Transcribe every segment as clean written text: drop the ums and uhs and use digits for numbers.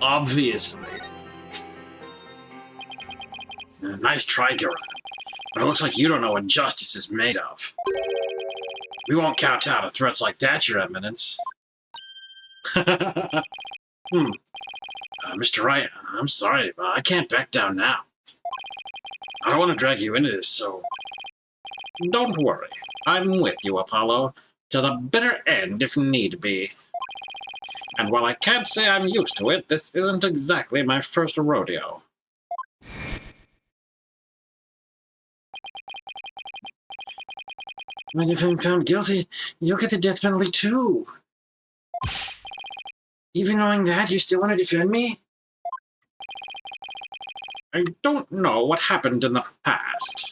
Obviously. Nice try, Garan. But it looks like you don't know what justice is made of. We won't kowtow to threats like that, Your Eminence. Mr. Wright, I'm sorry, but I can't back down now. I don't want to drag you into this, so... Don't worry. I'm with you, Apollo, to the bitter end if need be. And while I can't say I'm used to it, this isn't exactly my first rodeo. And if I'm found guilty, you'll get the death penalty too. Even knowing that, you still want to defend me? I don't know what happened in the past,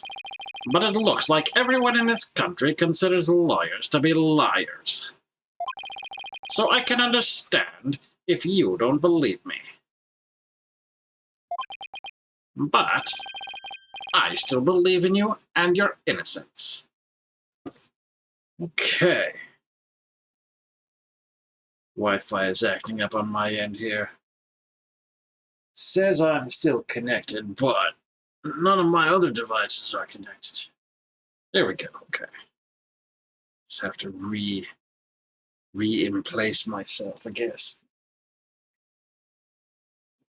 but it looks like everyone in this country considers lawyers to be liars. So I can understand if you don't believe me. But I still believe in you and your innocence. Okay. Wi-Fi is acting up on my end here. Says I'm still connected, but none of my other devices are connected. There we go, okay. Just have to re-emplace myself, I guess.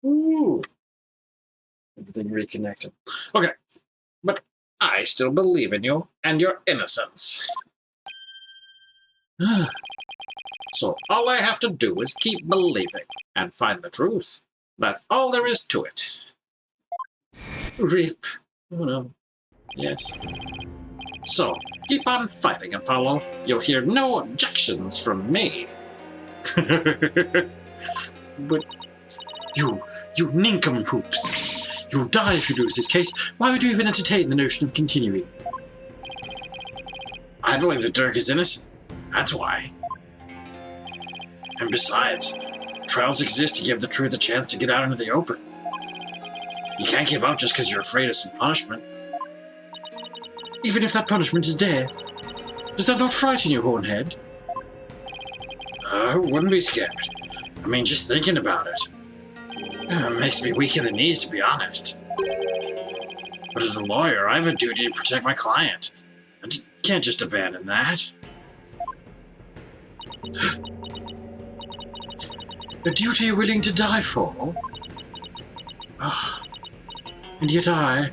Ooh. Everything reconnected. Okay, but I still believe in you and your innocence. So all I have to do is keep believing and find the truth. That's all there is to it. Rip. Oh no. Yes. So, keep on fighting, Apollo. You'll hear no objections from me. But you nincompoops. You'll die if you lose this case. Why would you even entertain the notion of continuing? I believe that Dirk is innocent. That's why. And besides, trials exist to give the truth a chance to get out into the open. You can't give up just because you're afraid of some punishment. Even if that punishment is death. Does that not frighten you, Hornhead? I wouldn't be scared. I mean, just thinking about it. Makes me weak in the knees, to be honest. But as a lawyer, I have a duty to protect my client. I can't just abandon that. A duty you're willing to die for? Oh. And yet I...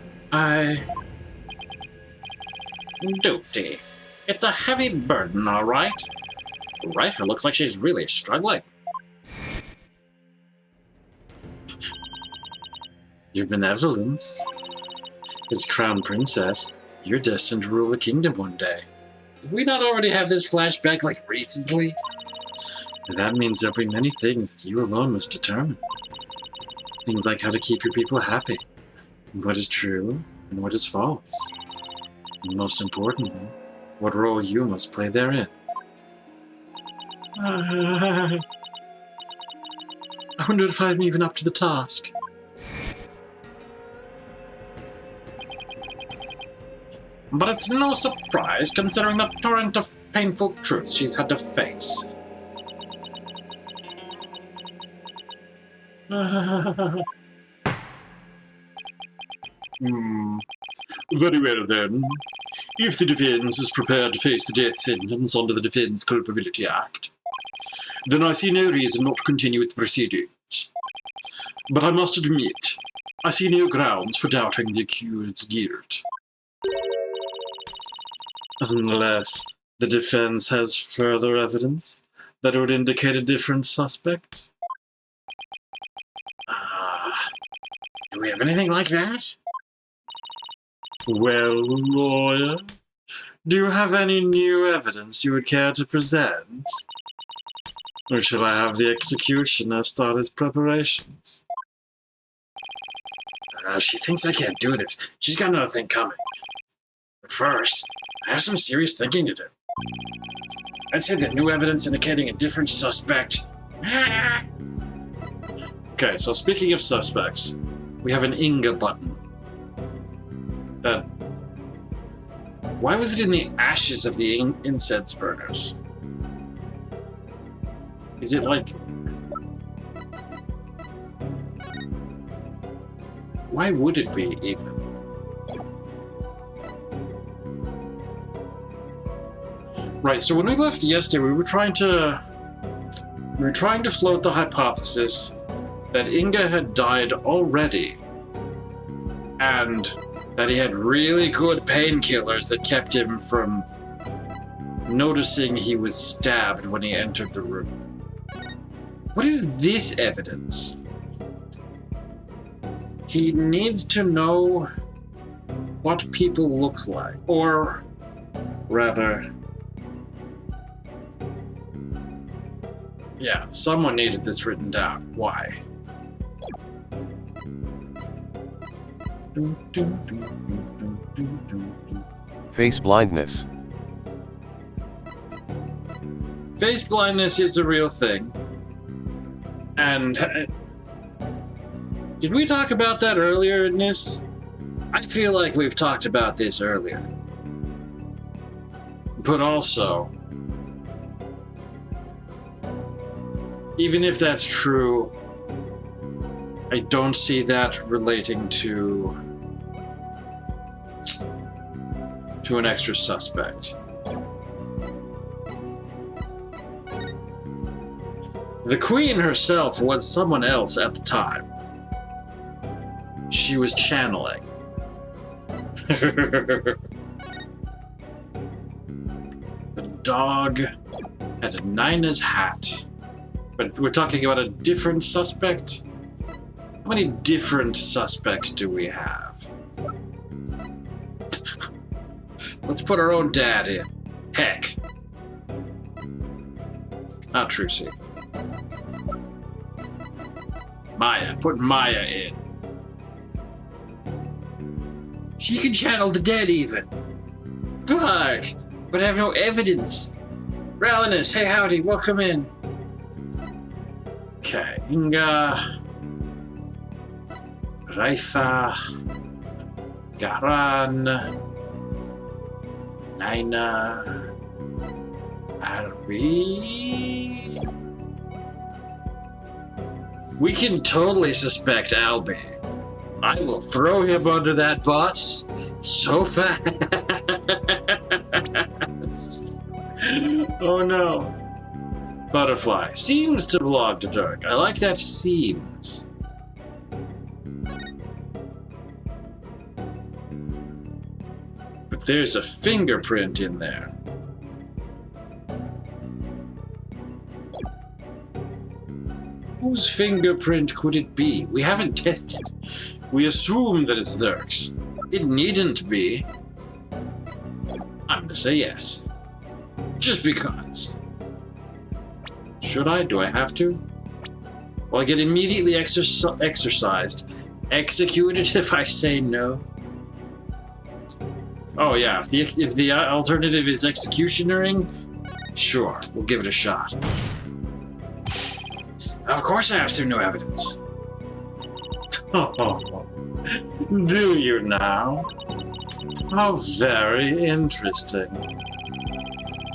Duty. It's a heavy burden, all right. Rifer looks like she's really struggling. Your benevolence. As Crown Princess, you're destined to rule the kingdom one day. Did we not already have this flashback, like, recently? That means there'll be many things that you alone must determine. Things like how to keep your people happy, what is true and what is false. And most importantly, what role you must play therein. I wonder if I'm even up to the task. But it's no surprise considering the torrent of painful truths she's had to face. Very well then. If the defense is prepared to face the death sentence under the Defense Culpability Act, then I see no reason not to continue with the proceedings. But I must admit, I see no grounds for doubting the accused's guilt. Unless the defense has further evidence that would indicate a different suspect. Do we have anything like that? Well, lawyer, do you have any new evidence you would care to present? Or shall I have the executioner start his preparations? She thinks I can't do this. She's got another thing coming. But first, I have some serious thinking to do. I'd say that new evidence indicating a different suspect... Okay, so speaking of suspects, we have an Inga button. Why was it in the ashes of the incense burners? Is it like... Why would it be, even? Right, so when we left yesterday, we were trying to float the hypothesis that Inga had died already, and that he had really good painkillers that kept him from noticing he was stabbed when he entered the room. What is this evidence? He needs to know what people look like, or rather, yeah, someone needed this written down. Why? Face blindness. Face blindness is a real thing. And did we talk about that earlier in this? I feel like we've talked about this earlier. But also, even if that's true, I don't see that relating to an extra suspect. The Queen herself was someone else at the time. She was channeling. The dog had Nina's hat. But we're talking about a different suspect? How many different suspects do we have? Let's put our own dad in. Heck. Not Trucy. Maya. Put Maya in. She can channel the dead even. Fuck. But I have no evidence. Ralinus, hey howdy, welcome in. Okay, Inga. Raifa. Garan. Nina. Ari. We can totally suspect Albie. I will throw him under that bus so fast. Oh no. Butterfly. Seems to belong to Dirk. I like that seems. But there's a fingerprint in there. Whose fingerprint could it be? We haven't tested. We assume that it's Dirk's. It needn't be. I'm gonna say yes. Just because. Should I? Do I have to? Will I get immediately exercised? Executed if I say no? Oh yeah, if the alternative is executionering, sure, we'll give it a shot. Of course I have some new evidence. Oh, do you now? How very interesting.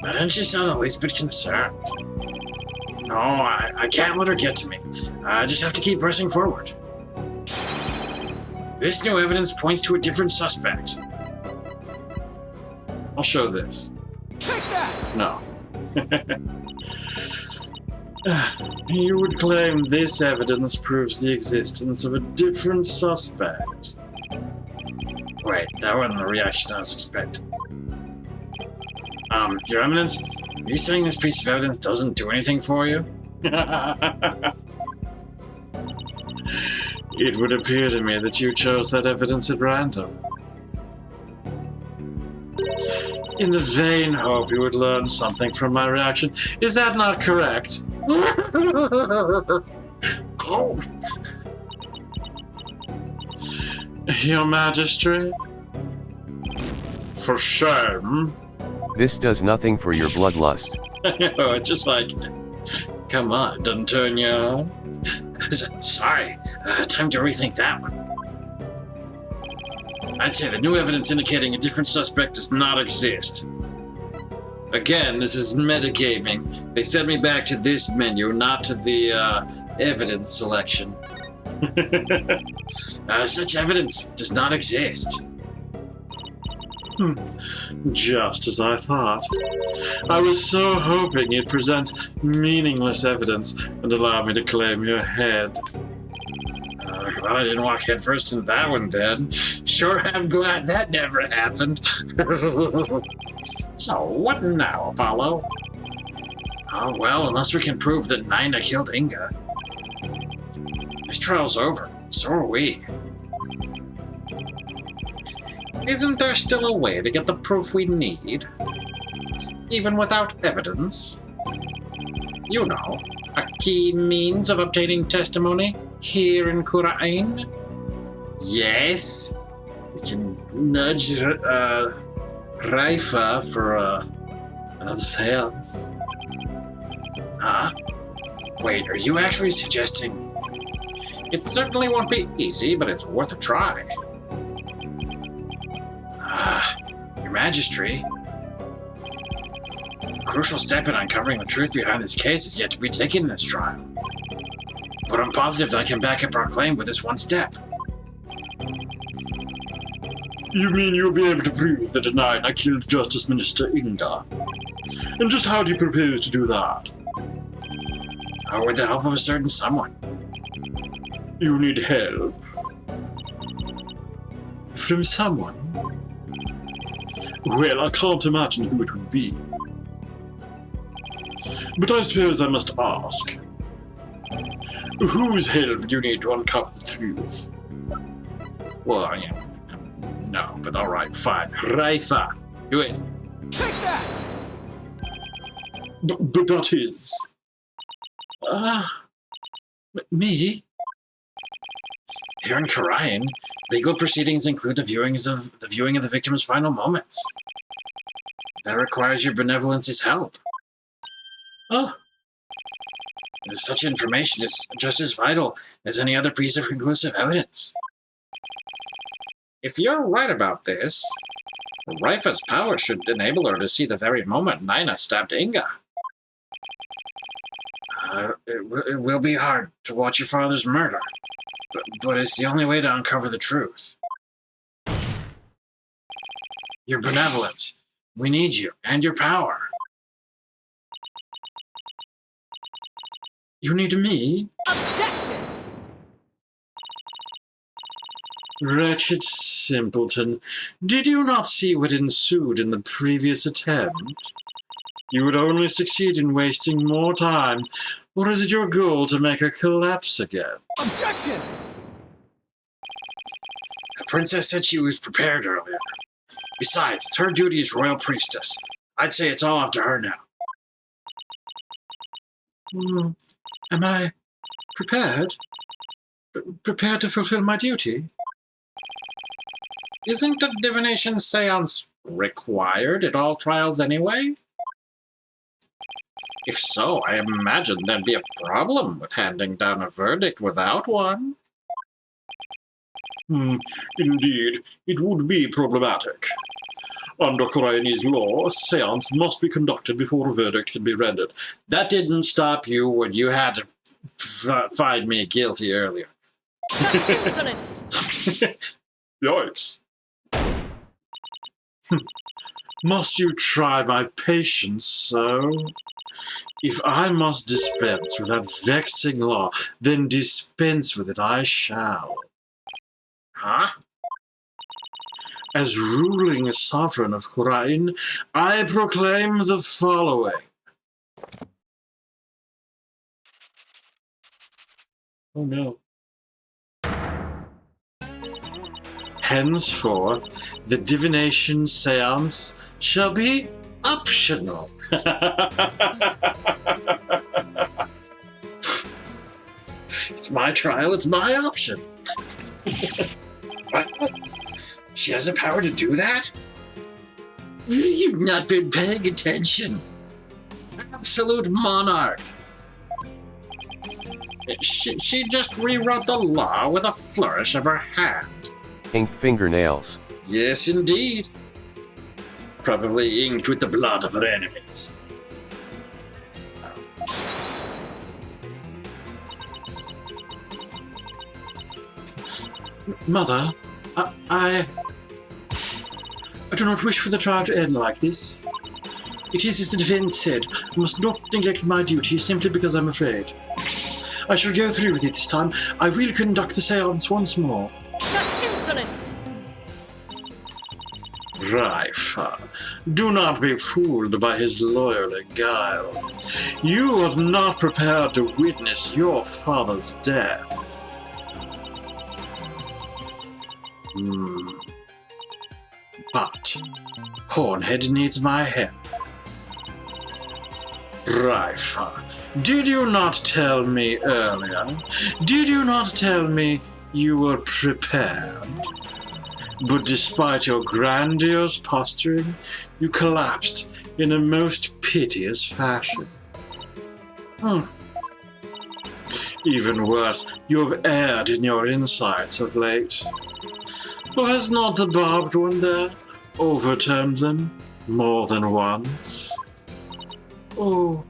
Why don't you sound the least bit concerned? No, I can't let her get to me. I just have to keep pressing forward. This new evidence points to a different suspect. I'll show this. Take that! No. You would claim this evidence proves the existence of a different suspect. Wait, that wasn't the reaction I was expecting. Your Eminence, are you saying this piece of evidence doesn't do anything for you? It would appear to me that you chose that evidence at random. In the vain hope you would learn something from my reaction. Is that not correct? Oh. Your Majesty? For shame. This does nothing for your bloodlust. It's just like, come on, it doesn't turn you on. Sorry, time to rethink that one. I'd say the new evidence indicating a different suspect does not exist. Again, this is metagaming. They sent me back to this menu, not to the evidence selection. Such evidence does not exist. Just as I thought. I was so hoping you'd present meaningless evidence and allow me to claim your head. Well, I didn't walk headfirst into that one then. Sure, I'm glad that never happened. So, what now, Apollo? Oh, well, unless we can prove that Nina killed Inga. This trial's over. So are we. Isn't there still a way to get the proof we need? Even without evidence? You know, a key means of obtaining testimony here in Kurain? Yes? We can nudge Raifa for another seance. Huh? Wait, are you actually suggesting... It certainly won't be easy, but it's worth a try. Your Majesty. A crucial step in uncovering the truth behind this case is yet to be taken in this trial. But I'm positive that I can back up our claim with this one step. You mean you'll be able to prove that Nina killed Justice Minister Inga? And just how do you propose to do that? Or with the help of a certain someone. You need help. From someone? Well, I can't imagine who it would be. But I suppose I must ask. Whose help do you need to uncover the truth? Well, yeah. No, but alright, fine. Raifa, do it. Take that! But that is... me? Here in Karayan, legal proceedings include the viewing of the victim's final moments. That requires your benevolence's help. Oh. Such information is just as vital as any other piece of conclusive evidence. If you're right about this, Raifa's power should enable her to see the very moment Nina stabbed Inga. It will be hard to watch your father's murder, but it's the only way to uncover the truth. Your benevolence. We need you, and your power. You need me? Objection! Wretched simpleton, did you not see what ensued in the previous attempt? You would only succeed in wasting more time, or is it your goal to make her collapse again? Objection! The princess said she was prepared earlier. Besides, it's her duty as royal priestess. I'd say it's all up to her now. Am I prepared? Prepared to fulfill my duty? Isn't a divination seance required at all trials anyway? If so, I imagine there'd be a problem with handing down a verdict without one. Indeed, it would be problematic. Under Koreanese law, a seance must be conducted before a verdict can be rendered. That didn't stop you when you had to find me guilty earlier. Such insolence! Yikes. Must you try my patience so? If I must dispense with that vexing law, then dispense with it I shall. Huh? As ruling sovereign of Hurain, I proclaim the following. Oh no. Henceforth, the divination seance shall be optional. It's my trial, it's my option. What? She has the power to do that? You've not been paying attention. Absolute monarch. She just rewrote the law with a flourish of her hand. Ink fingernails. Yes, indeed. Probably inked with the blood of her enemies. Mother, I do not wish for the trial to end like this. It is as the defense said, I must not neglect my duty simply because I'm afraid. I shall go through with it this time. I will conduct the seance once more. Such insolence! Raifa, do not be fooled by his loyal guile. You are not prepared to witness your father's death. But Hornhead needs my help. Raifa, did you not tell me earlier? Did you not tell me you were prepared? But despite your grandiose posturing, you collapsed in a most piteous fashion. Even worse, you have erred in your insights of late. For has not the barbed one there overturned them more than once? Oh,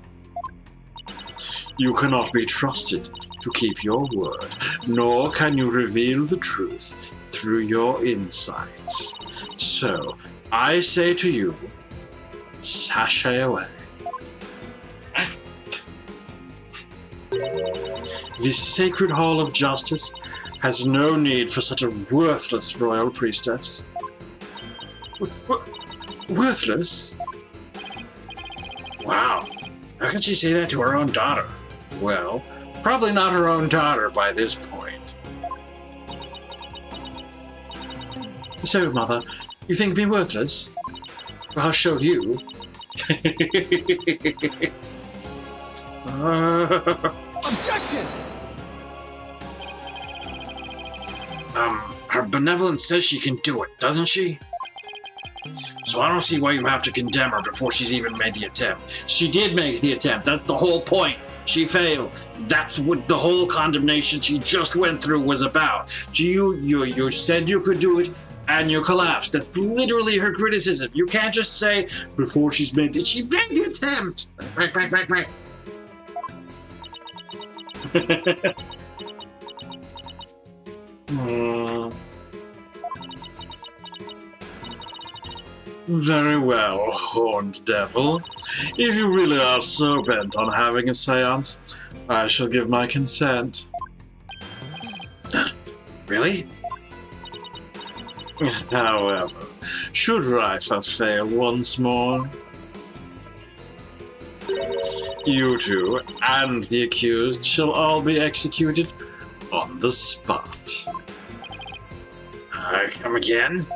you cannot be trusted to keep your word, nor can you reveal the truth through your insights. So, I say to you, sashay away. This sacred hall of justice has no need for such a worthless royal priestess. Worthless? Wow. How could she say that to her own daughter? Well, probably not her own daughter by this point. So, Mother, you think me worthless? Well, I'll show you. Objection! Her benevolence says she can do it, doesn't she? So I don't see why you have to condemn her before she's even made the attempt. She did make the attempt. That's the whole point. She failed. That's what the whole condemnation she just went through was about. You said you could do it, and you collapsed. That's literally her criticism. You can't just say, before she made the attempt. Right. Very well, horned devil. If you really are so bent on having a seance, I shall give my consent. Really? However, should Raifa fail once more, you two and the accused shall all be executed on the spot. Come again?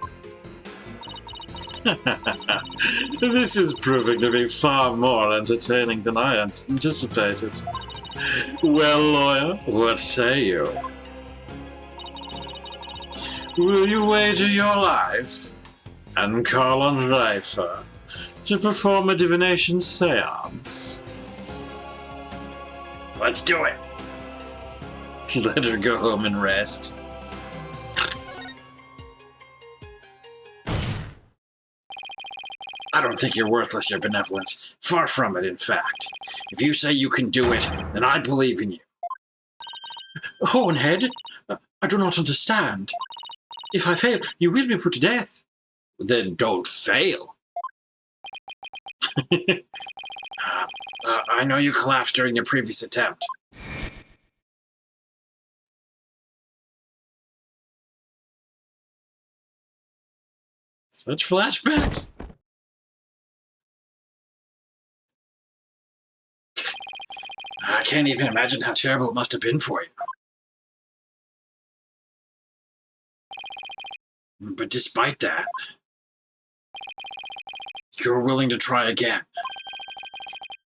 This is proving to be far more entertaining than I anticipated. Well, lawyer, what say you? Will you wager your life and call on Raifa to perform a divination seance? Let's do it. Let her go home and rest. I don't think you're worthless, your benevolence. Far from it, in fact. If you say you can do it, then I believe in you. Hornhead, I do not understand. If I fail, you will be put to death. Then don't fail. I know you collapsed during your previous attempt. Such flashbacks. I can't even imagine how terrible it must have been for you. But despite that, you're willing to try again.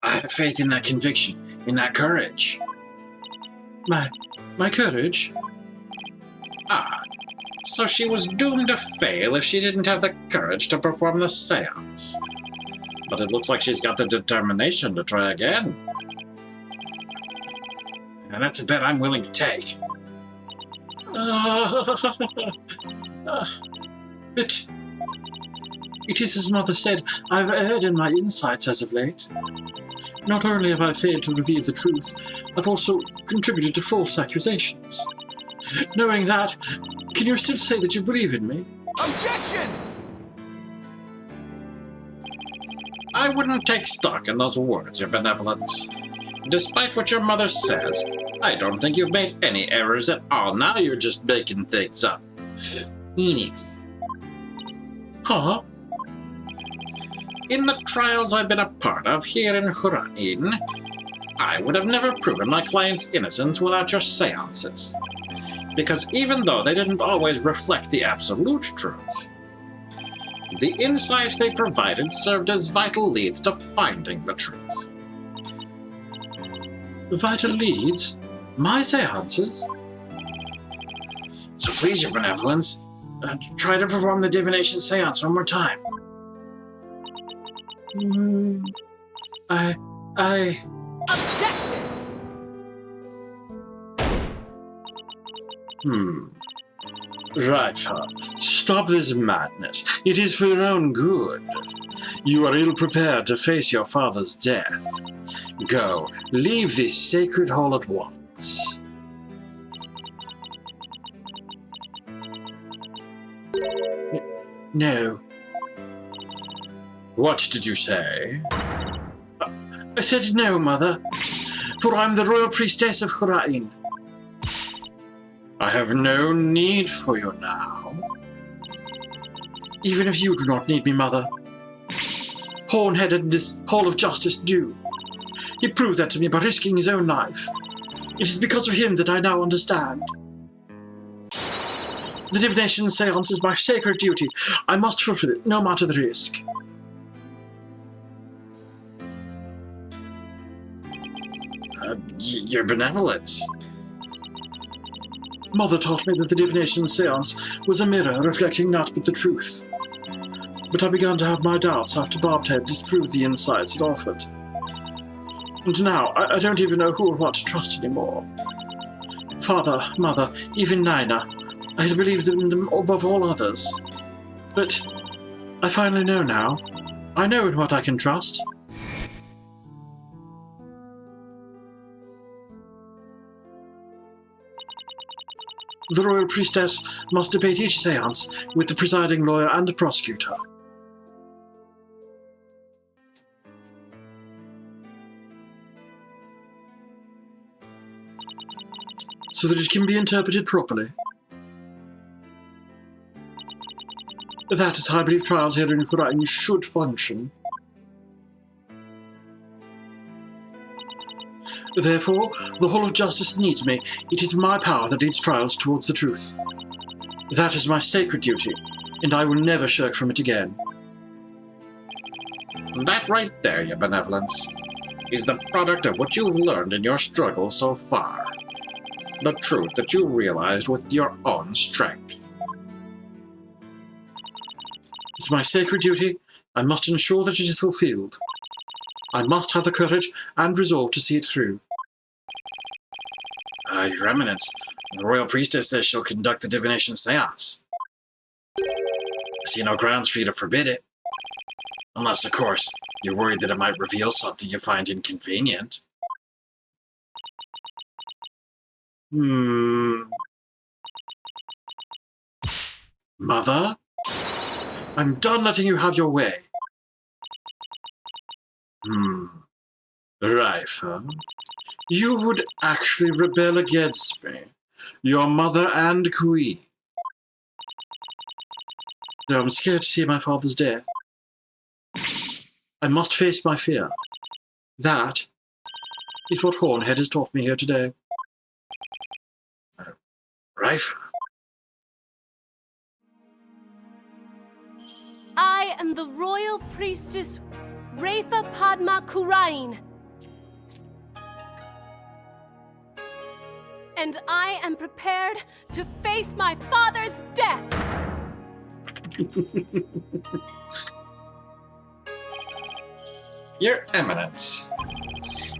I have faith in that conviction, in that courage. My courage? So she was doomed to fail if she didn't have the courage to perform the seance. But it looks like she's got the determination to try again. And that's a bet I'm willing to take. But it is as Mother said, I've erred in my insights as of late. Not only have I failed to reveal the truth, I've also contributed to false accusations. Knowing that, can you still say that you believe in me? Objection! I wouldn't take stock in those words, Your Benevolence. Despite what your mother says, I don't think you've made any errors at all. Now you're just making things up. Phoenix. Huh? In the trials I've been a part of here in Hurain, I would have never proven my client's innocence without your seances. Because even though they didn't always reflect the absolute truth, the insights they provided served as vital leads to finding the truth. Vital leads? My seances? So please, Your Benevolence, try to perform the divination seance one more time. Objection! Right, stop this madness. It is for your own good. You are ill-prepared to face your father's death. Go, leave this sacred hall at once. No. What did you say? I said no, Mother, for I'm the royal priestess of Hurain. I have no need for you now. Even if you do not need me, Mother. Hornhead and this Hall of Justice do. He proved that to me by risking his own life. It is because of him that I now understand. The divination seance is my sacred duty. I must fulfill it, no matter the risk. Your Benevolence. Mother taught me that the divination seance was a mirror reflecting not but the truth. But I began to have my doubts after Bob had disproved the insights it offered. And now, I don't even know who or what to trust anymore. Father, Mother, even Nina, I had believed in them above all others. But I finally know now. I know in what I can trust. The royal priestess must debate each seance with the presiding lawyer and the prosecutor. So that it can be interpreted properly. That is how I believe trials here in Hurain should function. Therefore, the Hall of Justice needs me. It is my power that leads trials towards the truth. That is my sacred duty, and I will never shirk from it again. That right there, Your Benevolence, is the product of what you've learned in your struggle so far. The truth that you realized with your own strength. It's my sacred duty. I must ensure that it is fulfilled. I must have the courage and resolve to see it through. Your Eminence, the Royal Priestess says she'll conduct the divination seance. I see no grounds for you to forbid it. Unless, of course, you're worried that it might reveal something you find inconvenient. Mother? I'm done letting you have your way. Raifa, you would actually rebel against me, your mother and queen. Though I'm scared to see my father's death. I must face my fear. That is what Hornhead has taught me here today. Raifa? I am the royal priestess Raifa Padma Kurain. And I am prepared to face my father's death. Your Eminence,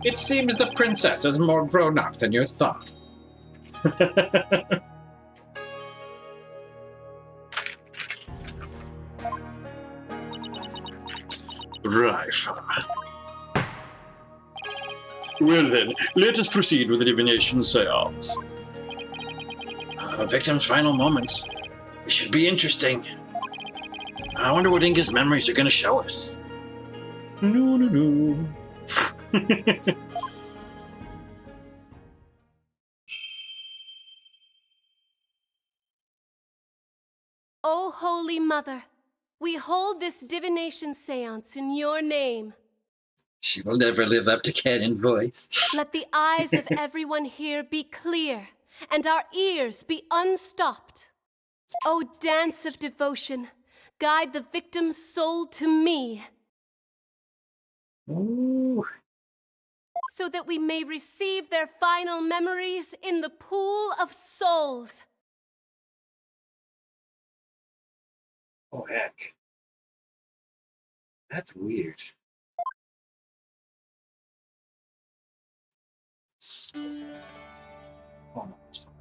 it seems the princess is more grown up than you thought. Raifa. Well then, let us proceed with the divination seance. Victim's final moments. It should be interesting. I wonder what Inga's memories are going to show us. No, no, no. O Holy Mother, we hold this divination seance in your name. She will never live up to canon voice. Let the eyes of everyone here be clear, and our ears be unstopped. O dance of devotion, guide the victim's soul to me, Ooh. so that we may receive their final memories in the pool of souls. Oh, heck. That's weird. Oh, no, it's fine.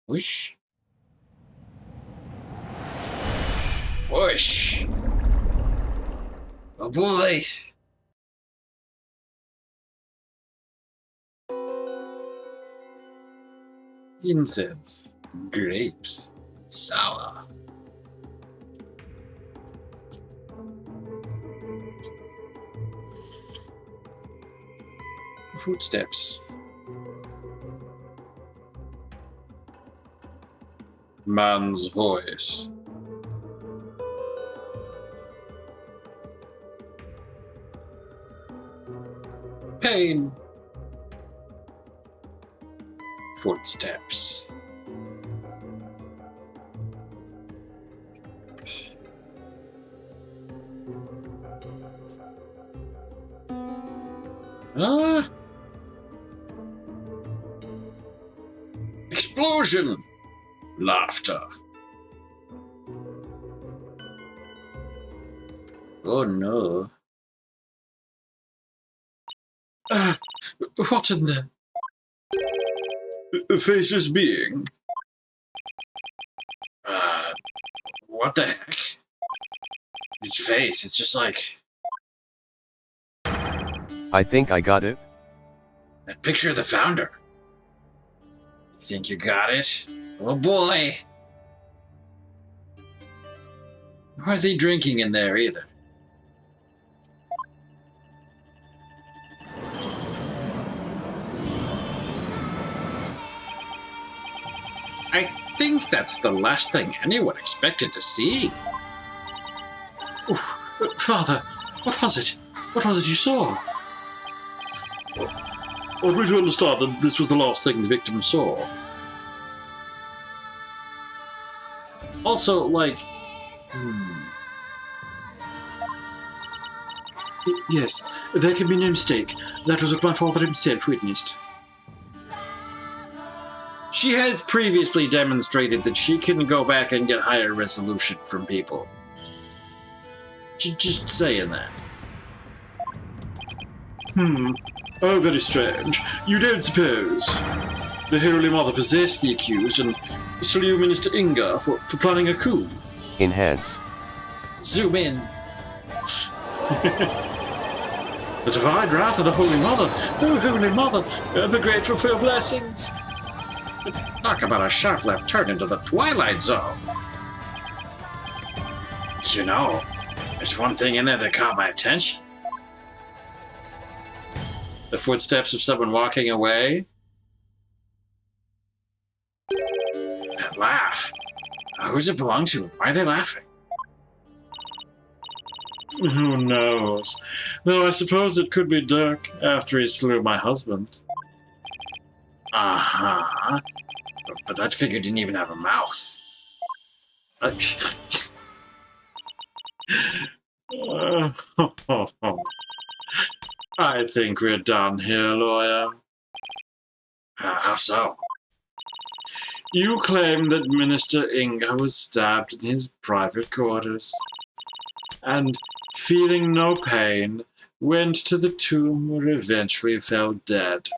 Whoosh. Whoosh. Oh boy. Incense. Grapes. Sour. Footsteps. Man's voice. Pain. Footsteps. Ah! Explosion! Laughter. Oh no. What in the... Faceless being? What the heck? His face, it's just like... I think I got it. that picture of the founder. You think you got it? Oh boy! Why is he drinking in there either? I think that's the last thing anyone expected to see. Father, what was it? What was it you saw? Are we to understand that this was the last thing the victim saw? Also, like... Yes, there can be no mistake. That was what my father himself witnessed. She has previously demonstrated that she can go back and get higher resolution from people. Just saying that. Oh, very strange. You don't suppose... The Holy Mother possessed the accused and slew Minister Inga for planning a coup. Enhance. Zoom in. The divine wrath of the Holy Mother. Oh, Holy Mother, ever grateful for your blessings. Talk about a sharp left turn into the Twilight Zone. You know, there's one thing in there that caught my attention. The footsteps of someone walking away. That laugh. Who's it belong to? Why are they laughing? Who knows? Though I suppose it could be Dirk after he slew my husband. Uh-huh. But that figure didn't even have a mouth. I think we're done here, lawyer. How so? You claim that Minister Inga was stabbed in his private quarters, and, feeling no pain, went to the tomb where eventually fell dead.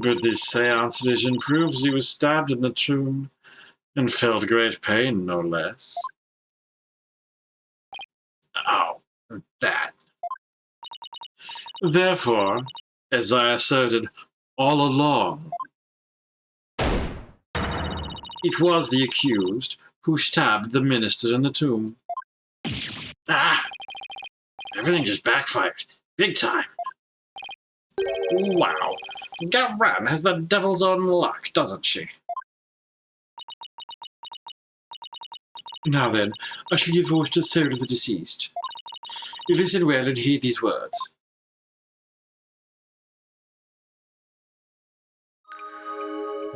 But this seance vision proves he was stabbed in the tomb and felt great pain, no less. Oh, that. Therefore, as I asserted all along, it was the accused who stabbed the minister in the tomb. Ah! Everything just backfired. Big time. Wow. Garan has the devil's own luck, doesn't she? Now then, I shall give voice to the soul of the deceased. You listen well and heed these words.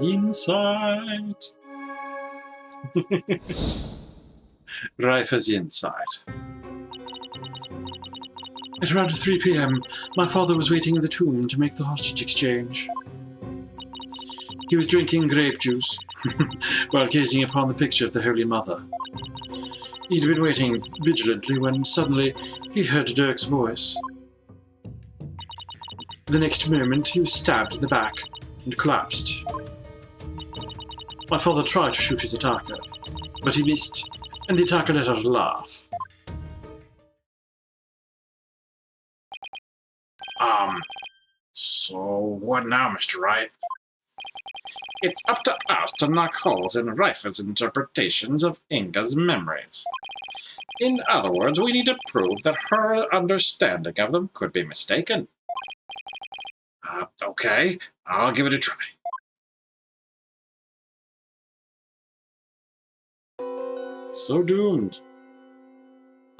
Insight. Reifer's insight. At around 3 p.m., my father was waiting in the tomb to make the hostage exchange. He was drinking grape juice while gazing upon the picture of the Holy Mother. He'd been waiting vigilantly when suddenly he heard Dirk's voice. The next moment, he was stabbed in the back and collapsed. My father tried to shoot his attacker, but he missed, and the attacker let out a laugh. So what now, Mr. Wright? It's up to us to knock holes in Reifer's interpretations of Inga's memories. In other words, we need to prove that her understanding of them could be mistaken. Okay, I'll give it a try. So doomed.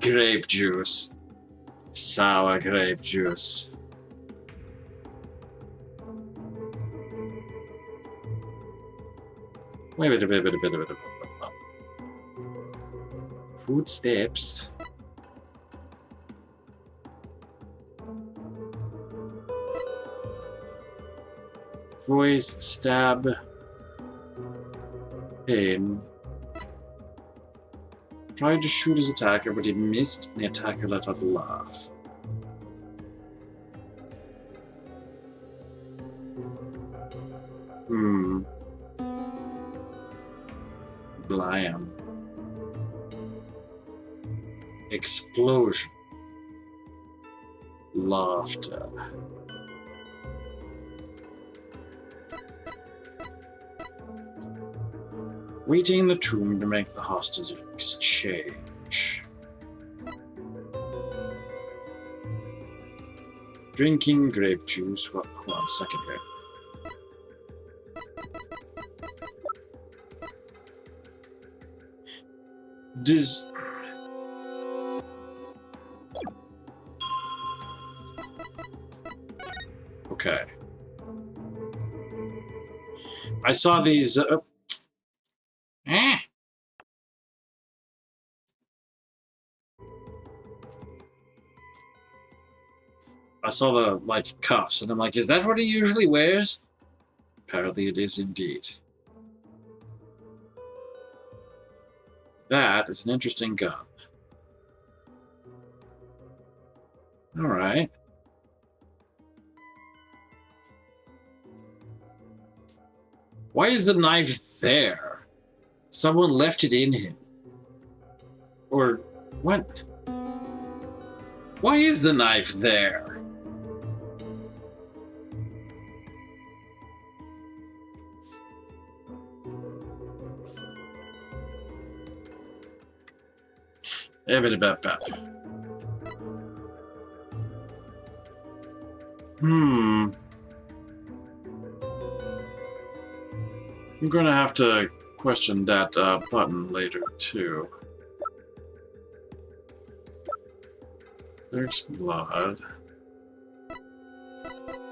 Grape juice. Sour grape juice. Wait a bit. Footsteps. Voice, stab. Pain. Tried to shoot his attacker, but he missed, and the attacker let out a laugh. Blam. Explosion. Laughter. Waiting in the tomb to make the hostage exchange. Drinking grape juice. Hold on a second here. Okay. I saw these. I saw the cuffs, and I'm like, is that what he usually wears? Apparently, it is indeed. That is an interesting gun. Alright. Why is the knife there? Someone left it in him. Or what? Why is the knife there? Hmm. I'm gonna have to question that button later, too. There's blood.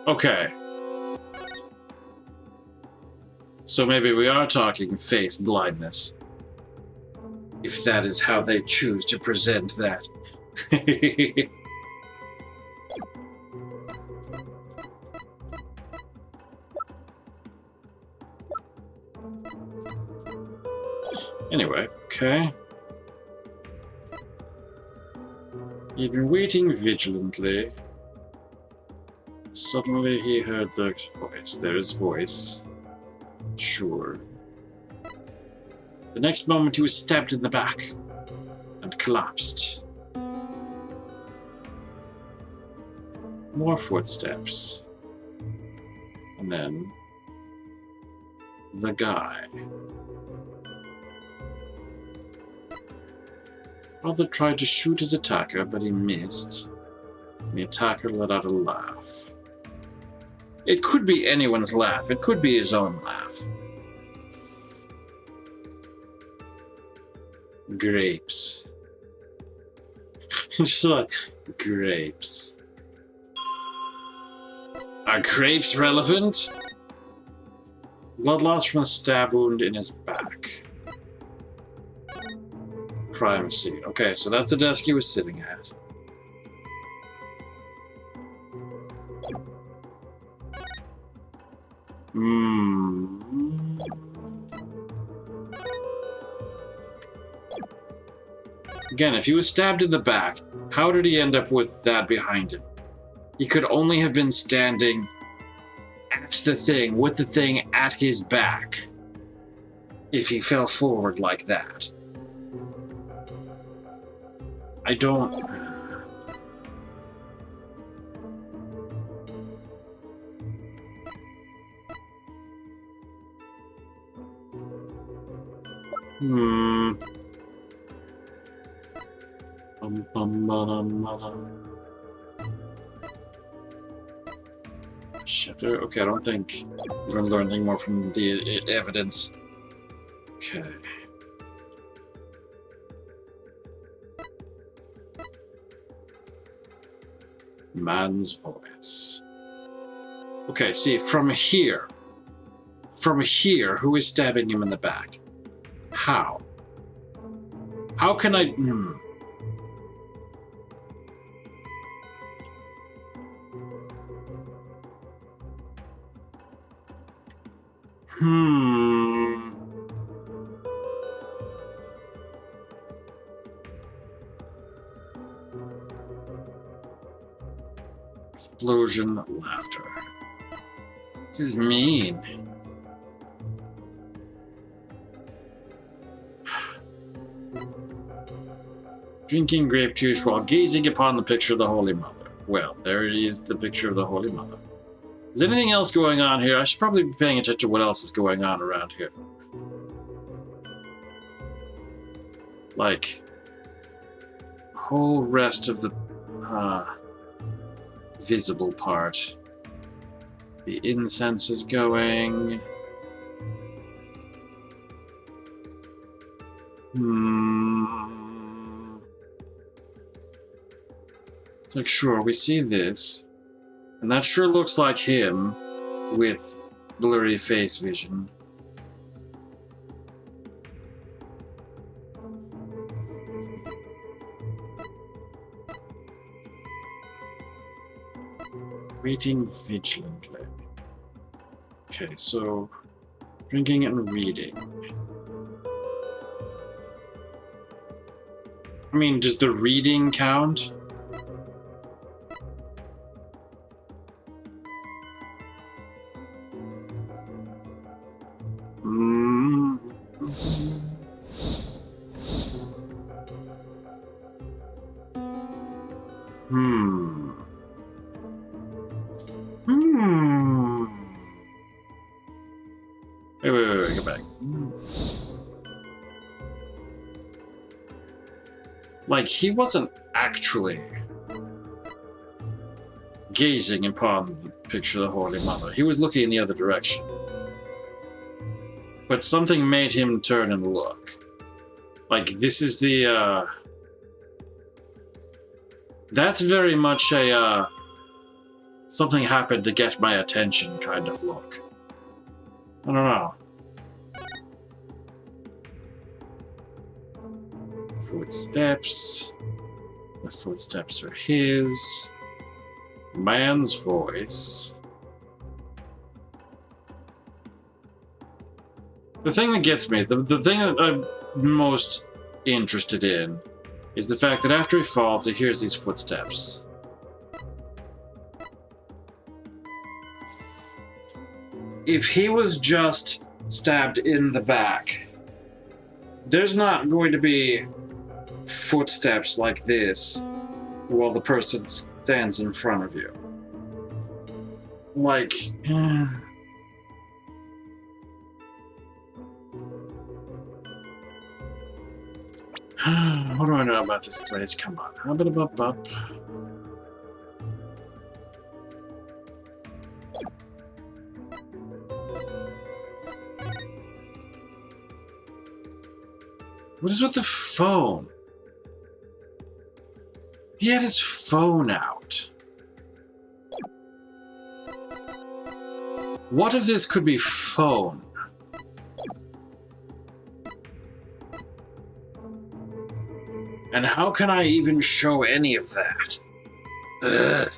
Okay. So maybe we are talking face blindness. If that is how they choose to present that. Anyway, okay. He'd been waiting vigilantly. Suddenly he heard the voice. There's voice. Sure. The next moment he was stabbed in the back and collapsed. More footsteps. And then the guy. Brother tried to shoot his attacker, but he missed. And the attacker let out a laugh. It could be anyone's laugh. It could be his own laugh. Grapes. Just like, grapes. Are grapes relevant? Blood loss from a stab wound in his back. Crime scene. Okay, so that's the desk he was sitting at. Again, if he was stabbed in the back, how did he end up with that behind him? He could only have been standing at the thing, with the thing at his back, if he fell forward like that. I don't... Shit. Okay, I don't think we're going to learn anything more from the evidence. Okay. Man's voice. Okay, see, from here, who is stabbing him in the back? How? How can I... Explosion, laughter. This is mean. Drinking grape juice while gazing upon the picture of the Holy Mother. Well, there is the picture of the Holy Mother. Is anything else going on here? I should probably be paying attention to what else is going on around here. Like, the whole rest of the visible part. The incense is going. Like, sure, we see this. And that sure looks like him with blurry face vision. Waiting vigilantly. Okay, so drinking and reading. I mean, does the reading count? Mm. Hmm. Hmm. Wait, go back. Like, he wasn't actually gazing upon the picture of the Holy Mother. He was looking in the other direction. But something made him turn and look. Like, this is the, that's very much a, something happened to get my attention kind of look. I don't know. Footsteps. The footsteps are his. Man's voice. The thing that gets me, the thing that I'm most interested in, is the fact that after he falls, he hears these footsteps. If he was just stabbed in the back, there's not going to be footsteps like this while the person stands in front of you. Like... what do I know about this place? Come on. Hub-a-bub-bub. What is with the phone? He had his phone out. What if this could be phone? And how can I even show any of that? Ugh.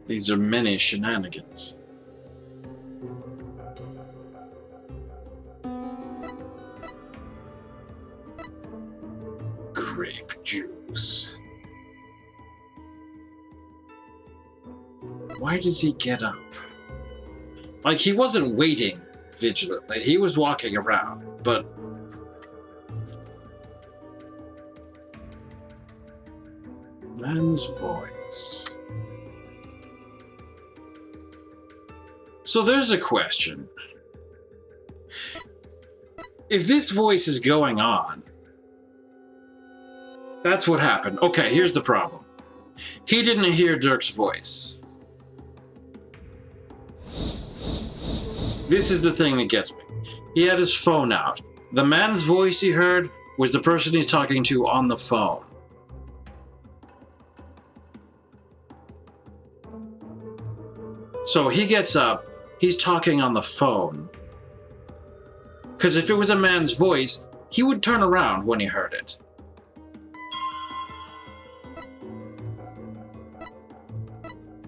These are many shenanigans. Grape juice. Why does he get up? Like, he wasn't waiting vigilantly. He was walking around, but... Man's voice. So there's a question. If this voice is going on, that's what happened. Okay, here's the problem. He didn't hear Dirk's voice. This is the thing that gets me. He had his phone out. The man's voice he heard was the person he's talking to on the phone. So he gets up, he's talking on the phone. Because if it was a man's voice, he would turn around when he heard it.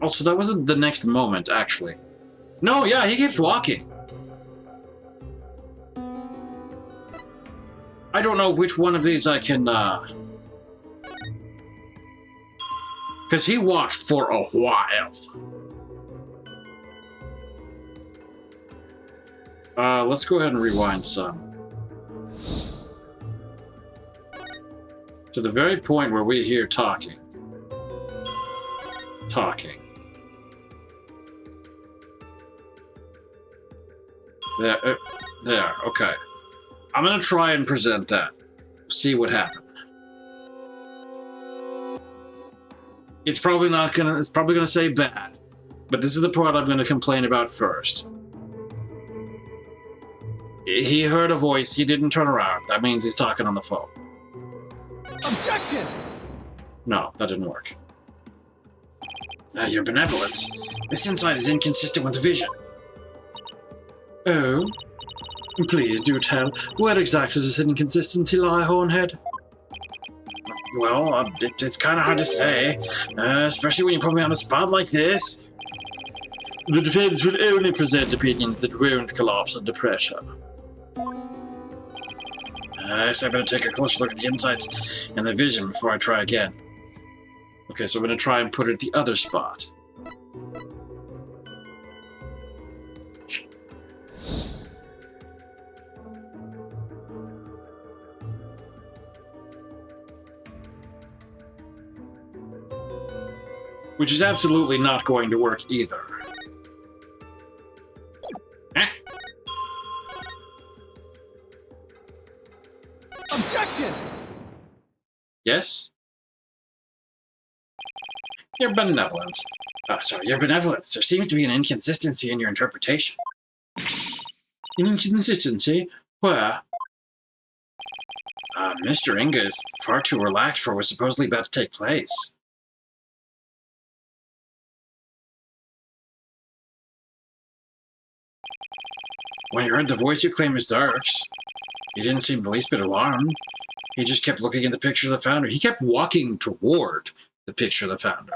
Also, that wasn't the next moment, actually. No, yeah, he keeps walking. I don't know which one of these I can, because he walked for a while. Let's go ahead and rewind some. To the very point where we hear talking. Talking. There, okay. I'm gonna try and present that. See what happened. It's probably gonna say bad. But this is the part I'm gonna complain about first. He heard a voice, he didn't turn around. That means he's talking on the phone. Objection! No, that didn't work. Your benevolence. This insight is inconsistent with the vision. Oh? Please do tell. Where exactly does this inconsistency lie, Hornhead? Well, it's kind of hard to say, especially when you put me on a spot like this. The defense will only present opinions that won't collapse under pressure. I guess I better take a closer look at the insights and the vision before I try again. Okay, so I'm going to try and put it at the other spot. Which is absolutely not going to work either. Objection! Yes? Your benevolence. Your benevolence. There seems to be an inconsistency in your interpretation. Inconsistency? Where? Mr. Inga is far too relaxed for what was supposedly about to take place. When he heard the voice you claim is Dark's, he didn't seem the least bit alarmed. He just kept looking at the picture of the founder. He kept walking toward the picture of the founder.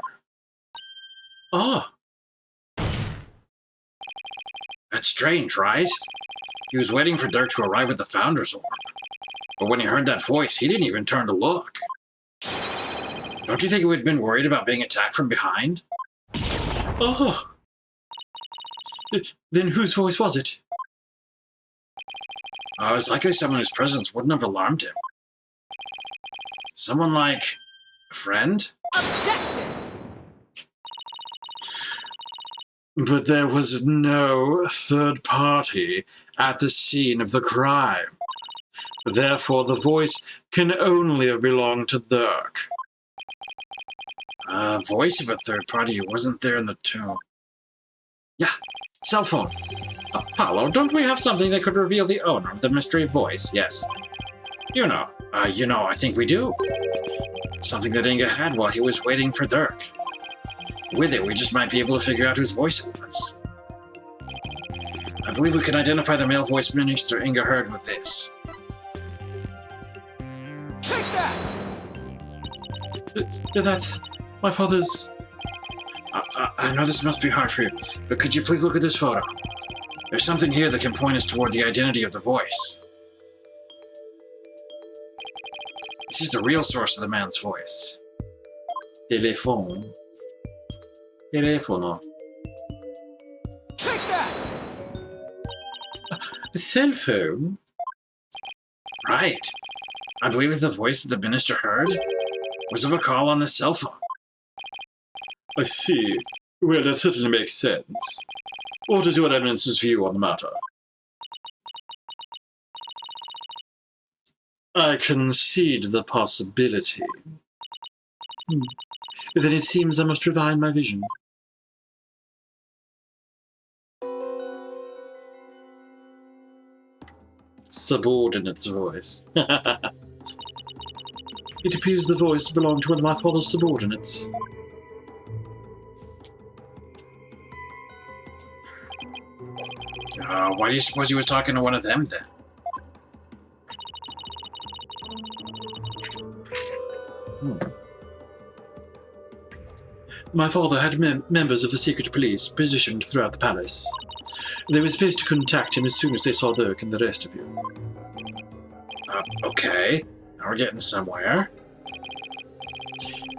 Ah. That's strange, right? He was waiting for Dirk to arrive at the founder's orb. But when he heard that voice, he didn't even turn to look. Don't you think he would have been worried about being attacked from behind? Oh. Then whose voice was it? It was likely someone whose presence wouldn't have alarmed him. Someone like a friend? Objection! But there was no third party at the scene of the crime. Therefore, the voice can only have belonged to Dirk. Voice of a third party who wasn't there in the tomb. Yeah, cell phone. Apollo, don't we have something that could reveal the owner of the mystery voice? Yes. You know, I think we do. Something that Inga had while he was waiting for Dirk. With it, we just might be able to figure out whose voice it was. I believe we can identify the male voice Minister Inga heard with this. Take that! That's my father's... I know this must be hard for you, but could you please look at this photo? There's something here that can point us toward the identity of the voice. This is the real source of the man's voice. Telephone. Telefono. Take that! A cell phone? Right. I believe that the voice that the minister heard was of a call on this cell phone. I see. Well, that certainly makes sense. What is your eminence's view on the matter? I concede the possibility. Then it seems I must refine my vision. Subordinate's voice. It appears the voice belonged to one of my father's subordinates. Why do you suppose he was talking to one of them then? My father had members of the secret police positioned throughout the palace. They were supposed to contact him as soon as they saw Dirk and the rest of you. Okay. Now we're getting somewhere.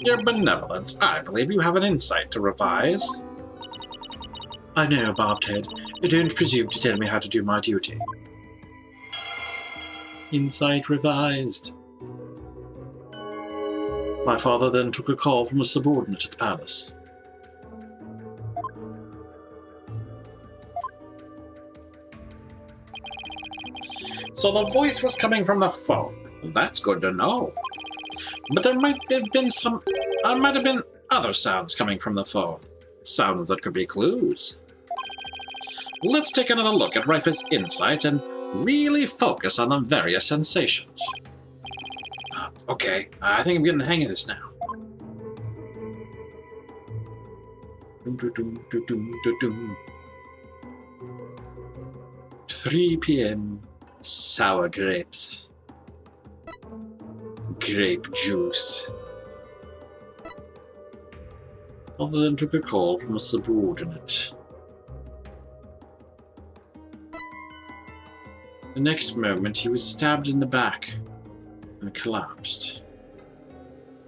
Your benevolence, I believe you have an insight to revise. I know, Bobtail. Don't presume to tell me how to do my duty. Insight revised. My father then took a call from a subordinate at the palace. So the voice was coming from the phone. That's good to know. But there might have been other sounds coming from the phone. Sounds that could be clues. Let's take another look at Rifa's insights and really focus on the various sensations. Okay, I think I'm getting the hang of this now. 3 p.m. Sour grapes. grape juice. Other than took a call from a subordinate. The next moment, he was stabbed in the back and collapsed.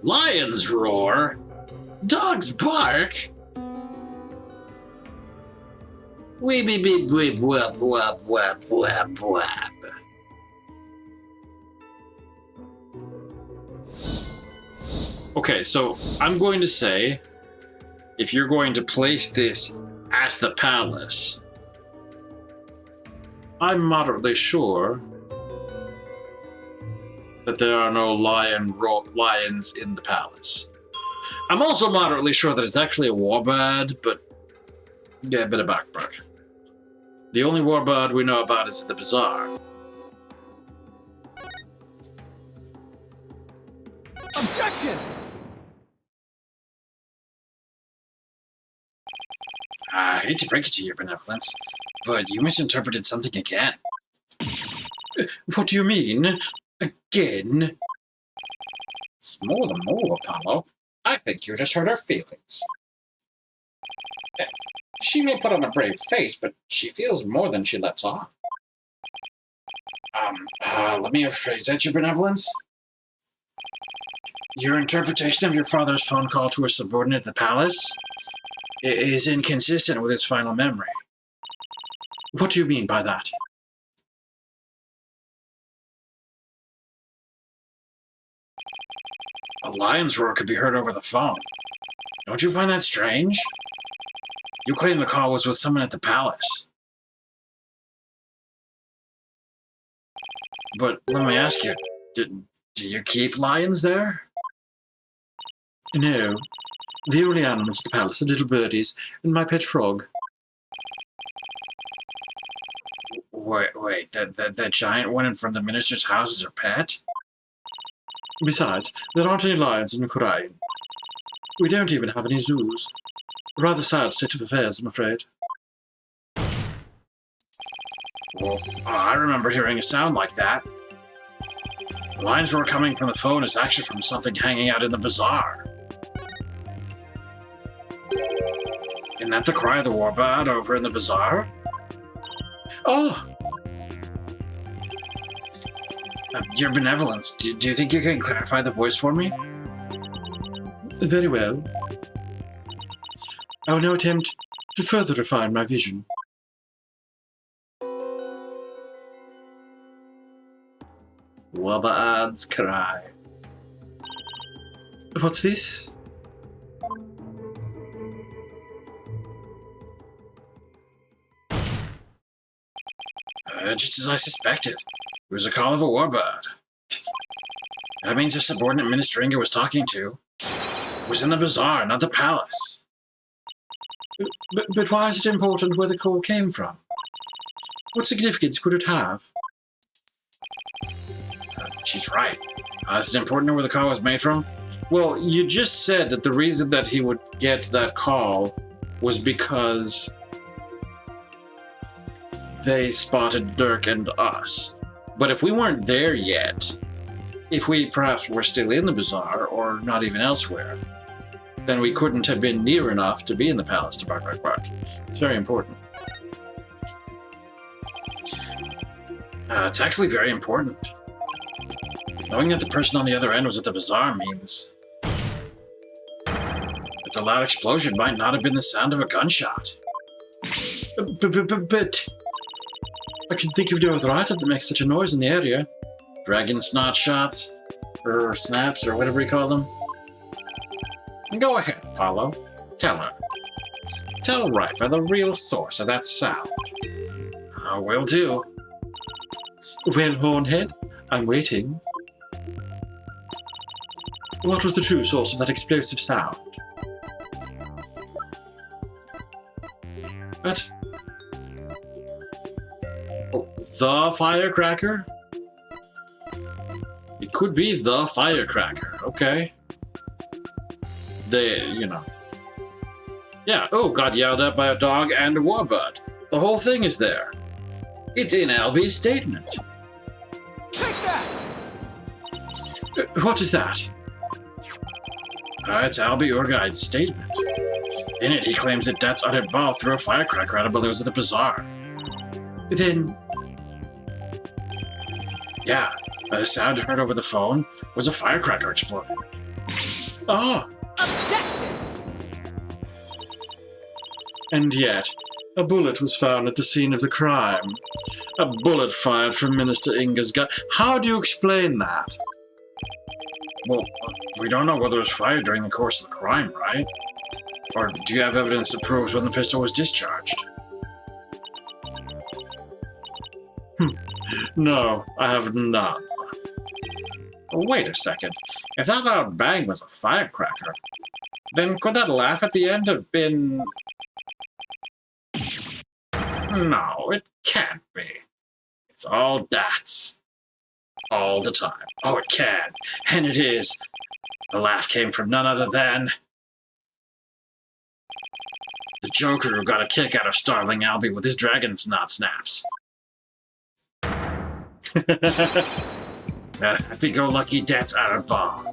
Lions roar! Dogs bark! Weep, beep, beep, beep, whoop, whoop, whoop, whoop, whoop. Okay, so I'm going to say, if you're going to place this at the palace, I'm moderately sure that there are no lions in the palace. I'm also moderately sure that it's actually a warbird, but yeah, a bit of backtrack. The only warbird we know about is at the bazaar. Objection! I hate to break it to your benevolence, but you misinterpreted something again. What do you mean? Again? It's more than more, Apollo. I think you just hurt her feelings. She may put on a brave face, but she feels more than she lets off. Let me rephrase that, your benevolence. Your interpretation of your father's phone call to a subordinate at the palace is inconsistent with his final memory. What do you mean by that? A lion's roar could be heard over the phone. Don't you find that strange? You claim the call was with someone at the palace. But let me ask you, do you keep lions there? No. The only animals at the palace are little birdies and my pet frog. Wait, that giant one in front of the minister's house is her pet? Besides, there aren't any lions in Ukraine. We don't even have any zoos. A rather sad state of affairs, I'm afraid. Well, I remember hearing a sound like that. The lions roar coming from the phone is actually from something hanging out in the bazaar. Isn't that the cry of the warbird over in the bazaar? Oh! Your benevolence, do you think you can clarify the voice for me? Very well. I will now attempt to further refine my vision. Warbirds cry. What's this? Just as I suspected. It was a call of a warbird. That means the subordinate Minister Inga was talking to was in the bazaar, not the palace. But why is it important where the call came from? What significance could it have? She's right. Is it important where the call was made from? Well, you just said that the reason that he would get that call was because they spotted Dirk and us. But if we weren't there yet, if we perhaps were still in the bazaar or not even elsewhere, then we couldn't have been near enough to be in the palace to bark, bark, bark. It's very important. It's actually very important. Knowing that the person on the other end was at the bazaar means that the loud explosion might not have been the sound of a gunshot. But I can think of no other item that makes such a noise in the area. Dragon snot shots, or snaps, or whatever you call them. Go ahead, Apollo. Tell her. Tell Rifa the real source of that sound. I will do. Well, Hornhead, I'm waiting. What was the true source of that explosive sound? What? Oh, the firecracker? It could be the firecracker, okay? Yeah, got yelled at by a dog and a warbird. The whole thing is there. It's in Albie's statement. Take that! What is that? It's Albie Urguide's statement. In it, he claims that Dat's Added Ball threw a firecracker at a balloons at the bazaar. Then... Yeah, the sound heard over the phone was a firecracker exploding. Ah! Objection! And yet, a bullet was found at the scene of the crime. A bullet fired from Minister Inga's gun. How do you explain that? Well, we don't know whether it was fired during the course of the crime, right? Or do you have evidence that proves when the pistol was discharged? No, I have none. Wait a second. If that loud bang was a firecracker, then could that laugh at the end have been... No, it can't be. It's all Dats. All the time. Oh, it can. And it is. The laugh came from none other than... the Joker who got a kick out of startling Albie with his dragon's knot snaps. That happy-go-lucky Dat's Added Ball.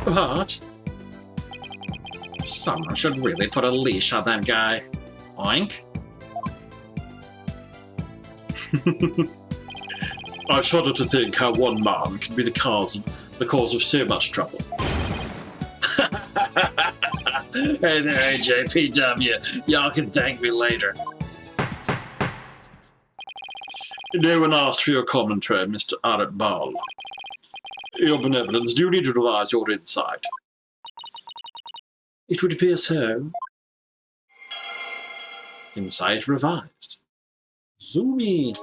What? Someone should really put a leash on that guy. Oink. I shudder to think how one man can be the cause of so much trouble. Hey there, AJPW. Y'all can thank me later. No one asked for your commentary, Mr. Added Ball. Your benevolence do need to revise your insight. It would appear so. Insight revised. Zoomy.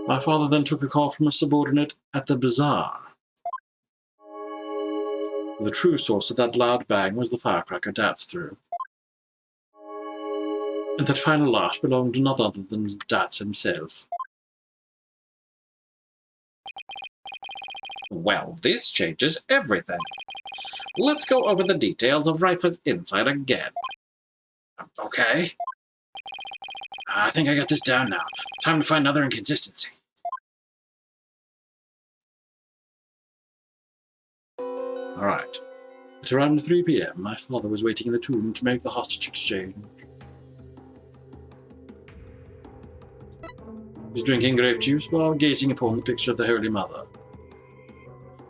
My father then took a call from a subordinate at the bazaar. The true source of that loud bang was the firecracker Dats threw. And that final laugh belonged to none other than Dats himself. Well, this changes everything. Let's go over the details of Rifer's insight again. Okay. I think I got this down now. Time to find another inconsistency. Alright. At around 3 p.m., my father was waiting in the tomb to make the hostage exchange. He was drinking grape juice while gazing upon the picture of the Holy Mother.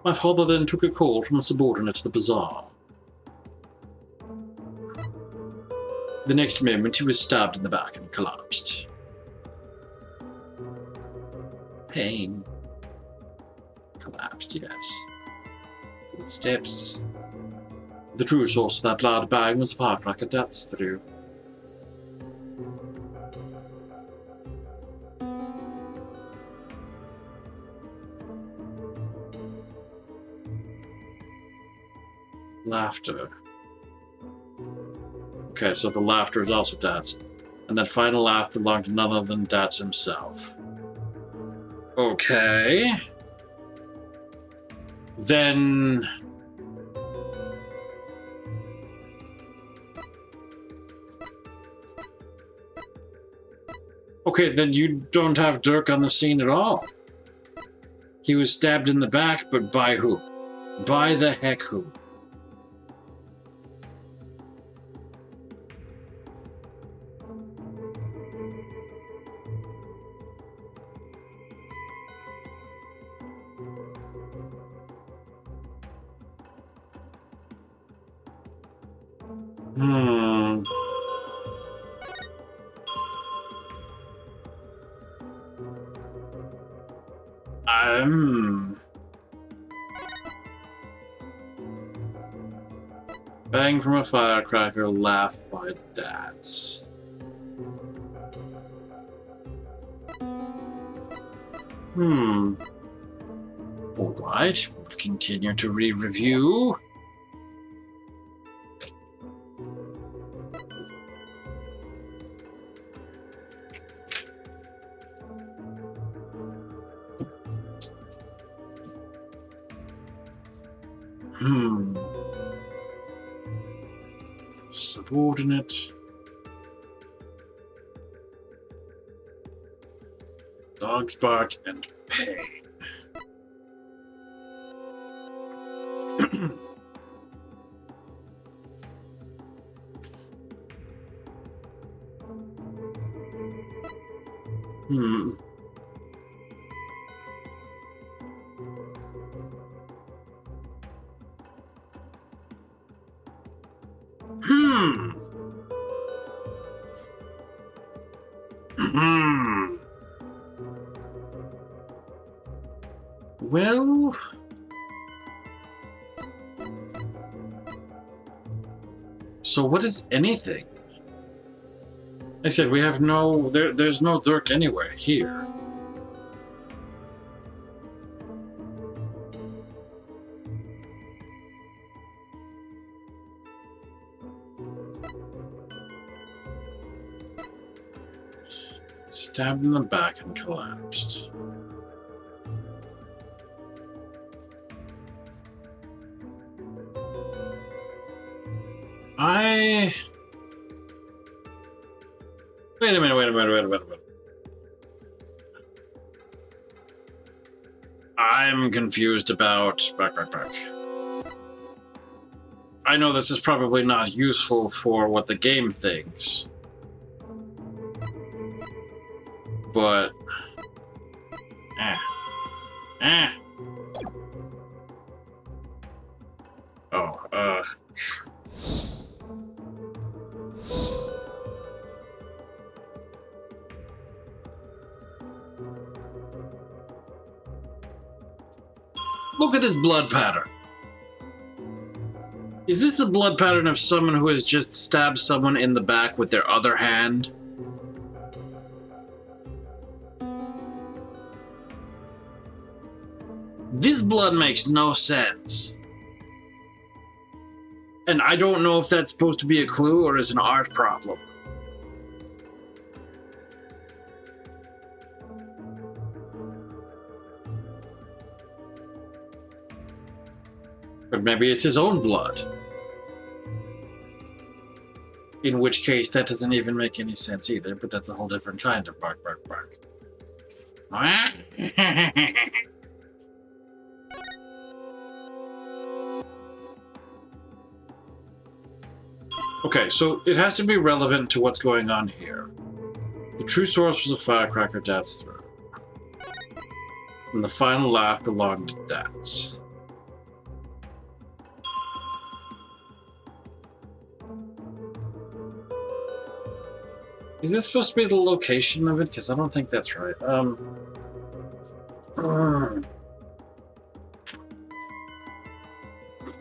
My father then took a call from a subordinate at the bazaar. The next moment, he was stabbed in the back and collapsed. Pain. Collapsed, yes. Footsteps. The true source of that loud bang was the firecracker Dats threw. Laughter. Okay, so the laughter is also Dats. And that final laugh belonged to none other than Dats himself. Okay. Then... Okay, then you don't have Dirk on the scene at all. He was stabbed in the back, but by who? By the heck who? Bang from a firecracker, laugh by Dats. Alright, we'll continue to re-review. Subordinate. Dogs bark and pain. Hmm. Hmm. Hmm. Well, so what is anything? I said we have no there's no Dirk anywhere here. Stabbed in the back and collapsed. Wait a minute. I'm confused about back. I know this is probably not useful for what the game thinks. But Oh, look at this blood pattern. Is this the blood pattern of someone who has just stabbed someone in the back with their other hand? This blood makes no sense. And I don't know if that's supposed to be a clue or is an art problem. But maybe it's his own blood. In which case, that doesn't even make any sense either, but that's a whole different kind of bark. Okay, so it has to be relevant to what's going on here. The true source was a firecracker Dad's throat. And the final laugh belonged to Dad's. Is this supposed to be the location of it? Because I don't think that's right.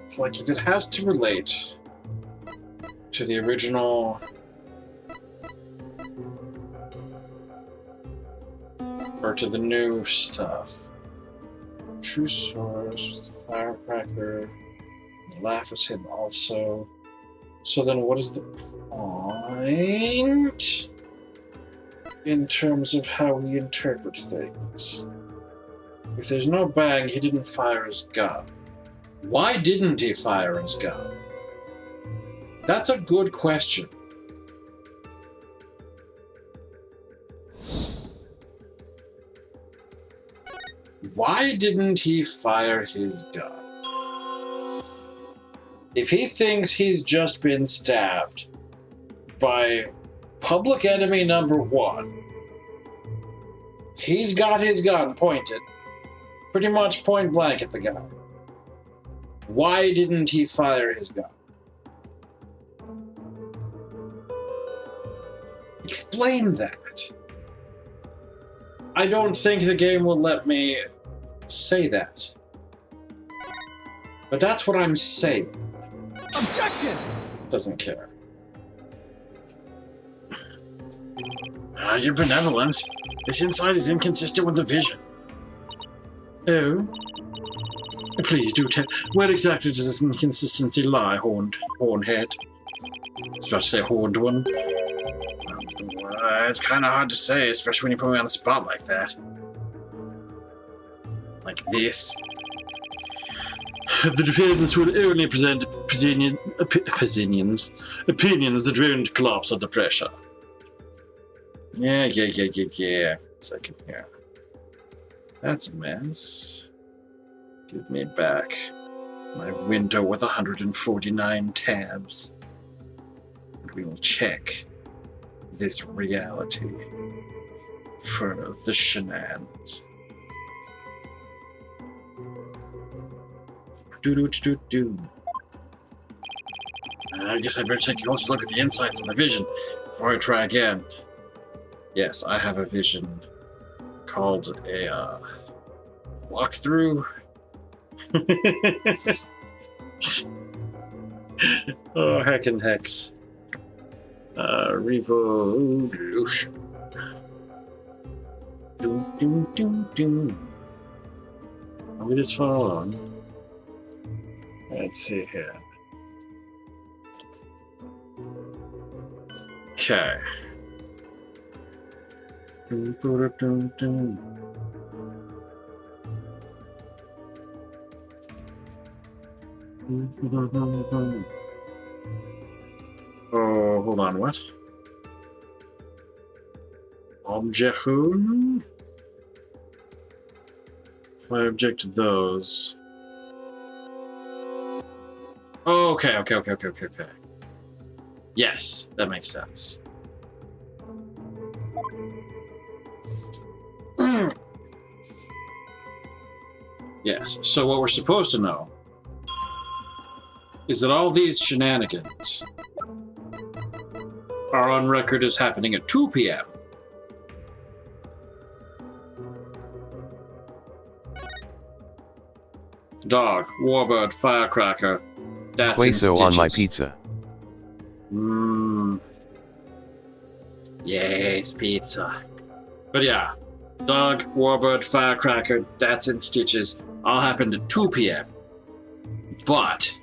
It's like if it has to relate to the original or to the new stuff. True source was the firecracker. The laugh was him also. So then what is the point in terms of how we interpret things? If there's no bang, he didn't fire his gun. Why didn't he fire his gun? That's a good question. Why didn't he fire his gun? If he thinks he's just been stabbed by public enemy number one, he's got his gun pointed, pretty much point blank at the guy. Why didn't he fire his gun? Explain that. I don't think the game will let me say that. But that's what I'm saying. Objection! Doesn't care. Your benevolence. This insight is inconsistent with the vision. Oh? Please do tell. Where exactly does this inconsistency lie, hornhead? I was about to say horned one. It's kind of hard to say, especially when you put me on the spot like that. Like this. The defendants will only present opinions that won't collapse under pressure. Yeah. Second here. That's a mess. Give me back my window with 149 tabs. And we will check this reality for the shenanigans. Do-do-do-do-do. I guess I better take a closer look at the insights and the vision before I try again. Yes, I have a vision called a walkthrough. Oh, heck and hex. Revolution. Doom, doom, doom, doom. Are we this far along? Let's see here. Okay. Doom, doom, doom, doom. Oh, hold on, what? Objection? If I object to those... Oh, okay. Yes, that makes sense. Yes, so what we're supposed to know is that all these shenanigans are on record as happening at 2 p.m. Dog, warbird, firecracker, that's Queso in on my stitches. pizza. Yes, pizza. But yeah, dog, warbird, firecracker, that's in stitches, all happened at 2 p.m. But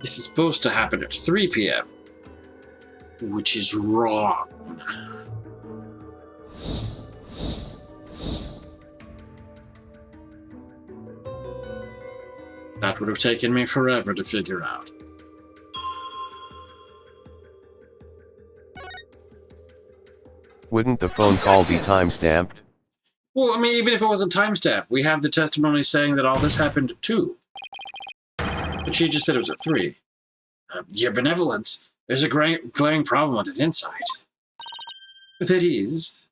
this is supposed to happen at 3 p.m., which is wrong. That would have taken me forever to figure out. Wouldn't the phone call be time-stamped? Well, I mean, even if it wasn't timestamped, we have the testimony saying that all this happened at 2. But she just said it was at 3. Your benevolence, there's a glaring problem with his insight. That is...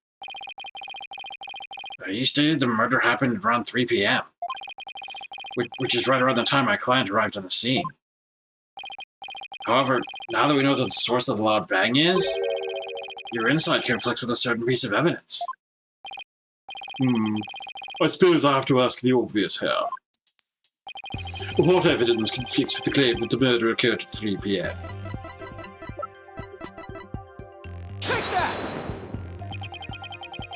you stated the murder happened around 3 p.m., which is right around the time my client arrived on the scene. However, now that we know that the source of the loud bang is, your insight conflicts with a certain piece of evidence. I suppose I have to ask the obvious here. What evidence conflicts with the claim that the murder occurred at 3 p.m.? Take that!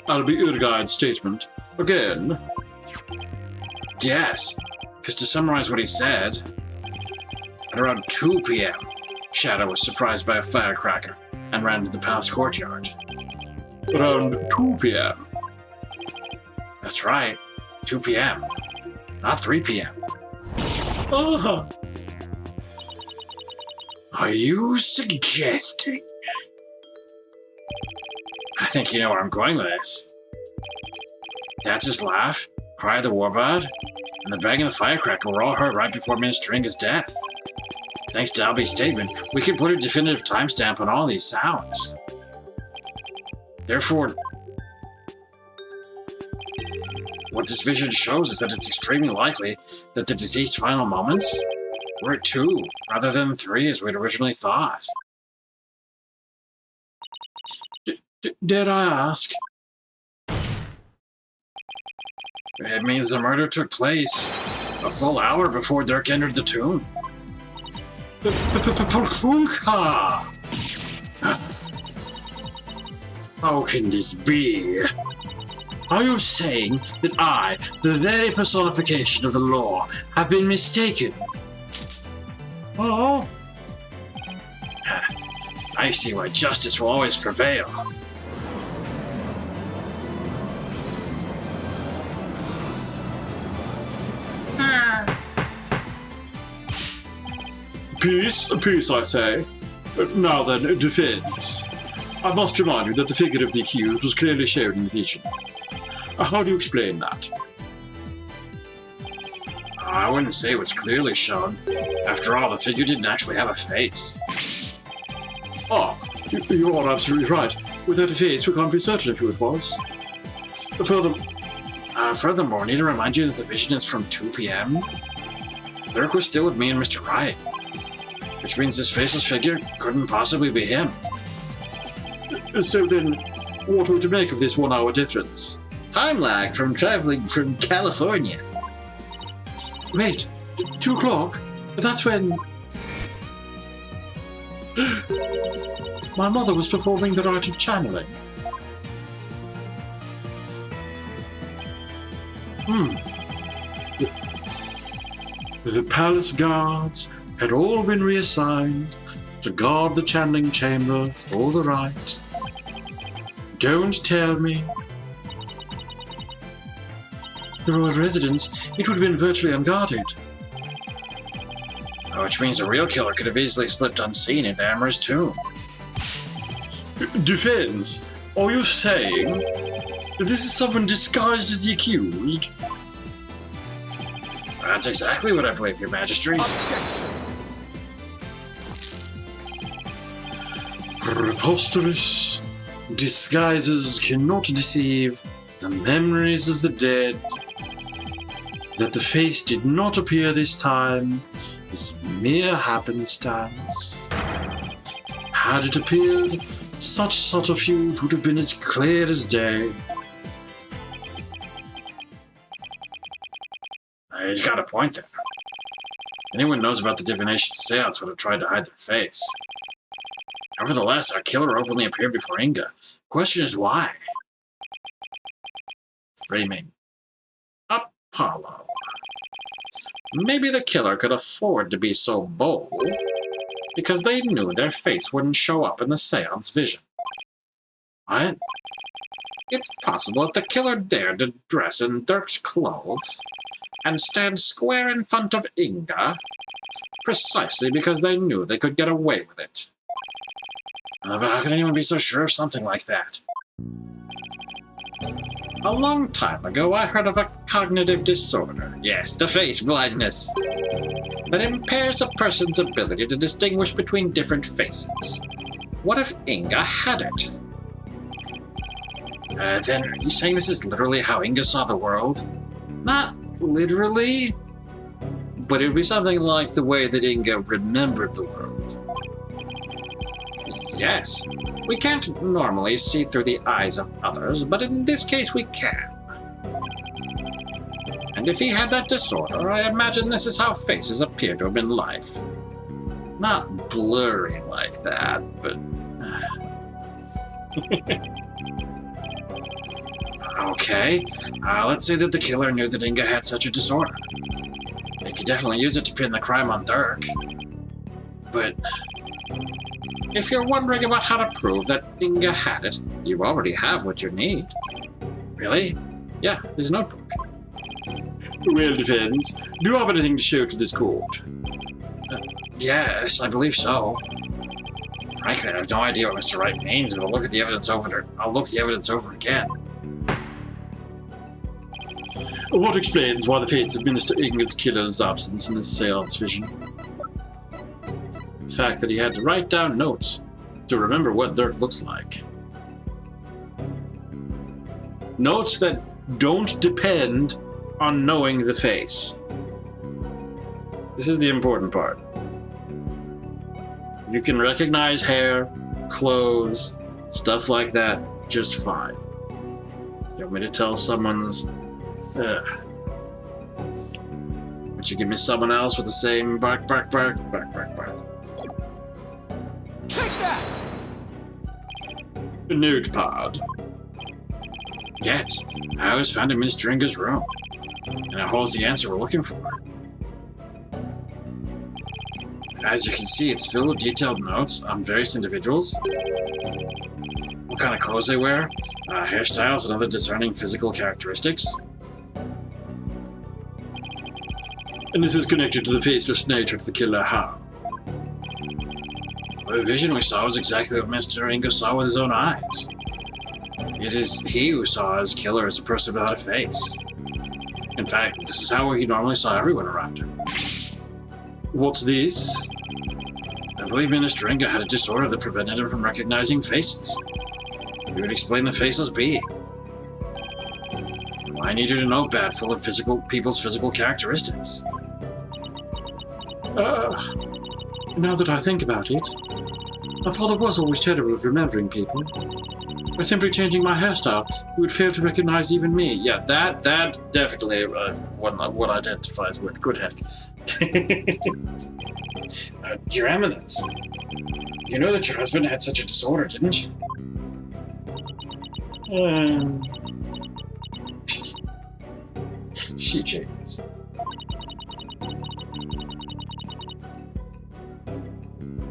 Albie Urgaid's statement. Again. Yes, because to summarize what he said, at around 2 p.m., Shadow was surprised by a firecracker and ran to the palace courtyard. Around 2 p.m.? That's right, 2 p.m., not 3 p.m. Ah. Are you suggesting? I think you know where I'm going with this. That's his laugh, cry of the warbird, and the bang of the firecracker were all heard right before ministering his death. Thanks to Albie's statement, we can put a definitive timestamp on all these sounds. Therefore, what this vision shows is that it's extremely likely that the deceased's final moments were at 2 rather than 3 as we'd originally thought. Did I ask? It means the murder took place a full hour before Dirk entered the tomb. Punka! How can this be? Are you saying that I, the very personification of the law, have been mistaken? Oh? I see why justice will always prevail. Peace, I say. Now then, defense. I must remind you that the figure of the accused was clearly shown in the vision. How do you explain that? I wouldn't say it was clearly shown. After all, the figure didn't actually have a face. Ah, you are absolutely right. Without a face, we can't be certain of who it was. Furthermore, I need to remind you that the vision is from 2 p.m. Dirk was still with me and Mr. Wright, which means this faceless figure couldn't possibly be him. So then, what are we to make of this 1 hour difference? Time lag from traveling from California. Wait, 2 o'clock? That's when... My mother was performing the rite of channeling. The palace guards had all been reassigned to guard the channeling chamber for the rite. Don't tell me. The royal residence, it would have been virtually unguarded. Which means a real killer could have easily slipped unseen into Amber's tomb. Defense, are you saying that this is someone disguised as the accused? That's exactly what I believe, Your Majesty. Objection. Preposterous. Disguises cannot deceive the memories of the dead. That the face did not appear this time is mere happenstance. Had it appeared, such subterfuge would have been as clear as day. He's got a point there. Anyone knows about the divination seance would have tried to hide their face. Nevertheless, our killer openly appeared before Inga. Question is why? Framing. Apollo. Maybe the killer could afford to be so bold because they knew their face wouldn't show up in the seance vision. What? It's possible that the killer dared to dress in Dirk's clothes and stand square in front of Inga precisely because they knew they could get away with it. But how can anyone be so sure of something like that? A long time ago, I heard of a cognitive disorder. Yes, the face blindness. That impairs a person's ability to distinguish between different faces. What if Inga had it? Then, are you saying this is literally how Inga saw the world? Not literally, but it would be something like the way that Inga remembered the world. Yes, we can't normally see through the eyes of others, but in this case we can. And if he had that disorder, I imagine this is how faces appear to him in life. Not blurry like that, but... Okay, let's say that the killer knew that Inga had such a disorder. He could definitely use it to pin the crime on Dirk. But... if you're wondering about how to prove that Inga had it, you already have what you need. Really? Yeah, his notebook. Well, defense, do you have anything to show to this court? Yes, I believe so. Frankly, I have no idea what Mr. Wright means, but I'll look the evidence over again. What explains why the face of Minister Inga's killer's absence in the seance vision? The fact that he had to write down notes to remember what Dirk looks like. Notes that don't depend on knowing the face. This is the important part. You can recognize hair, clothes, stuff like that just fine. You want me to tell someone's... Would you give me someone else with the same bark? Take that! A notepad. Yes, I was found in Mr. Inga's room, and it holds the answer we're looking for. As you can see, it's filled with detailed notes on various individuals, what kind of clothes they wear, hairstyles, and other discerning physical characteristics. And this is connected to the faceless nature of the killer how? The vision we saw was exactly what Mr. Inga saw with his own eyes. It is he who saw his killer as a person without a face. In fact, this is how he normally saw everyone around him. What's this? I believe Minister Inga had a disorder that prevented him from recognizing faces. It would explain the faceless being. I needed a notepad full of people's physical characteristics. Now that I think about it, my father was always terrible at remembering people. By simply changing my hairstyle, he would fail to recognize even me. Yeah, that definitely what identifies with. Good heck. Your Eminence, you know that your husband had such a disorder, didn't you? She changed.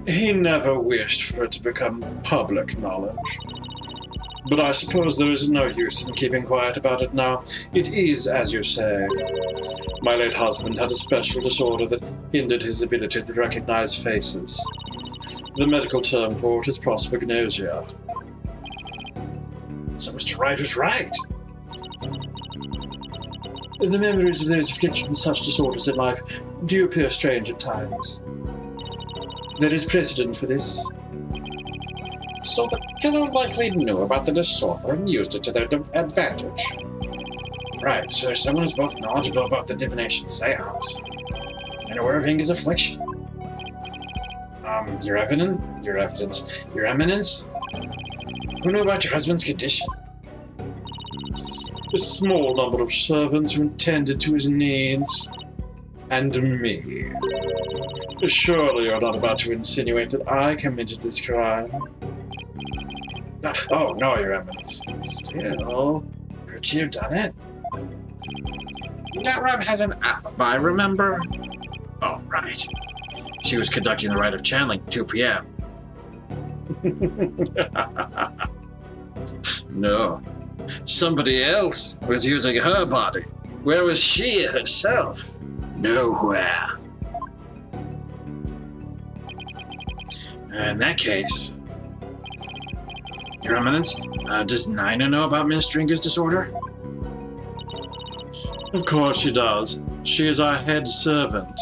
He never wished for it to become public knowledge. But I suppose there is no use in keeping quiet about it now. It is, as you say. My late husband had a special disorder that hindered his ability to recognize faces. The medical term for it is prosopagnosia. So Mr. Wright was right. The memories of those afflicted with such disorders in life do appear strange at times. There is precedent for this. So the killer likely knew about the disorder and used it to their advantage. Right, so there's someone who's both knowledgeable about the divination seance and aware of Inga's affliction. Your Eminence? Who knew about your husband's condition? A small number of servants who attended to his needs. And me. Surely you're not about to insinuate that I committed this crime. Oh, no, Your Eminence. Still, Could you have done it? That Rob has an alibi, remember? Oh, right. She was conducting the rite of channeling at 2 p.m. No. Somebody else was using her body. Where was she herself? Nowhere. In that case, Your Eminence, does Nina know about Minister Inga's disorder? Of course she does. She is our head servant.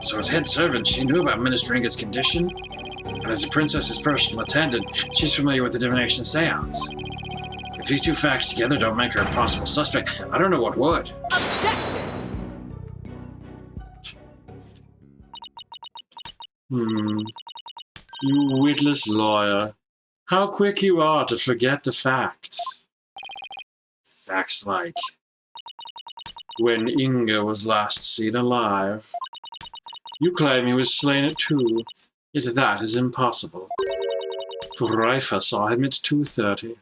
So as head servant, she knew about Minister Inga's condition? And as the princess's personal attendant, she's familiar with the divination seance. If these two facts together don't make her a possible suspect, I don't know what would. Objection! You witless lawyer. How quick you are to forget the facts. Facts like... When Inga was last seen alive. You claim he was slain at 2, yet that is impossible. For Reifa saw him at 2:30.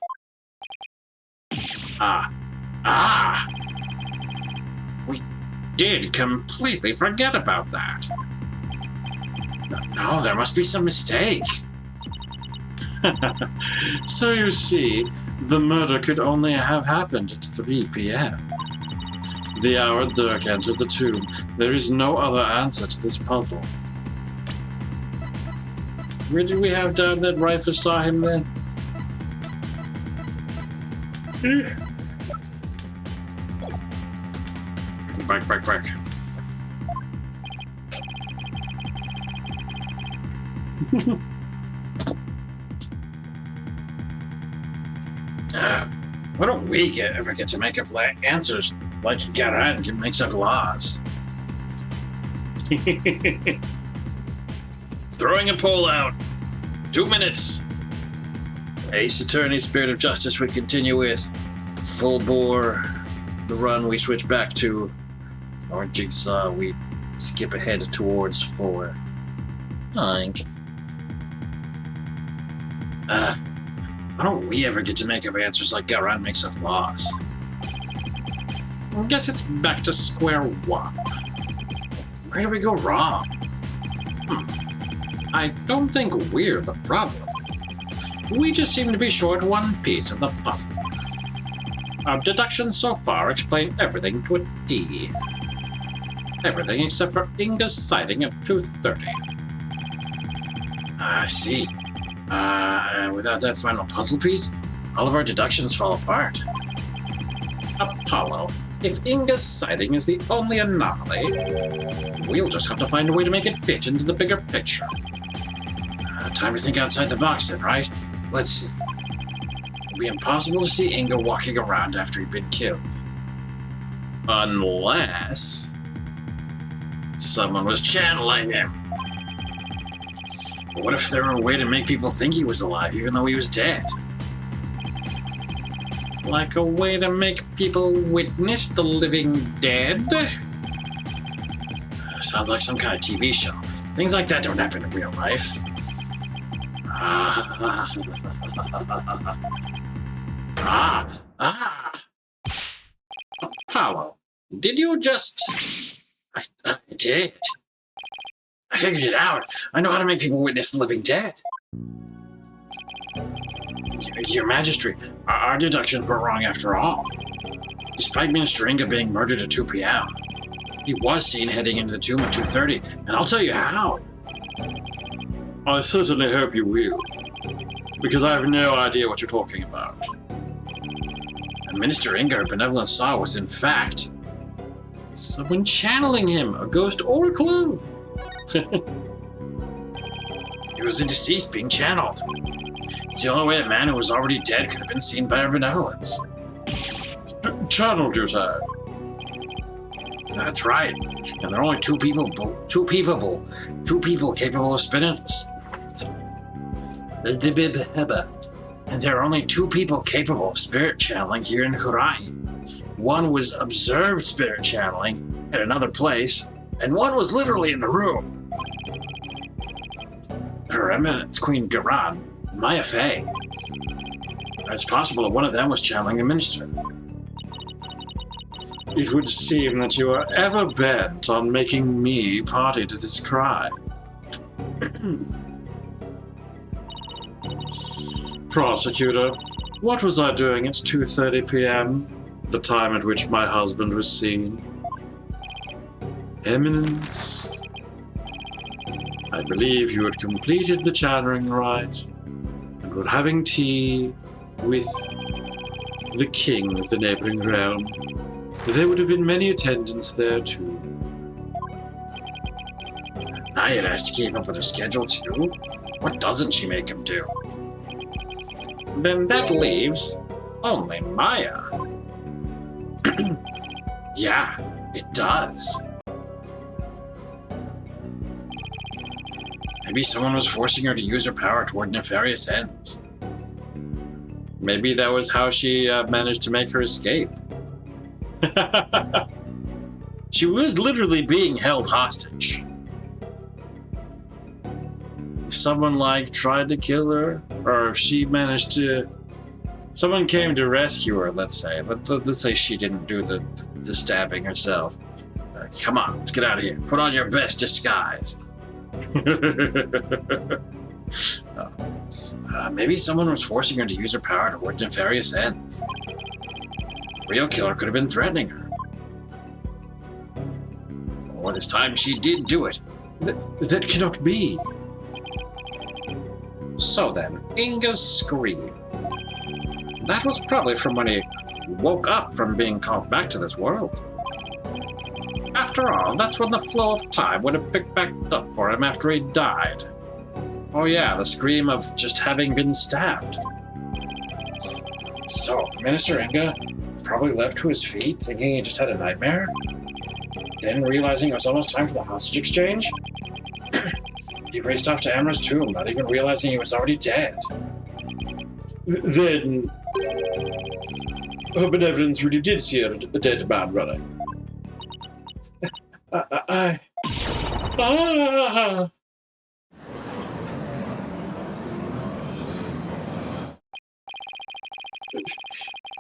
We did completely forget about that. No, there must be some mistake. So you see, the murder could only have happened at 3 p.m. The hour Dirk entered the tomb. There is no other answer to this puzzle. Where did we have down that Reifa saw him then? Back. Why don't we ever get to make up answers like Garan makes up laws? Throwing a poll out. 2 minutes. Ace Attorney Spirit of Justice would continue with full bore. The run we switch back to. Or Jigsaw we skip ahead towards 4. Why don't we ever get to make up answers like Garan makes up laws? I guess it's back to square one. Where do we go wrong? I don't think we're the problem. We just seem to be short one piece of the puzzle. Our deductions so far explain everything to a T. Everything except for Inga's sighting at 2:30. I see. Without that final puzzle piece, all of our deductions fall apart. Apollo, if Inga's sighting is the only anomaly, we'll just have to find a way to make it fit into the bigger picture. Time to think outside the box then, right? Let's see. It'd be impossible to see Inga walking around after he'd been killed. Unless someone was channeling him. But what if there were a way to make people think he was alive even though he was dead? Like a way to make people witness the living dead? Sounds like some kind of TV show. Things like that don't happen in real life. Apollo, did you just... I did. I figured it out. I know how to make people witness the living dead. Your Majesty, our deductions were wrong after all. Despite Minister Inga being murdered at 2 p.m., he was seen heading into the tomb at 2:30, and I'll tell you how. I certainly hope you will, because I have no idea what you're talking about. And Minister Inga Benevolent saw was, in fact, someone channeling him, a ghost or a clone. He was a deceased being channeled. It's the only way a man who was already dead could have been seen by her benevolence. Channeled, you say? That's right. And there are only two people capable of spinning. And there are only two people capable of spirit channeling here in Hurai. One was observed spirit channeling at another place, and one was literally in the room. Her Eminence Queen Garan, Maya Fey. It's possible that one of them was channeling the minister. It would seem that you are ever bent on making me party to this crime. Prosecutor, what was I doing at 2:30 p.m., the time at which my husband was seen? Eminence, I believe you had completed the channeling rite and were having tea with the king of the neighboring realm. There would have been many attendants there, too. Naya has to keep up with her schedule, too? What doesn't she make him do? Then that leaves only Maya. Yeah, it does. Maybe someone was forcing her to use her power toward nefarious ends. Maybe that was how she managed to make her escape. She was literally being held hostage. If someone, tried to kill her, or if she managed to... Someone came to rescue her, let's say. Let's say she didn't do the stabbing herself. Come on, let's get out of here. Put on your best disguise. Maybe someone was forcing her to use her power toward nefarious ends. The real killer could have been threatening her. Or this time she did do it. That cannot be. So then, Inga's scream. That was probably from when he woke up from being called back to this world. After all, that's when the flow of time would have picked back up for him after he died. Oh yeah, the scream of just having been stabbed. So, Minister Inga probably left to his feet, thinking he just had a nightmare. Then, realizing it was almost time for the hostage exchange, he raced off to Amra's tomb, not even realizing he was already dead. Then, her benevolence really did see a dead man running.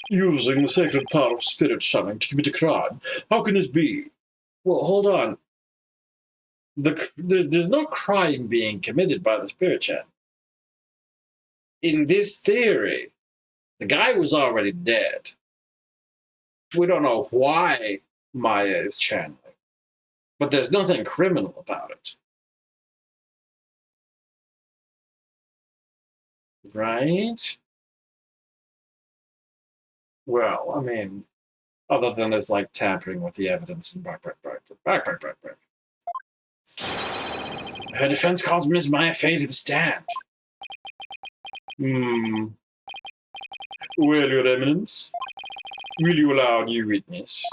Using the sacred power of spirit channeling to commit a crime. How can this be? Well, hold on. There's no crime being committed by the spirit channel. In this theory, the guy was already dead. We don't know why Maya is channeling, but there's nothing criminal about it. Right? Well, I mean, Other than as like tampering with the evidence and back. Her defense calls Miss Maya Fey to the stand. Well, Your Eminence, will you allow a new witness?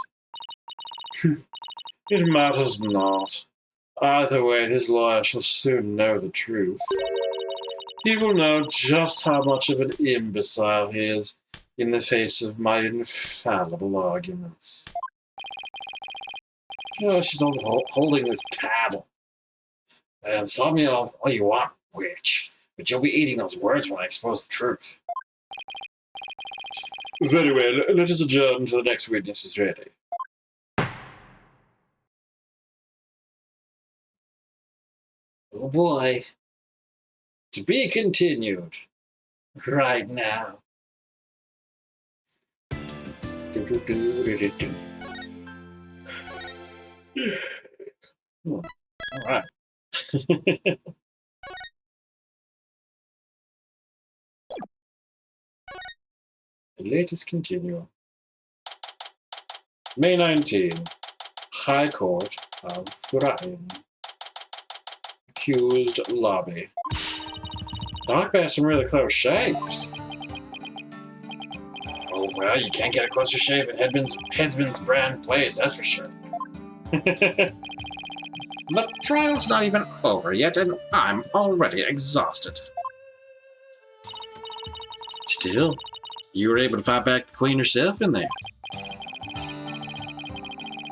It matters not. Either way, this lawyer shall soon know the truth. He will know just how much of an imbecile he is in the face of my infallible arguments. Oh, she's holding this paddle. And stop me all you want, witch, but you'll be eating those words when I expose the truth. Very well, let us adjourn until the next witness is ready. Oh boy. To be continued. Right now. All right. The latest continue. May 19. High Court of Ryan. Accused lobby. Knocked by some really close shaves. Oh, well, you can't get a closer shave at Headsman's brand blades, that's for sure. The trial's not even over yet, and I'm already exhausted. Still, you were able to fight back the queen herself in there.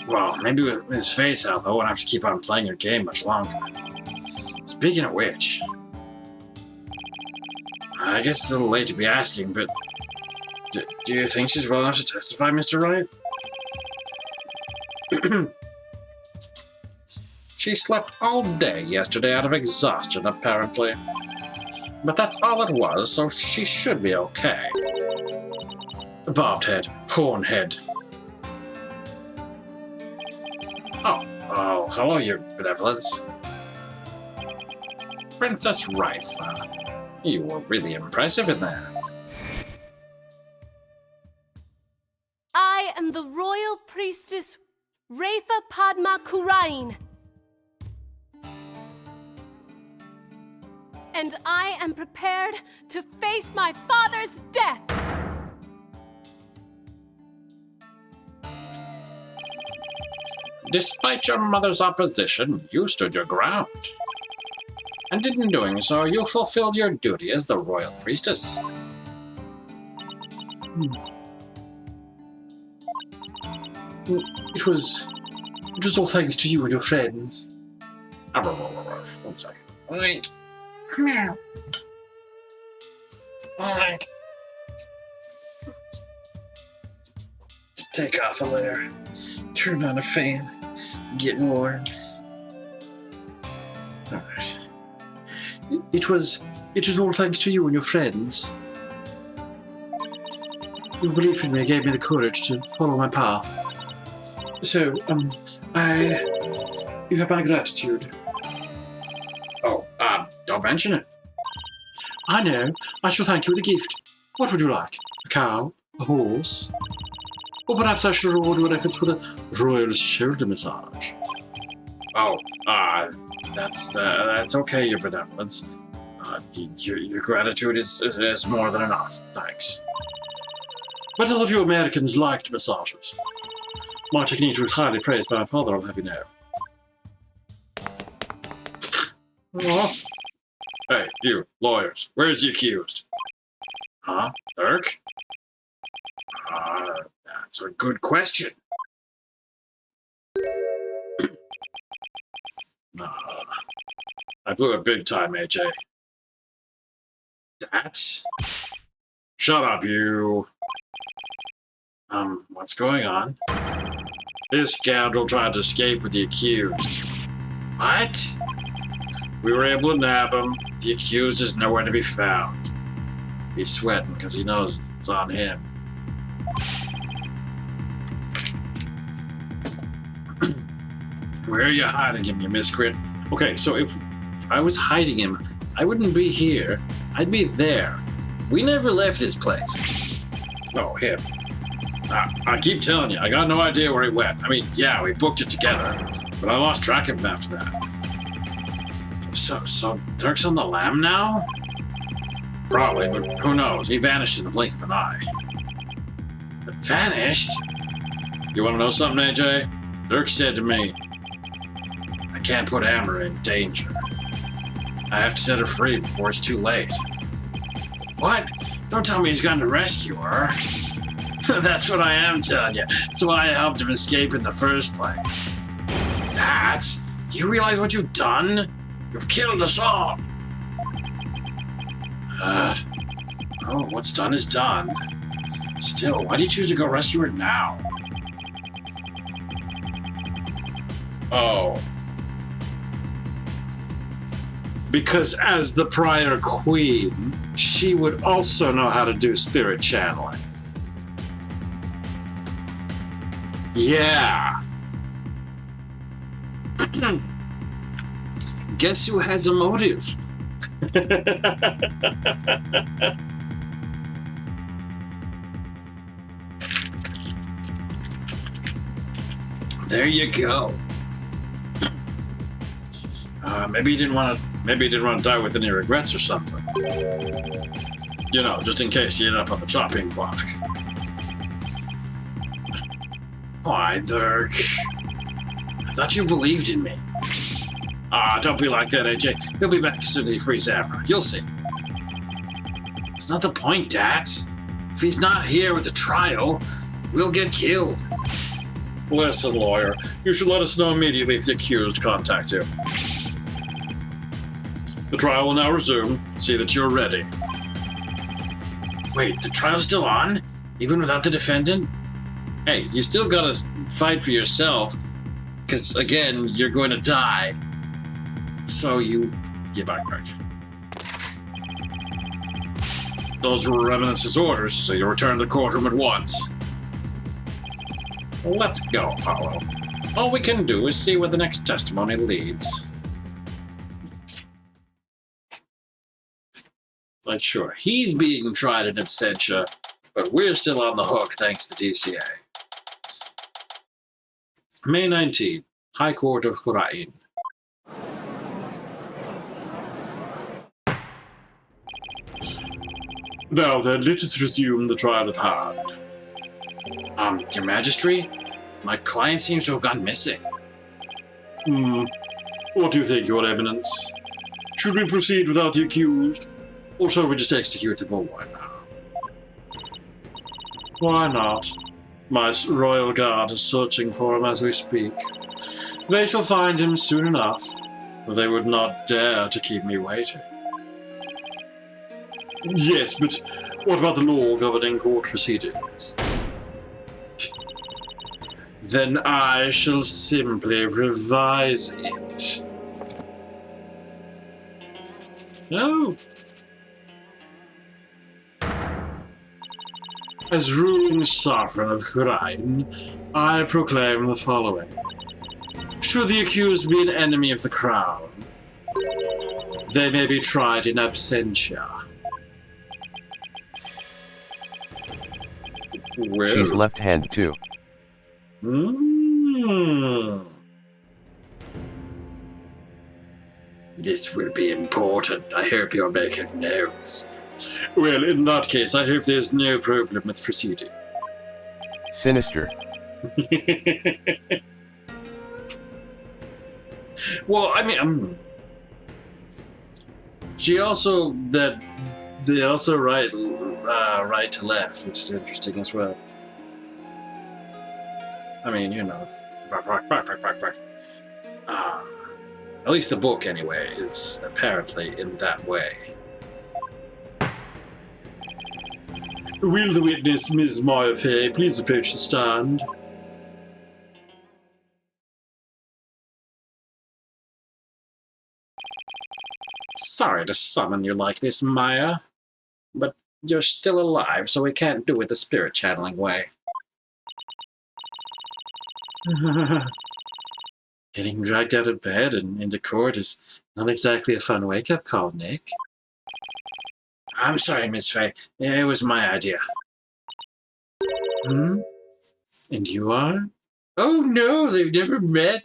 Well, maybe with his face out, I won't have to keep on playing her game much longer. Speaking of which, I guess it's a little late to be asking, but do you think she's well enough to testify, Mr. Wright? She slept all day yesterday out of exhaustion, apparently. But that's all it was, so she should be okay. Bobbed head, horn head. Oh, hello, Your Benevolence. Princess Rife, you were really impressive in there. I am the royal priestess Rafa Padma Kurain. And I am prepared to face my father's death. Despite your mother's opposition, you stood your ground. And in doing so, you fulfilled your duty as the royal priestess. It was all thanks to you and your friends. One second. Alright. Alright. Take off a layer. Turn on a fan. Getting warm. Alright. It was all thanks to you and your friends. Your belief in me gave me the courage to follow my path. So, you have my gratitude. Oh, don't mention it. I know. I shall thank you with a gift. What would you like? A cow? A horse? Or perhaps I shall reward your efforts with a royal shoulder massage. Oh, that's okay, Your Benevolence. Your gratitude is more than enough. Thanks. But all of you Americans liked massages. My technique was highly praised by my father, I'll have you know. Oh. Hey, you, lawyers, where's the accused? Huh? Dirk? That's a good question. I blew it big time, AJ. That? Shut up, you. What's going on? This scoundrel tried to escape with the accused. What? We were able to nab him. The accused is nowhere to be found. He's sweating because he knows it's on him. Where are you hiding him, you miscreant? Okay, so if I was hiding him, I wouldn't be here. I'd be there. We never left this place. Oh, him. I keep telling you, I got no idea where he went. I mean, yeah, we booked it together, but I lost track of him after that. So Dirk's on the lam now? Probably, but who knows? He vanished in the blink of an eye. Vanished? You want to know something, AJ? Dirk said to me, I can't put Amber in danger. I have to set her free before it's too late. What? Don't tell me he's gone to rescue her. That's what I am telling you. That's why I helped him escape in the first place. Do you realize what you've done? You've killed us all. Oh, what's done is done. Still, why do you choose to go rescue her now? Oh. Because as the prior queen, she would also know how to do spirit channeling. Yeah. Guess who has a motive? There you go. Maybe he didn't want to die with any regrets or something. You know, just in case he ended up on the chopping block. Why, Dirk? I thought you believed in me. Don't be like that, AJ. He'll be back as soon as he frees Amber. You'll see. It's not the point, Dats. If he's not here with the trial, we'll get killed. Listen, lawyer, you should let us know immediately if the accused contact you. The trial will now resume. See that you're ready. Wait, the trial's still on? Even without the defendant? Hey, you still gotta fight for yourself, because, again, you're going to die. So you get back. Those were Revenant's orders, so you return to the courtroom at once. Let's go, Apollo. All we can do is see where the next testimony leads. Like, sure, he's being tried in absentia, but we're still on the hook thanks to DCA. May 19, High Court of Hurain. Now then, let us resume the trial at hand. Your Majesty? My client seems to have gone missing. What do you think, Your Eminence? Should we proceed without the accused, or shall we just execute the boy now? Why not? My royal guard is searching for him as we speak. They shall find him soon enough, or they would not dare to keep me waiting. Yes, but what about the law governing court proceedings? Then I shall simply revise it. No. As ruling sovereign of Hurain, I proclaim the following. Should the accused be an enemy of the crown, they may be tried in absentia. Well, She's left hand too. This will be important. I hope you're making notes. Well, in that case, I hope there's no problem with proceeding. Sinister. Well, I mean, they also write right to left, which is interesting as well. I mean, you know, it's at least the book, anyway, is apparently in that way. Will the witness, Ms. Moyafay, please approach the stand? Sorry to summon you like this, Maya, but you're still alive, so we can't do it the spirit channeling way. Getting dragged out of bed and into court is not exactly a fun wake-up call, Nick. I'm sorry, Miss Faye. It was my idea. And you are? Oh no, they've never met.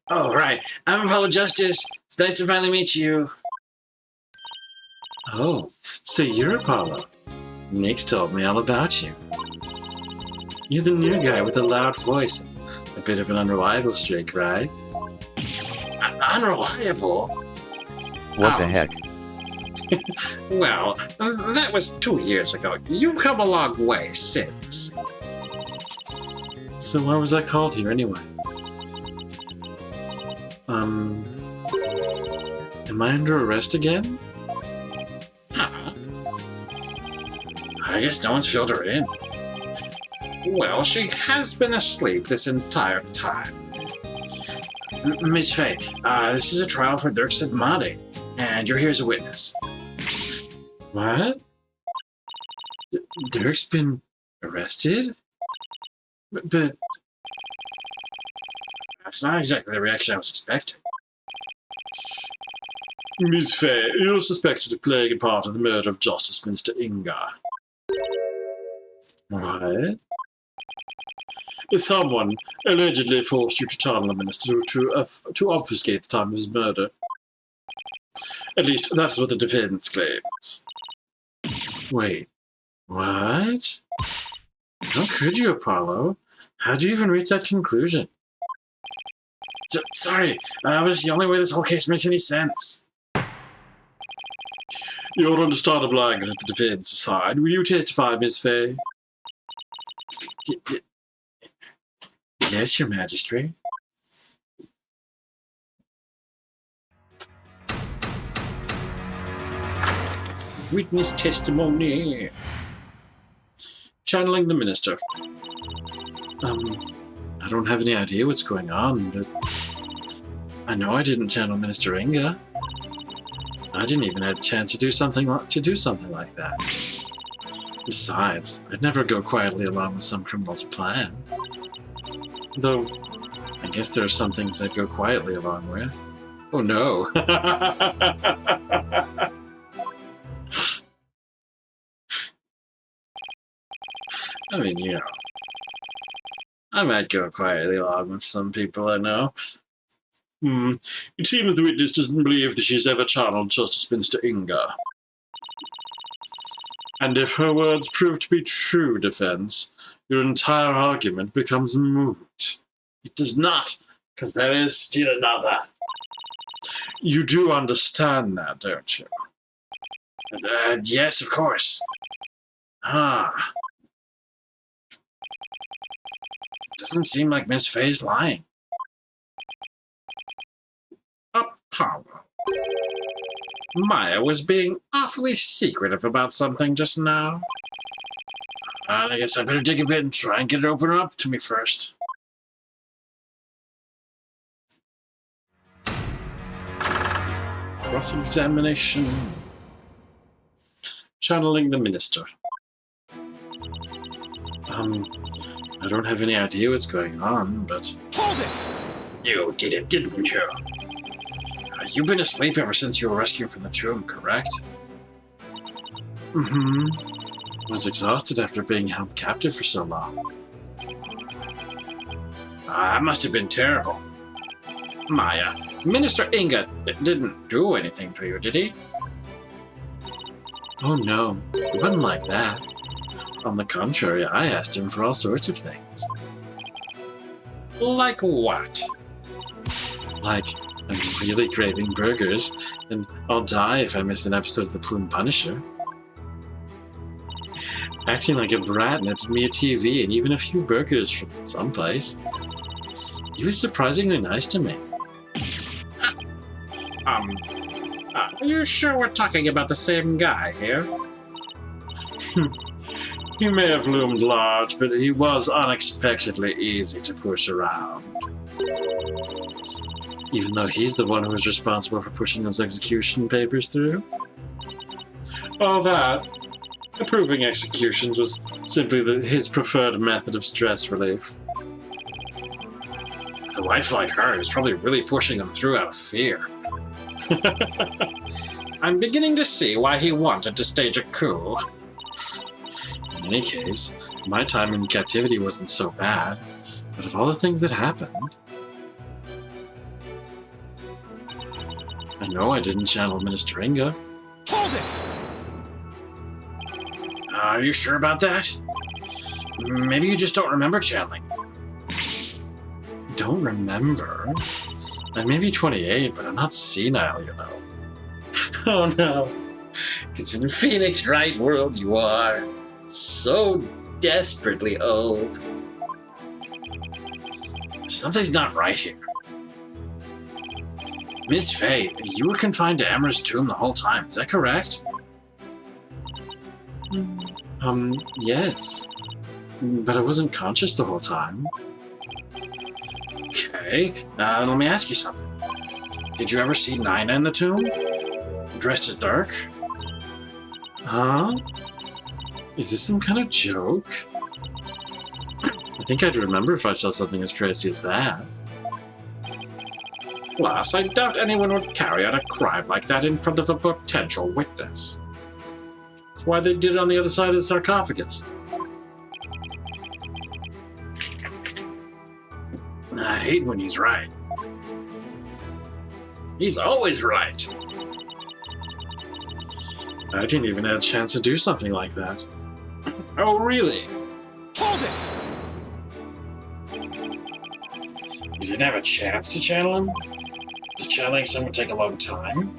Oh, right. I'm Apollo Justice. It's nice to finally meet you. Oh, so you're Apollo. Nick's told me all about you. You're the new guy with the loud voice and a bit of an unreliable streak, right? Unreliable? What the heck? Well, that was 2 years ago. You've come a long way since. So why was I called here anyway? Am I under arrest again? Huh? I guess no one's filled her in. Well, she has been asleep this entire time. Miss Faye, this is a trial for Dirksen Madi, and you're here as a witness. What? Dirk's been arrested? But That's not exactly the reaction I was expecting. Miss Faye, you're suspected of playing a part in the murder of Justice Minister Inga. What? Someone allegedly forced you to channel the minister to obfuscate the time of his murder. At least, that's what the defense claims. Wait, what? How could you, Apollo? How'd you even reach that conclusion? Sorry, that was the only way this whole case makes any sense. You're understandable anger at the defense aside. Will you testify, Miss Faye? Yes, Your Majesty. Witness testimony. Channeling the minister. I don't have any idea what's going on, but I know I didn't channel Minister Inga. I didn't even have a chance to do something like that. Besides, I'd never go quietly along with some criminal's plan. Though, I guess there are some things I'd go quietly along with. Oh no. I mean, you know, I might go quietly along with some people I know. It seems the witness doesn't believe that she's ever channeled Justice Minister Inga. And if her words prove to be true, defense, your entire argument becomes moot. It does not, because there is still another. You do understand that, don't you? Yes, of course. Ah. Doesn't seem like Miss Faye's lying. Apollo. Maya was being awfully secretive about something just now. I guess I better dig a bit and try and get it open up to me first. Cross-examination. Channeling the minister. I don't have any idea what's going on, but... Hold it! You did it, didn't you? You've been asleep ever since you were rescued from the tomb, correct? Mm-hmm. Was exhausted after being held captive for so long. That must have been terrible. Maya, Minister Inga didn't do anything to you, did he? Oh no, it wasn't like that. On the contrary, I asked him for all sorts of things. Like what? Like, I'm really craving burgers, and I'll die if I miss an episode of The Plume Punisher. Acting like a brat netted me a TV and even a few burgers from someplace. He was surprisingly nice to me. Are you sure we're talking about the same guy here? He may have loomed large, but he was unexpectedly easy to push around. Even though he's the one who was responsible for pushing those execution papers through. All that, approving executions was simply his preferred method of stress relief. With a wife like her, he was probably really pushing them through out of fear. I'm beginning to see why he wanted to stage a coup. any case, my time in captivity wasn't so bad. But of all the things that happened... I know I didn't channel Minister Inga. Hold it! Are you sure about that? Maybe you just don't remember channeling. Don't remember? I may be 28, but I'm not senile, you know. Oh no. It's in Phoenix Wright world you are. So desperately old. Something's not right here. Miss Faye, you were confined to Amber's tomb the whole time, is that correct? Yes. But I wasn't conscious the whole time. Okay, let me ask you something. Did you ever see Nina in the tomb? Dressed as dark? Huh? Is this some kind of joke? I think I'd remember if I saw something as crazy as that. Plus, I doubt anyone would carry out a crime like that in front of a potential witness. That's why they did it on the other side of the sarcophagus. I hate when he's right. He's always right. I didn't even have a chance to do something like that. Oh, really? Hold it! You didn't have a chance to channel him? Does channeling someone take a long time?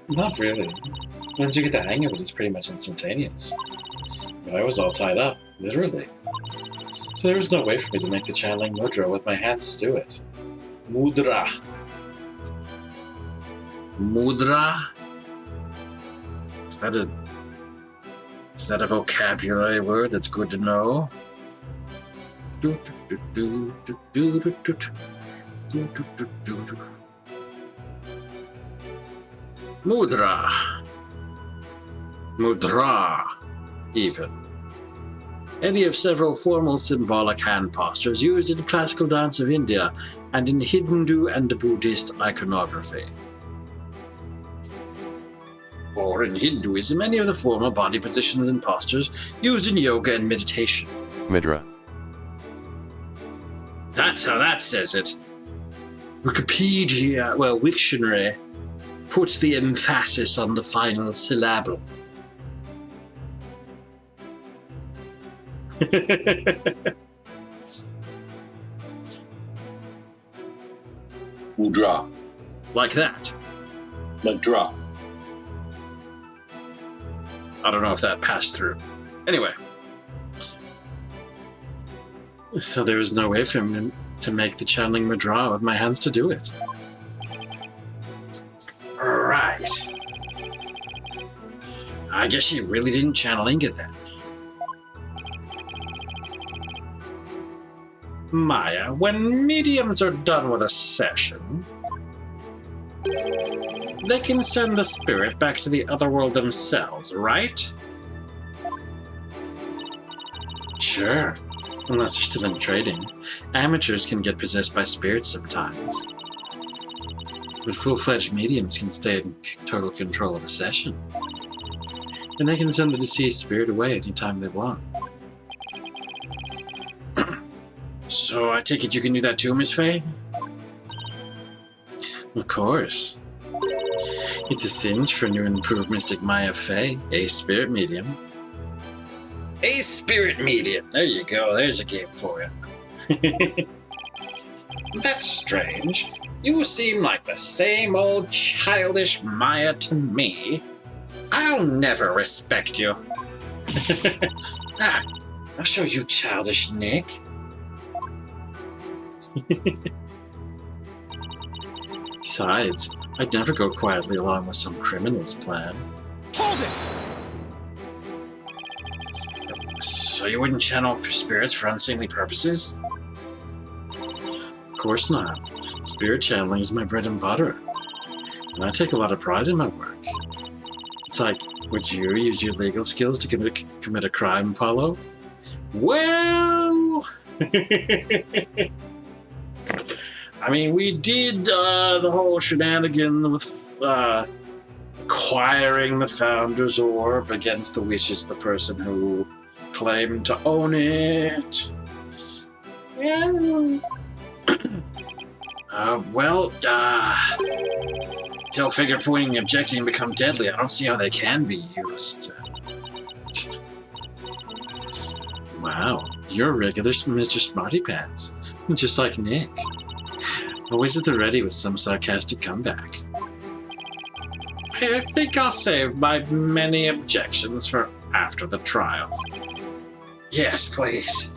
Not really. Once you get the hang of it, it's pretty much instantaneous. But I was all tied up, literally. So there was no way for me to make the channeling mudra with my hands to do it. Mudra. Mudra? Is that a vocabulary word that's good to know? Mudra. Mudra, even. Any of several formal symbolic hand postures used in classical dance of India and in Hindu and Buddhist iconography. Or in Hinduism, any of the formal body positions and postures used in yoga and meditation. Midra. That's how that says it. Wikipedia, Wiktionary, puts the emphasis on the final syllable. Mudra. Like that. Mudra. I don't know if that passed through. Anyway. So there was no way for me to make the channeling mudra with my hands to do it. Right. I guess you really didn't channel Inga then. Maya, when mediums are done with a session, they can send the spirit back to the otherworld themselves, right? Sure. Unless they're still in trading. Amateurs can get possessed by spirits sometimes. But full-fledged mediums can stay in total control of a session. And they can send the deceased spirit away anytime they want. So I take it you can do that too, Miss Faye? Of course. It's a cinch for new and improved Mystic Maya Faye, a spirit medium. A spirit medium. There you go. There's a game for you. That's strange. You seem like the same old childish Maya to me. I'll never respect you. I'll show you, childish Nick. Besides, I'd never go quietly along with some criminal's plan. Hold it! So you wouldn't channel spirits for unseemly purposes? Of course not. Spirit channeling is my bread and butter. And I take a lot of pride in my work. It's like, would you use your legal skills to commit a crime, Apollo? Well... I mean, we did the whole shenanigan with acquiring the Founder's Orb against the wishes of the person who claimed to own it. Yeah. Till finger pointing and objecting become deadly, I don't see how they can be used. Wow, you're a regular Mr. Smarty Pants, just like Nick. Always at the ready with some sarcastic comeback. I think I'll save my many objections for after the trial. Yes, please.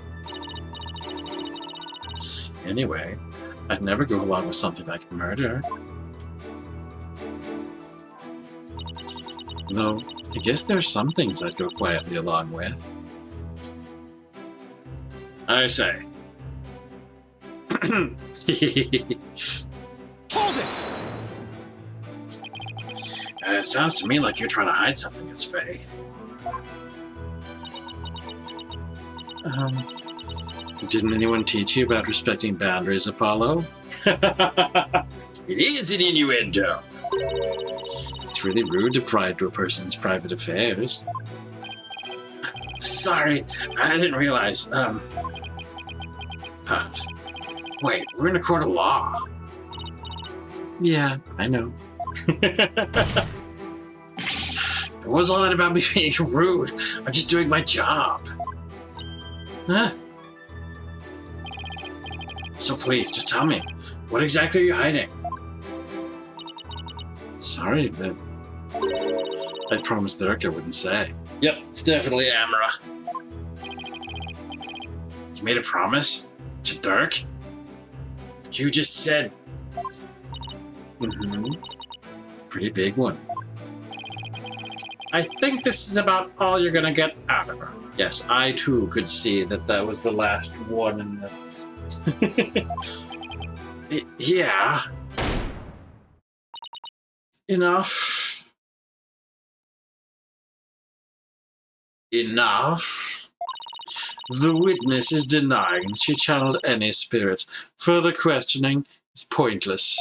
Anyway, I'd never go along with something like murder. Though, I guess there's some things I'd go quietly along with. I say. Hold it! It sounds to me like you're trying to hide something, Miss Faye. Didn't anyone teach you about respecting boundaries, Apollo? It is an innuendo. It's really rude to pry into a person's private affairs. Sorry, I didn't realize. Wait, we're in a court of law. Yeah, I know. What's all that about me being rude? I'm just doing my job. Huh? So please, just tell me, what exactly are you hiding? Sorry, but I promised Dirk I wouldn't say. Yep, it's definitely Amara. You made a promise? To Dirk? You just said... Pretty big one. I think this is about all you're gonna get out of her. Yes, I too could see that that was the last one in the... Yeah. Enough. Enough. The witness is denying she channeled any spirit. Further questioning is pointless.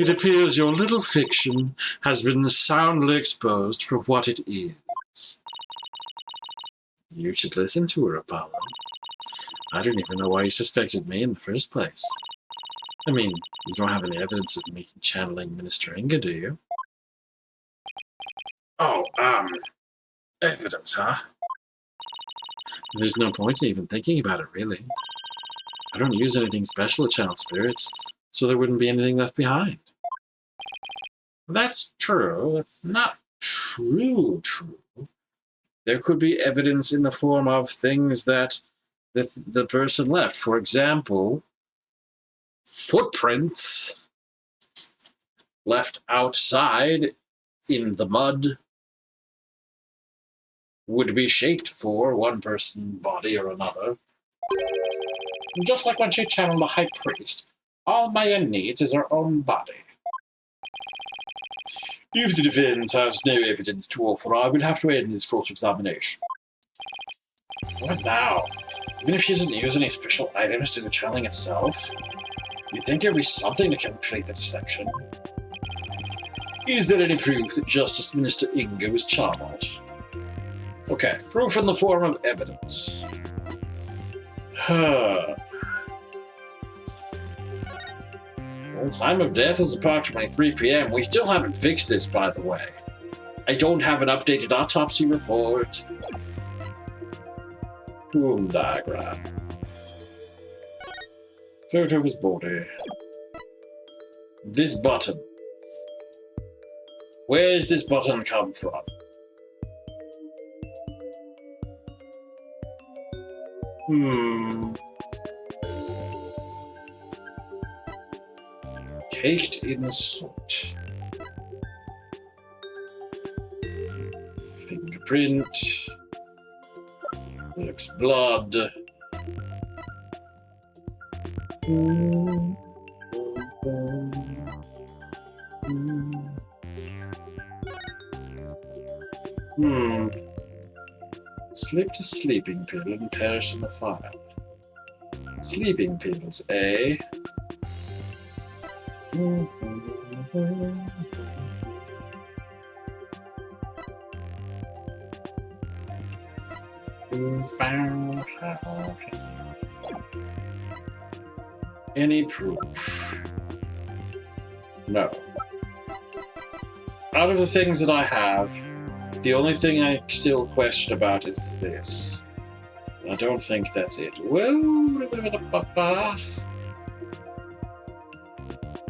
It appears your little fiction has been soundly exposed for what it is. You should listen to her, Apollo. I don't even know why you suspected me in the first place. I mean, you don't have any evidence of me channeling Minister Inga, do you? Oh, evidence, huh? There's no point in even thinking about it, really. I don't use anything special to channel spirits, so there wouldn't be anything left behind. That's true. It's not true. There could be evidence in the form of things that the person left. For example, footprints left outside in the mud would be shaped for one person's body or another. Just like when she channeled the High Priest, all Maya needs is her own body. If the defense has no evidence to offer, I will have to end this cross-examination. What now? Even if she doesn't use any special items to the channeling itself, you'd think there'd be something to complete the deception. Is there any proof that Justice Minister Inga was channeled? Okay, proof in the form of evidence. Well, time of death was approximately 3 p.m. We still haven't fixed this, by the way. I don't have an updated autopsy report. Tomb diagram. Photo of his body. This button. Where's this button come from? Caked in soot. Fingerprint. Looks blood. Slipped a sleeping pill and perished in the fire. Sleeping pills, eh? Any proof? No. Out of the things that I have, the only thing I still question about is this. I don't think that's it. Well,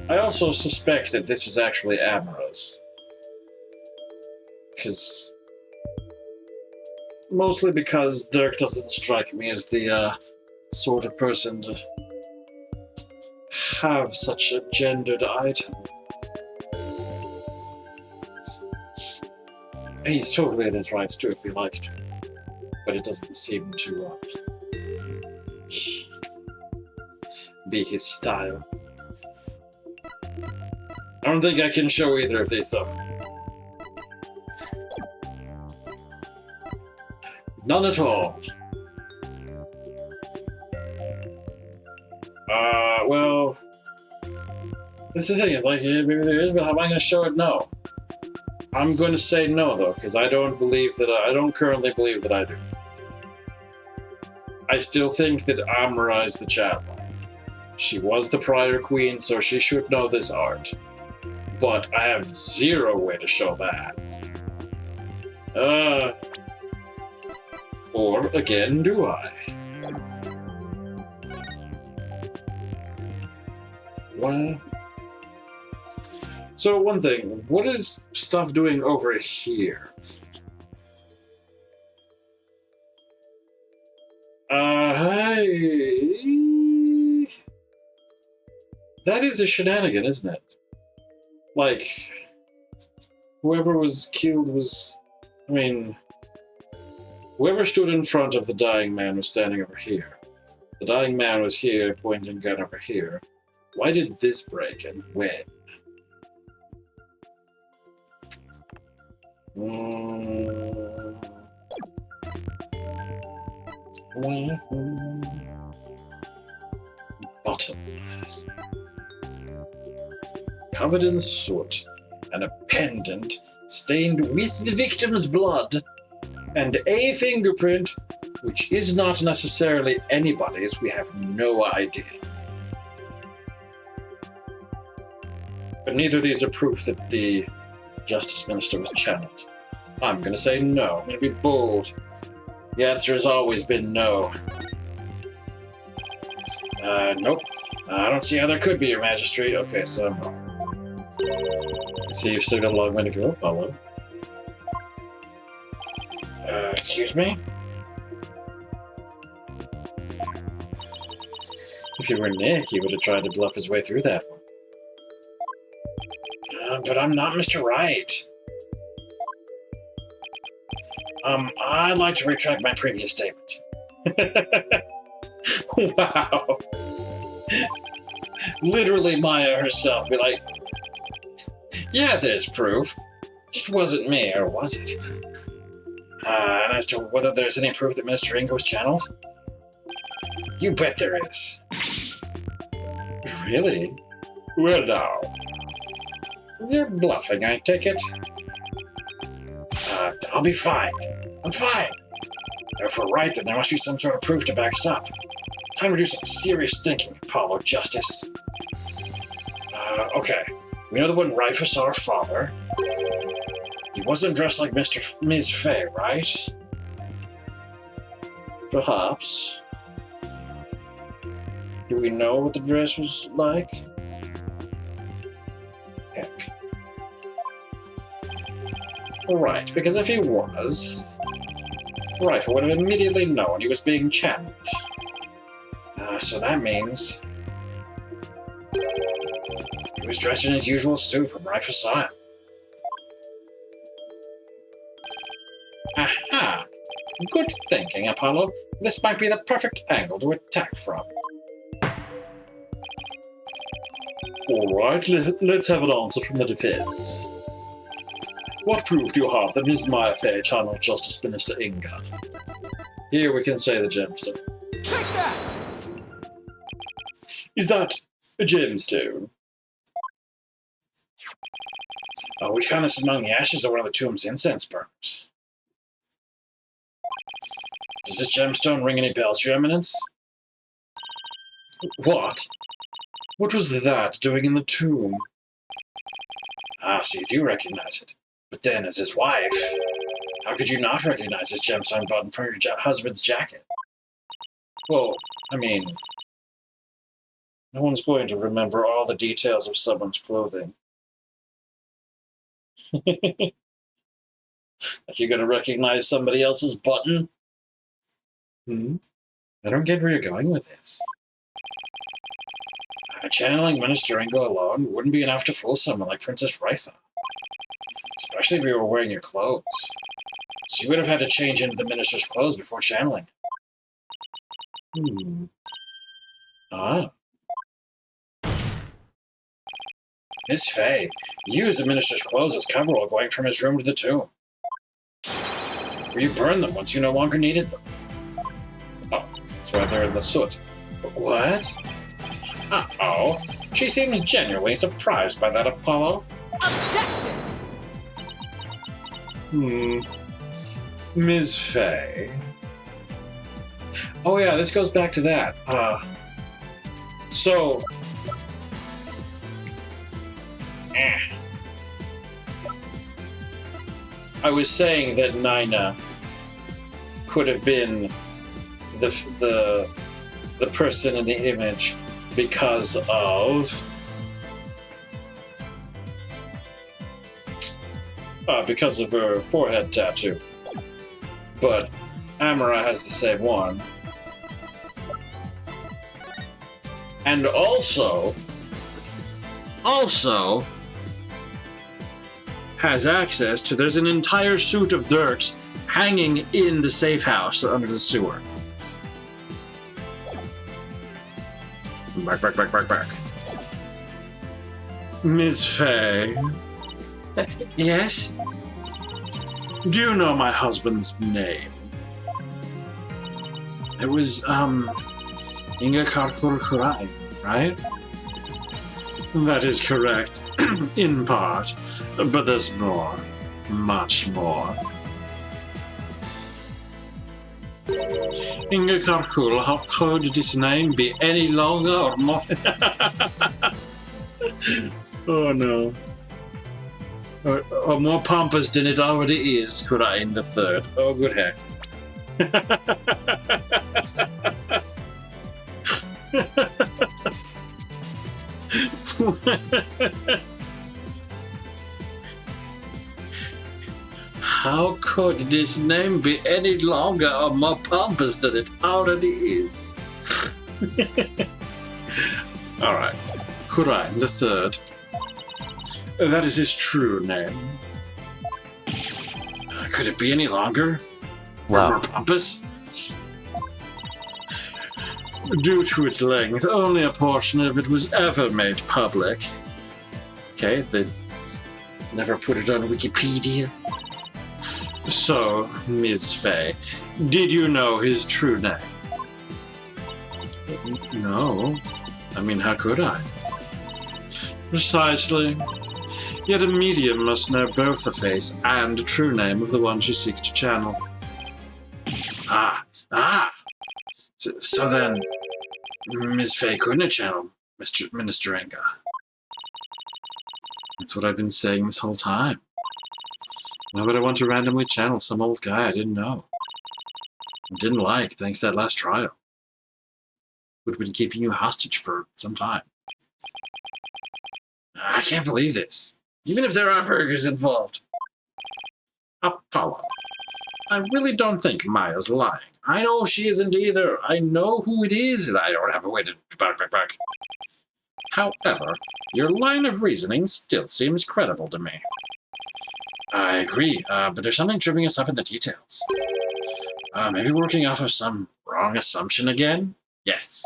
I also suspect that this is actually Amara's. Mostly because Dirk doesn't strike me as the sort of person to have such a gendered item. He's totally in his rights too if he likes to, but it doesn't seem to be his style. I don't think I can show either of these though. None at all. Well, this is the thing, it's like, maybe there is, but how am I going to show it? No. I'm going to say no, though, because I don't currently believe that I do. I still think that Amara is the chatline. She was the prior queen, so she should know this art. But I have zero way to show that. Or, again, do I? Well... So, one thing, what is stuff doing over here? Hey... That is a shenanigan, isn't it? Like, whoever was killed was... I mean... Whoever stood in front of the dying man was standing over here. The dying man was here, pointing gun over here. Why did this break, and when? Bottom. Covered in soot, and a pendant stained with the victim's blood, and a fingerprint, which is not necessarily anybody's, we have no idea. But neither of these are proof that the Justice Minister was channeled. I'm going to say no. I'm going to be bold. The answer has always been no. Nope. I don't see how there could be, Your Majesty. Okay, so I'm wrong. Let's see, you've still got a long way to go. Follow. Excuse me? If he were Nick, he would have tried to bluff his way through that one. But I'm not Mr. Right. I'd like to retract my previous statement. Wow. Literally Maya herself be like, yeah, there's proof. Just wasn't me, or was it? And as to whether there's any proof that Minister Ingo was channeled? You bet there is. Really? Well now. You're bluffing, I take it. I'll be fine. I'm fine. If we're right, then there must be some sort of proof to back us up. Time to do some serious thinking, Apollo Justice. Okay. We know that when Rifus saw our father, he wasn't dressed like Ms. Fay, right? Perhaps. Do we know what the dress was like? Heck. Right, because if he was, Rifus would have immediately known he was being channeled. So that means he was dressed in his usual suit when Rifus saw him. Aha! Good thinking, Apollo. This might be the perfect angle to attack from. Alright, let's have an answer from the defense. What proof do you have that Ms. Maya Fay channeled Justice Minister Inga? Here we can say the gemstone. Take that! Is that a gemstone? Oh, we found this among the ashes of one of the tomb's incense burners. Does this gemstone ring any bells, Your Eminence? What? What was that doing in the tomb? Ah, so you do recognize it. But then, as his wife, how could you not recognize this gemstone button from your husband's jacket? Well, I mean, no one's going to remember all the details of someone's clothing. Like you're going to recognize somebody else's button? I don't get where you're going with this. Channeling Minister Ingo alone wouldn't be enough to fool someone like Princess Rifa. Especially if you were wearing your clothes. So you would have had to change into the minister's clothes before channeling. Ah. Miss Faye, you used the minister's clothes as cover while going from his room to the tomb. Or you burned them once you no longer needed them. Oh, that's why they're in the soot. What? Uh-oh. She seems genuinely surprised by that, Apollo. Objection! Ms. Faye. Oh yeah, this goes back to that. So... I was saying that Nina could have been the person in the image because of her forehead tattoo. But Amara has the same one. And also has access to, there's an entire suit of dirt hanging in the safe house under the sewer. Back. Ms. Faye. Yes? Do you know my husband's name? It was, Inga Karkur Kurai, right? That is correct, in part, but there's more, much more. Inga Karkur, how could this name be any longer or more? Oh no. Or more pompous than it already is, Kurain the Third. Oh, good heck. How could this name be any longer or more pompous than it already is? Alright. Kurain the Third. That is his true name. Could it be any longer? Or Wow. more pompous? Due to its length, only a portion of it was ever made public. Okay, they never put it on Wikipedia. So, Ms. Faye, did you know his true name? No. I mean, how could I? Precisely. Yet a medium must know both the face and the true name of the one she seeks to channel. So then, Ms. Faye couldn't have channeled Minister Inga. That's what I've been saying this whole time. Why would I want to randomly channel some old guy I didn't know? I didn't like, thanks to that last trial. Would have been keeping you hostage for some time. I can't believe this. Even if there are burgers involved. Apollo. I really don't think Maya's lying. I know she isn't either. I know who it is, and I don't have a way to back. However, your line of reasoning still seems credible to me. I agree, but there's something tripping us up in the details. Maybe working off of some wrong assumption again? Yes.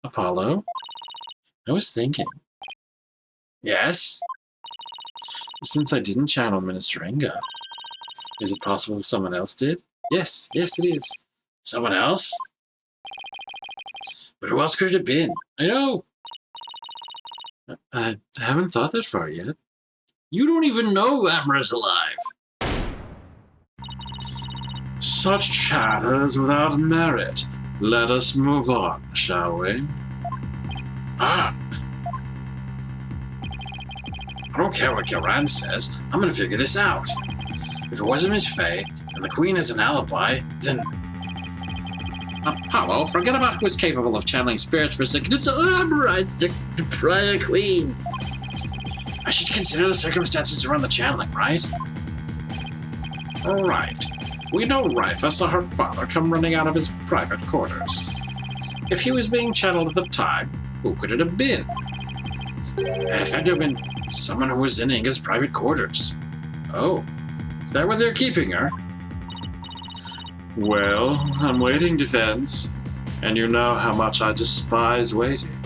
Apollo? I was thinking. Yes? Since I didn't channel Minister Inga, is it possible that someone else did? Yes, it is. Someone else? But who else could it have been? I know! I haven't thought that far yet. You don't even know Amara's alive! Such chatter is without merit. Let us move on, shall we? Ah. I don't care what Gilran says. I'm gonna figure this out. If it wasn't Miss Faye, and the Queen has an alibi, then... Apollo, forget about who's capable of channeling spirits for a second. It's the prior Queen. I should consider the circumstances around the channeling, right? Right. We know Rifa saw her father come running out of his private quarters. If he was being channeled at the time, who could it have been? It had to have been someone who was in Inga's private quarters. Oh, is that where they're keeping her? Well, I'm waiting, Defense. And you know how much I despise waiting.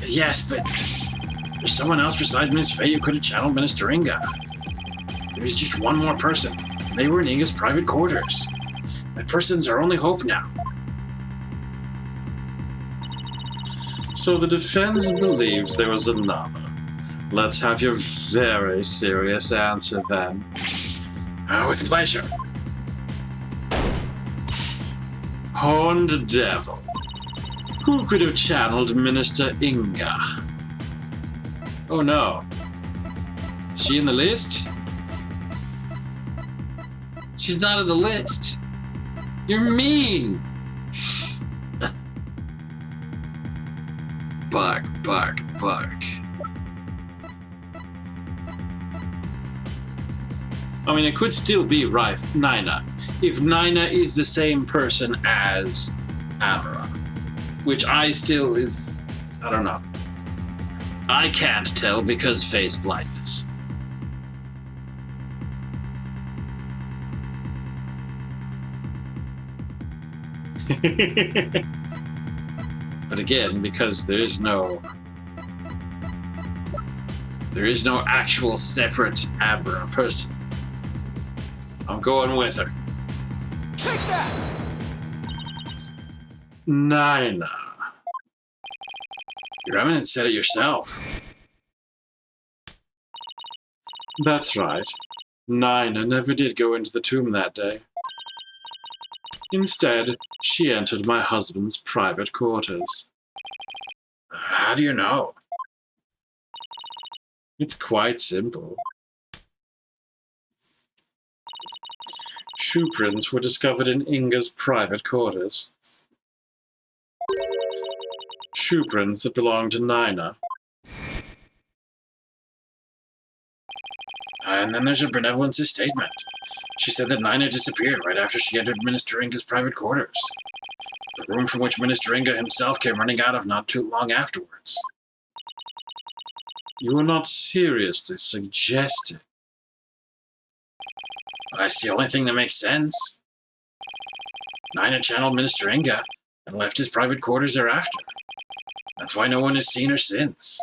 Yes, but there's someone else besides Miss Faye who could have channeled Minister Inga. There was just one more person. And they were in Inga's private quarters. That person's our only hope now. So the defense believes there was another. Let's have your very serious answer then. With pleasure. Horned Devil. Who could have channeled Minister Inga? Oh no. Is she in the list? She's not in the list. You're mean. Bark, bark, bark. I mean, it could still be Nina. If Nina is the same person as Amara. Which I don't know. I can't tell because face blindness. But again, because there is no actual separate Amara person, I'm going with her. Take that! Nina. Your Eminence said it yourself. That's right. Nina never did go into the tomb that day. Instead, she entered my husband's private quarters. How do you know? It's quite simple. Shoe prints were discovered in Inga's private quarters. Shoe prints that belonged to Nina. And then there's her benevolence's statement. She said that Nina disappeared right after she entered Minister Inga's private quarters. The room from which Minister Inga himself came running out of not too long afterwards. You are not seriously suggesting. That's the only thing that makes sense. Nina channeled Minister Inga and left his private quarters thereafter. That's why no one has seen her since.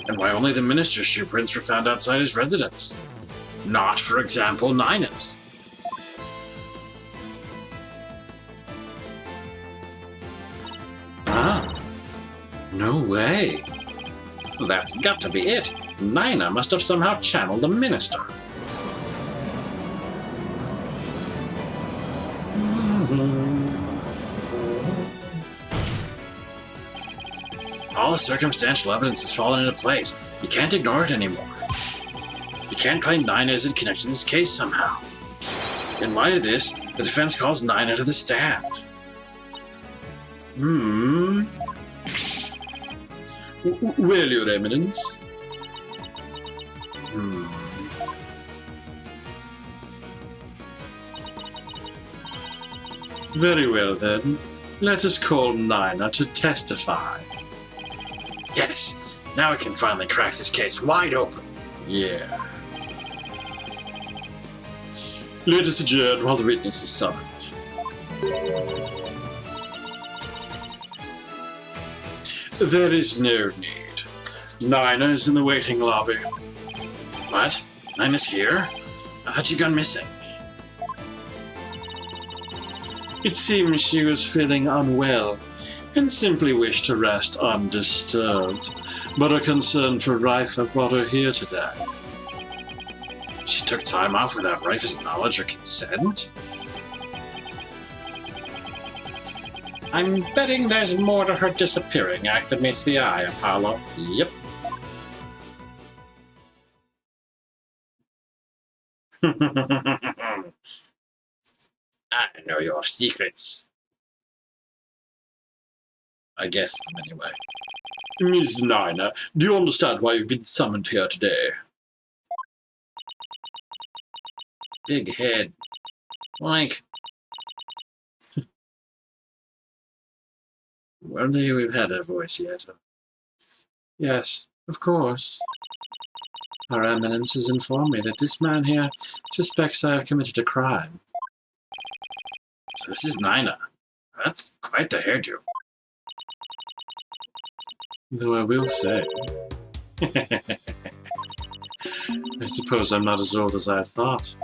And why only the minister's shoe prints were found outside his residence. Not, for example, Nina's. Ah, no way. That's got to be it. Nina must have somehow channeled the minister. All the circumstantial evidence has fallen into place. You can't ignore it anymore. You can't claim Nina isn't connected to this case somehow. In light of this, the defense calls Nina to the stand. Well, Your Eminence. Very well, then. Let us call Nina to testify. Yes, now we can finally crack this case wide open. Yeah. Let us adjourn while the witness is summoned. There is no need. Nina is in the waiting lobby. What? Nina's here? I thought you'd gone missing. It seems she was feeling unwell and simply wished to rest undisturbed, but a concern for Rifa brought her here today. She took time off without Rife's knowledge or consent? I'm betting there's more to her disappearing act than meets the eye, Apollo. Yep. I know your secrets. I guess them anyway. Miss Nina, do you understand why you've been summoned here today? Big head. Like. I don't think we've had her voice yet. Yes, of course. Our Eminence has informed me that this man here suspects I have committed a crime. So this is Nina. That's quite the hairdo. Though I will say, I suppose I'm not as old as I had thought.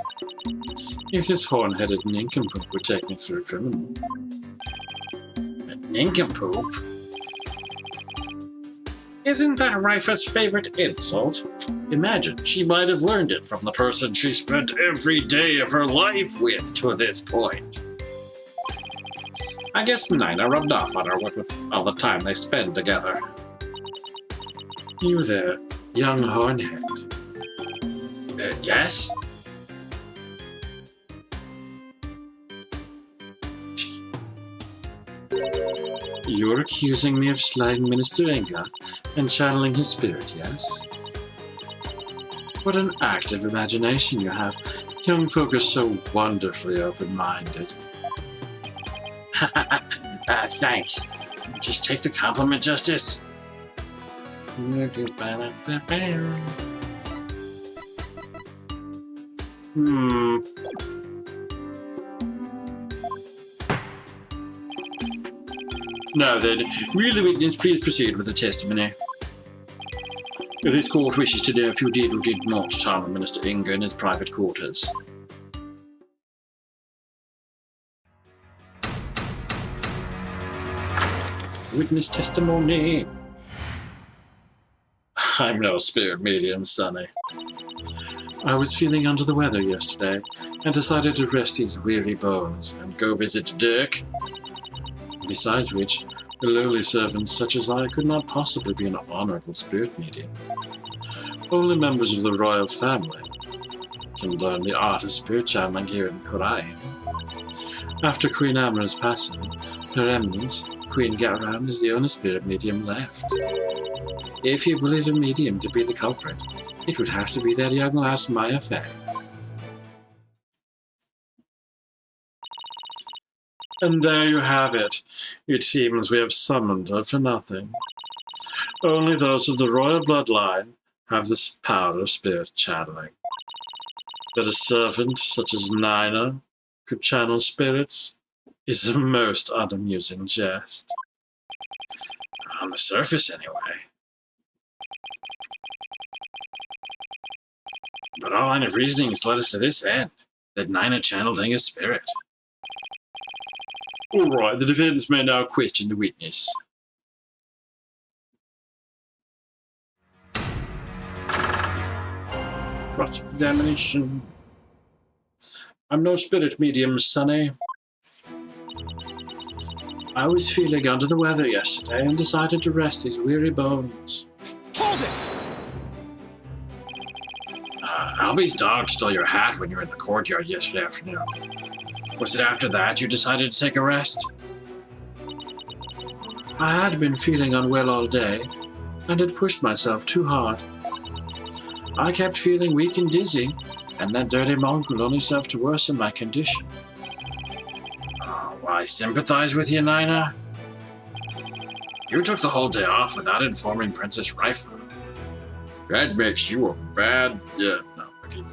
If this horn-headed nincompoop would take me through criminal. A nincompoop? Isn't that Rife's favorite insult? Imagine, she might have learned it from the person she spent every day of her life with to this point. I guess Nina rubbed off on her with all the time they spend together. You there, young hornhead. Yes? You're accusing me of slaying Minister Inga and channeling his spirit, yes? What an active imagination you have. Young folk are so wonderfully open-minded. Thanks. Just take the compliment, Justice. Now then, will the witness please proceed with the testimony? This court wishes to know if you did or did not channel Minister Inga in his private quarters. Witness testimony. I'm no spirit medium, Sonny. I was feeling under the weather yesterday and decided to rest these weary bones and go visit Dirk. Besides which, a lowly servant such as I could not possibly be an honorable spirit medium. Only members of the royal family can learn the art of spirit channeling here in Hurain. After Queen Amra's passing, Her Eminence, Queen Garaun, is the only spirit medium left. If you believe a medium to be the culprit, it would have to be that young lass Maya Fey. And there you have it. It seems we have summoned her for nothing. Only those of the royal bloodline have this power of spirit channeling. That a servant such as Nina could channel spirits is a most unamusing jest. On the surface, anyway. But our line of reasoning has led us to this end, that Nina channeled Inga's spirit. All right, the defense may now question the witness. Cross-examination. I'm no spirit medium, Sonny. I was feeling under the weather yesterday and decided to rest these weary bones. Hold it! Albie's dog stole your hat when you were in the courtyard yesterday afternoon. Was it after that you decided to take a rest? I had been feeling unwell all day and had pushed myself too hard. I kept feeling weak and dizzy, and that dirty mongrel only served to worsen my condition. Oh, well, I sympathize with you, Nina. You took the whole day off without informing Princess Rife. That makes you a bad... Yeah, no,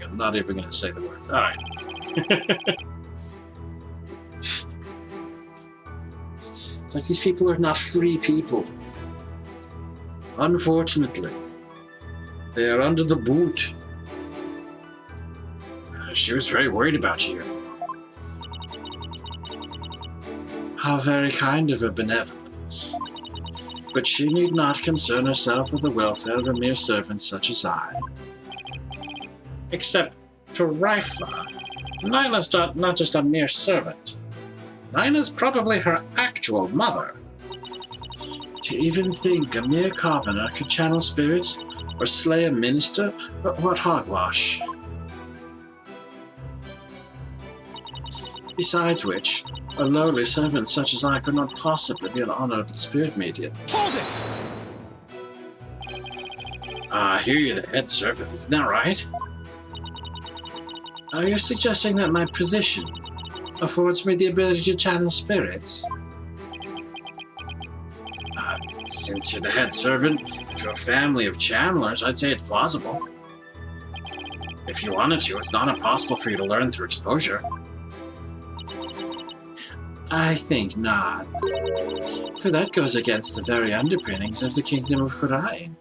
I'm not even going to say the word. All right. It's like these people are not free people. Unfortunately, they are under the boot. She was very worried about you. How very kind of her benevolence. But she need not concern herself with the welfare of a mere servant such as I. Except To Rifa, Nyla's not just a mere servant. Nyla's probably her actual mother. To even think a mere commoner could channel spirits or slay a minister? What hogwash? Besides which, a lowly servant such as I could not possibly be an honorable spirit medium. Hold it! I hear you're the head servant, isn't that right? Are you suggesting that my position affords me the ability to channel spirits? Since you're the head servant to a family of channelers, I'd say it's plausible. If you wanted to, it's not impossible for you to learn through exposure. I think not, for that goes against the very underpinnings of the Kingdom of Khurain.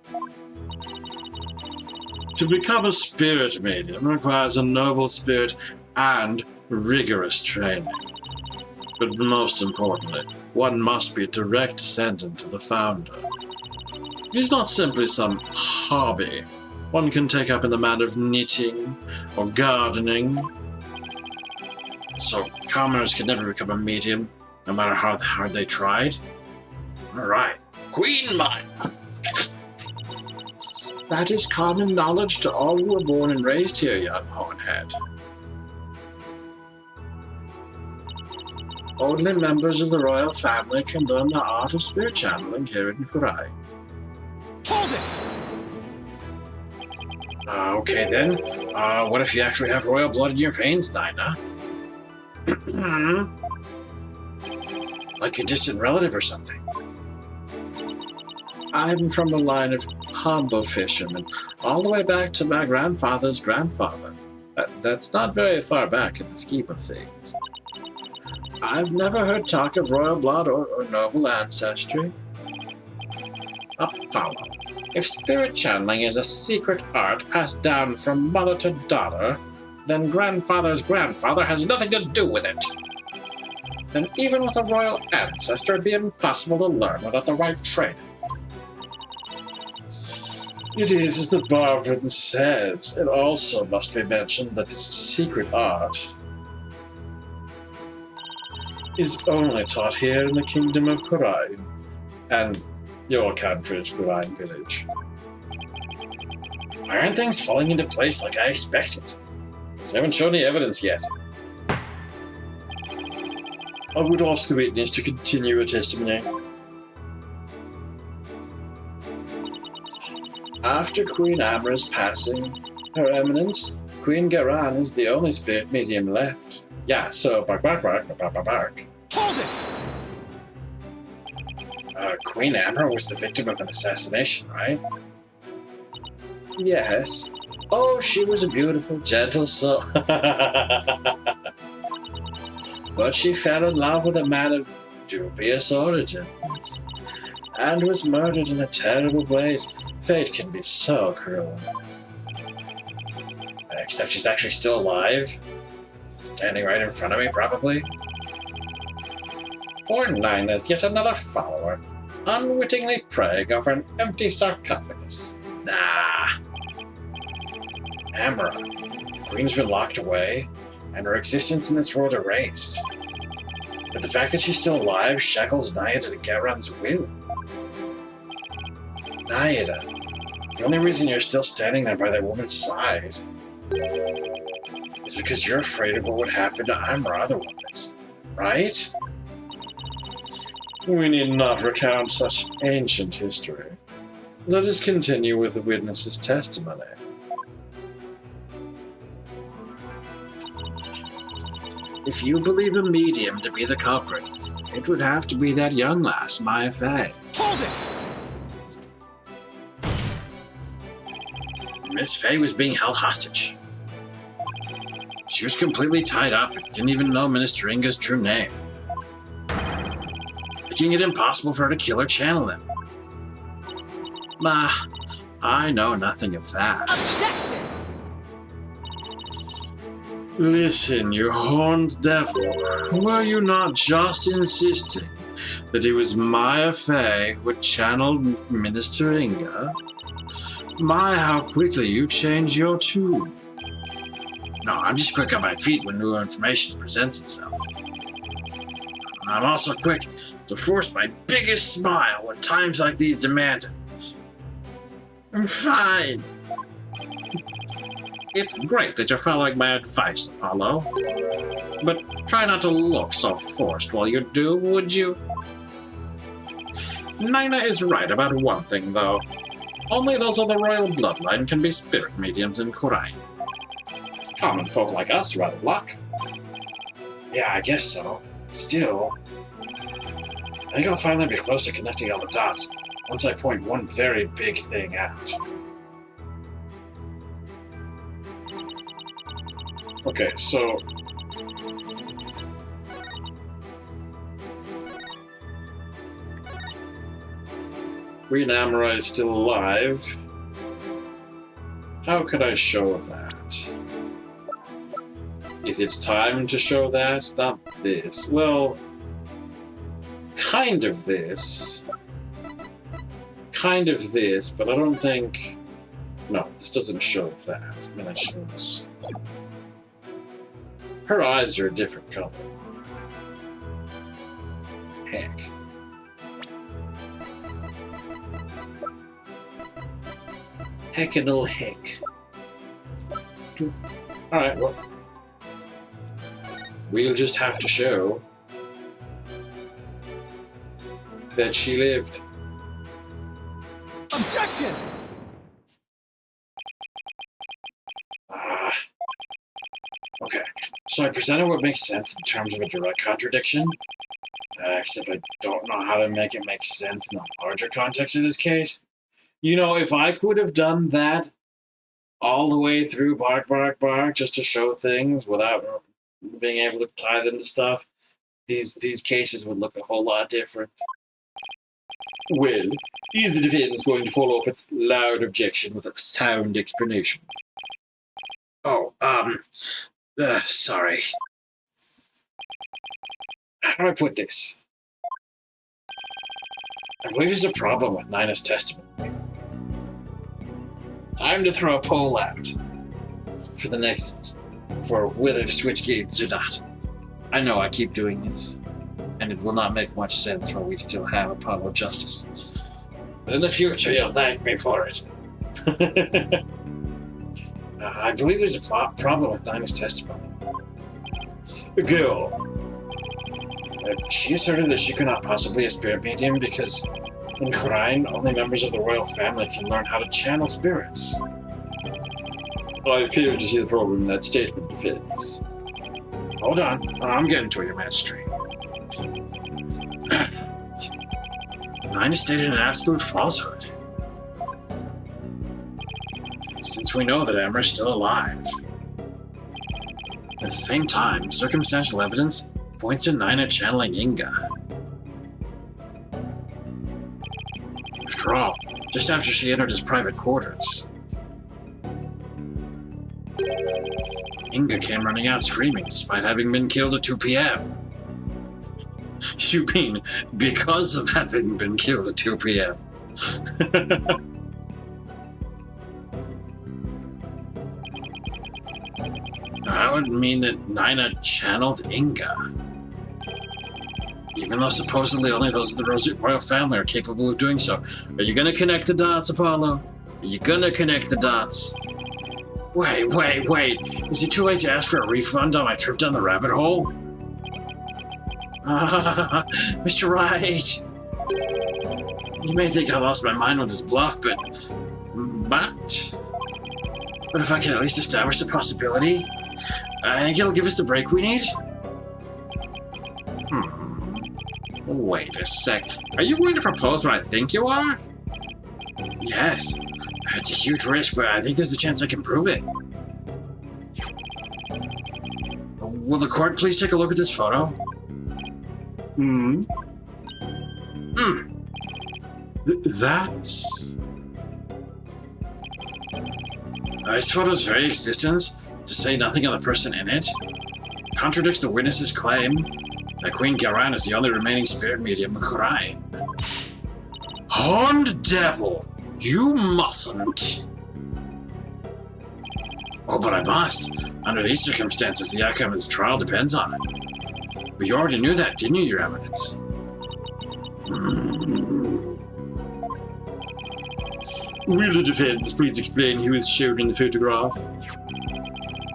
To become a spirit medium requires a noble spirit and rigorous training. But most importantly, one must be a direct descendant of the founder. It is not simply some hobby one can take up in the manner of knitting or gardening. So commoners can never become a medium, no matter how hard they tried? Alright, Queen mine! That is common knowledge to all who were born and raised here, young Hornhead. Only members of the royal family can learn the art of spirit channeling here in Khurain. Hold it! Okay then. What if you actually have royal blood in your veins, Nina? Like a distant relative or something. I'm from a line of humble fishermen, all the way back to my grandfather's grandfather. That's not very far back in the scheme of things. I've never heard talk of royal blood or noble ancestry. Apollo, if spirit channeling is a secret art passed down from mother to daughter, then grandfather's grandfather has nothing to do with it. Then even with a royal ancestor, it'd be impossible to learn without the right training. It is as the Barbarian says. It also must be mentioned that this secret art is only taught here in the Kingdom of Khurain, and your country's Khurain village. Aren't things falling into place like I expected? They haven't shown any evidence yet. I would ask the witness to continue her testimony. After Queen Amra's passing, Her Eminence, Queen Garan is the only spirit medium left. Yeah, so bark. Hold it! Queen Amra was the victim of an assassination, right? Yes. Oh, she was a beautiful, gentle soul. But she fell in love with a man of dubious origins, and was murdered in a terrible blaze. Fate can be so cruel. Except she's actually still alive. Standing right in front of me, probably. Poor Nina's yet another follower, unwittingly preying over an empty sarcophagus. Nah. Amra, the Queen's been locked away, and her existence in this world erased. But the fact that she's still alive shackles Nayada to Garon's will. Nayada, the only reason you're still standing there by that woman's side is because you're afraid of what would happen to Amra otherwise, right? We need not recount such ancient history. Let us continue with the witness's testimony. If you believe a medium to be the culprit, it would have to be that young lass, Maya Fey. Hold it! Miss Fey was being held hostage. She was completely tied up and didn't even know Minister Inga's true name, making it impossible for her to kill or channel him. Bah, I know nothing of that. Objection! Listen, you horned devil, were you not just insisting that it was Maya Fey who had channeled Minister Inga? My, how quickly you changed your tune. No, I'm just quick on my feet when new information presents itself. I'm also quick to force my biggest smile when times like these demand it. I'm fine. It's great that you're following my advice, Apollo. But try not to look so forced while you do, would you? Nina is right about one thing, though. Only those of the royal bloodline can be spirit mediums in Kurai. Common folk like us are out of luck. Yeah, I guess so. Still, I think I'll finally be close to connecting all the dots once I point one very big thing out. Okay, so... Green Amorai is still alive. How could I show that? Is it time to show that? Not this. Well, kind of this. Kind of this, but I don't think... No, this doesn't show that. I mean, it shows... Her eyes are a different color. Heck. Heckinal heck. Alright, well. We'll just have to show that she lived. Objection! Okay, so I presented what makes sense in terms of a direct contradiction, except I don't know how to make it make sense in the larger context of this case. You know, if I could have done that all the way through Bark, Bark, Bark, just to show things without being able to tie them to stuff, these cases would look a whole lot different. Well, is the defense going to follow up its loud objection with a sound explanation? Oh, sorry. How do I put this? I believe there's a problem with Nina's testimony. Time to throw a poll out for whether to switch games or not. I know I keep doing this, and it will not make much sense while we still have Apollo Justice. But in the future, you'll thank me for it. I believe there's a problem with Nina's testimony. The girl. She asserted that she could not possibly be a spirit medium because in Kurai, only members of the royal family can learn how to channel spirits. I fail to see the problem in that statement, defense. Hold on, I'm getting to your magistrate. Nina stated an absolute falsehood. Since we know that Emma is still alive. At the same time, circumstantial evidence points to Nina channeling Inga. After all, just after she entered his private quarters, Inga came running out screaming despite having been killed at 2 p.m. You mean because of having been killed at 2 p.m.? That would mean that Nina channeled Inga. Even though supposedly only those of the royal family are capable of doing so. Are you gonna connect the dots, Apollo? Are you gonna connect the dots? Wait. Is it too late to ask for a refund on my trip down the rabbit hole? Mr. Wright. You may think I lost my mind with this bluff, but if I can at least establish the possibility, I think it'll give us the break we need. Wait a sec. Are you going to propose what I think you are? Yes. It's a huge risk, but I think there's a chance I can prove it. Will the court please take a look at this photo? That's... This photo's very existence, to say nothing of the person in it, contradicts the witness's claim that Queen Garan is the only remaining spirit medium in Kurai. Horned devil! You mustn't! Oh, but I must. Under these circumstances, the outcome of this trial depends on it. But you already knew that, didn't you, Your Eminence? Will the defense please explain who is shown in the photograph?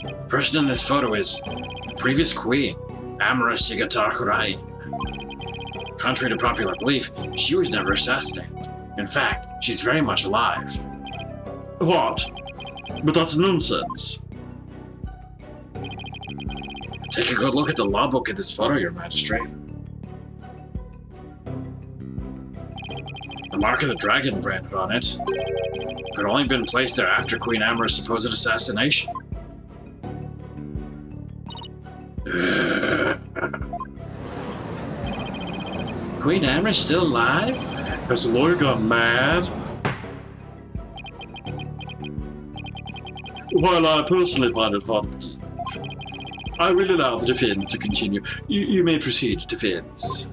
The person in this photo is the previous queen, Amara Sigatakurai. Contrary to popular belief, she was never assassinated. In fact, she's very much alive. What? But that's nonsense. Take a good look at the logbook of this photo, Your Magistrate. The mark of the dragon branded on it could only have been placed there after Queen Amara's supposed assassination. Queen Amara's still alive? Has the lawyer gone mad? While I personally find it hard to believe, I will allow the defense to continue. You may proceed, defense.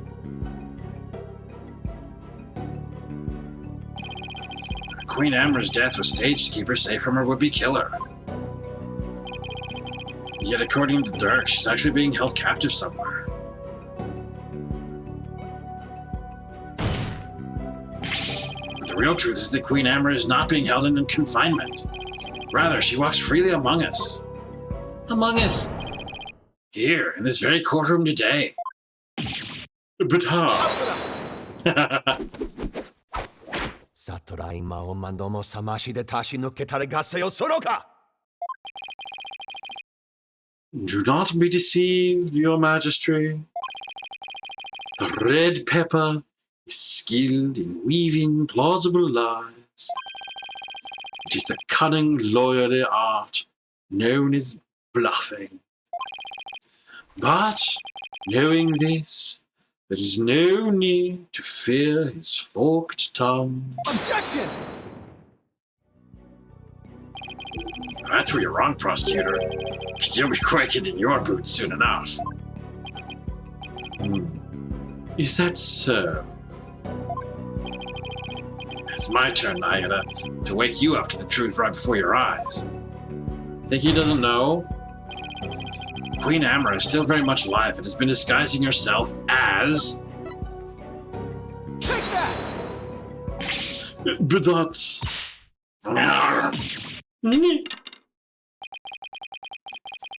Queen Amara's death was staged to keep her safe from her would-be killer. Yet according to Dirk, she's actually being held captive somewhere. But the real truth is that Queen Amara is not being held in confinement. Rather, she walks freely among us. Among us! Here, in this very courtroom today. But how? Satorai mao mandomo samashi de tashi no ketare gaseo soroka! Do not be deceived, your majesty. The red pepper is skilled in weaving plausible lies. It is the cunning lawyerly art known as bluffing. But, knowing this, there is no need to fear his forked tongue. Objection! That's where you're wrong, prosecutor. You'll be quaking in your boots soon enough. Is that so? It's my turn, Nayada, to wake you up to the truth right before your eyes. Think he doesn't know? Queen Amara is still very much alive and has been disguising herself as... Take that! But that's...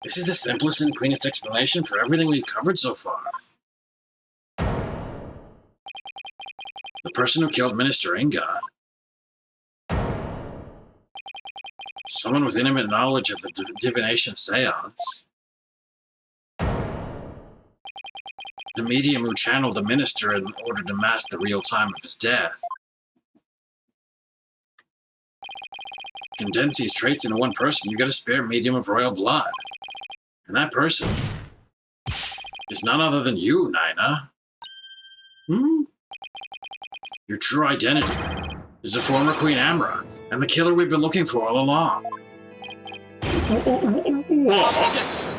This is the simplest and cleanest explanation for everything we've covered so far. The person who killed Minister Inga. Someone with intimate knowledge of the divination seance. The medium who channeled the minister in order to mask the real time of his death. Condense these traits into one person, you get a spare medium of royal blood. And that person is none other than you, Nina. Your true identity is the former Queen Amara, and the killer we've been looking for all along. What?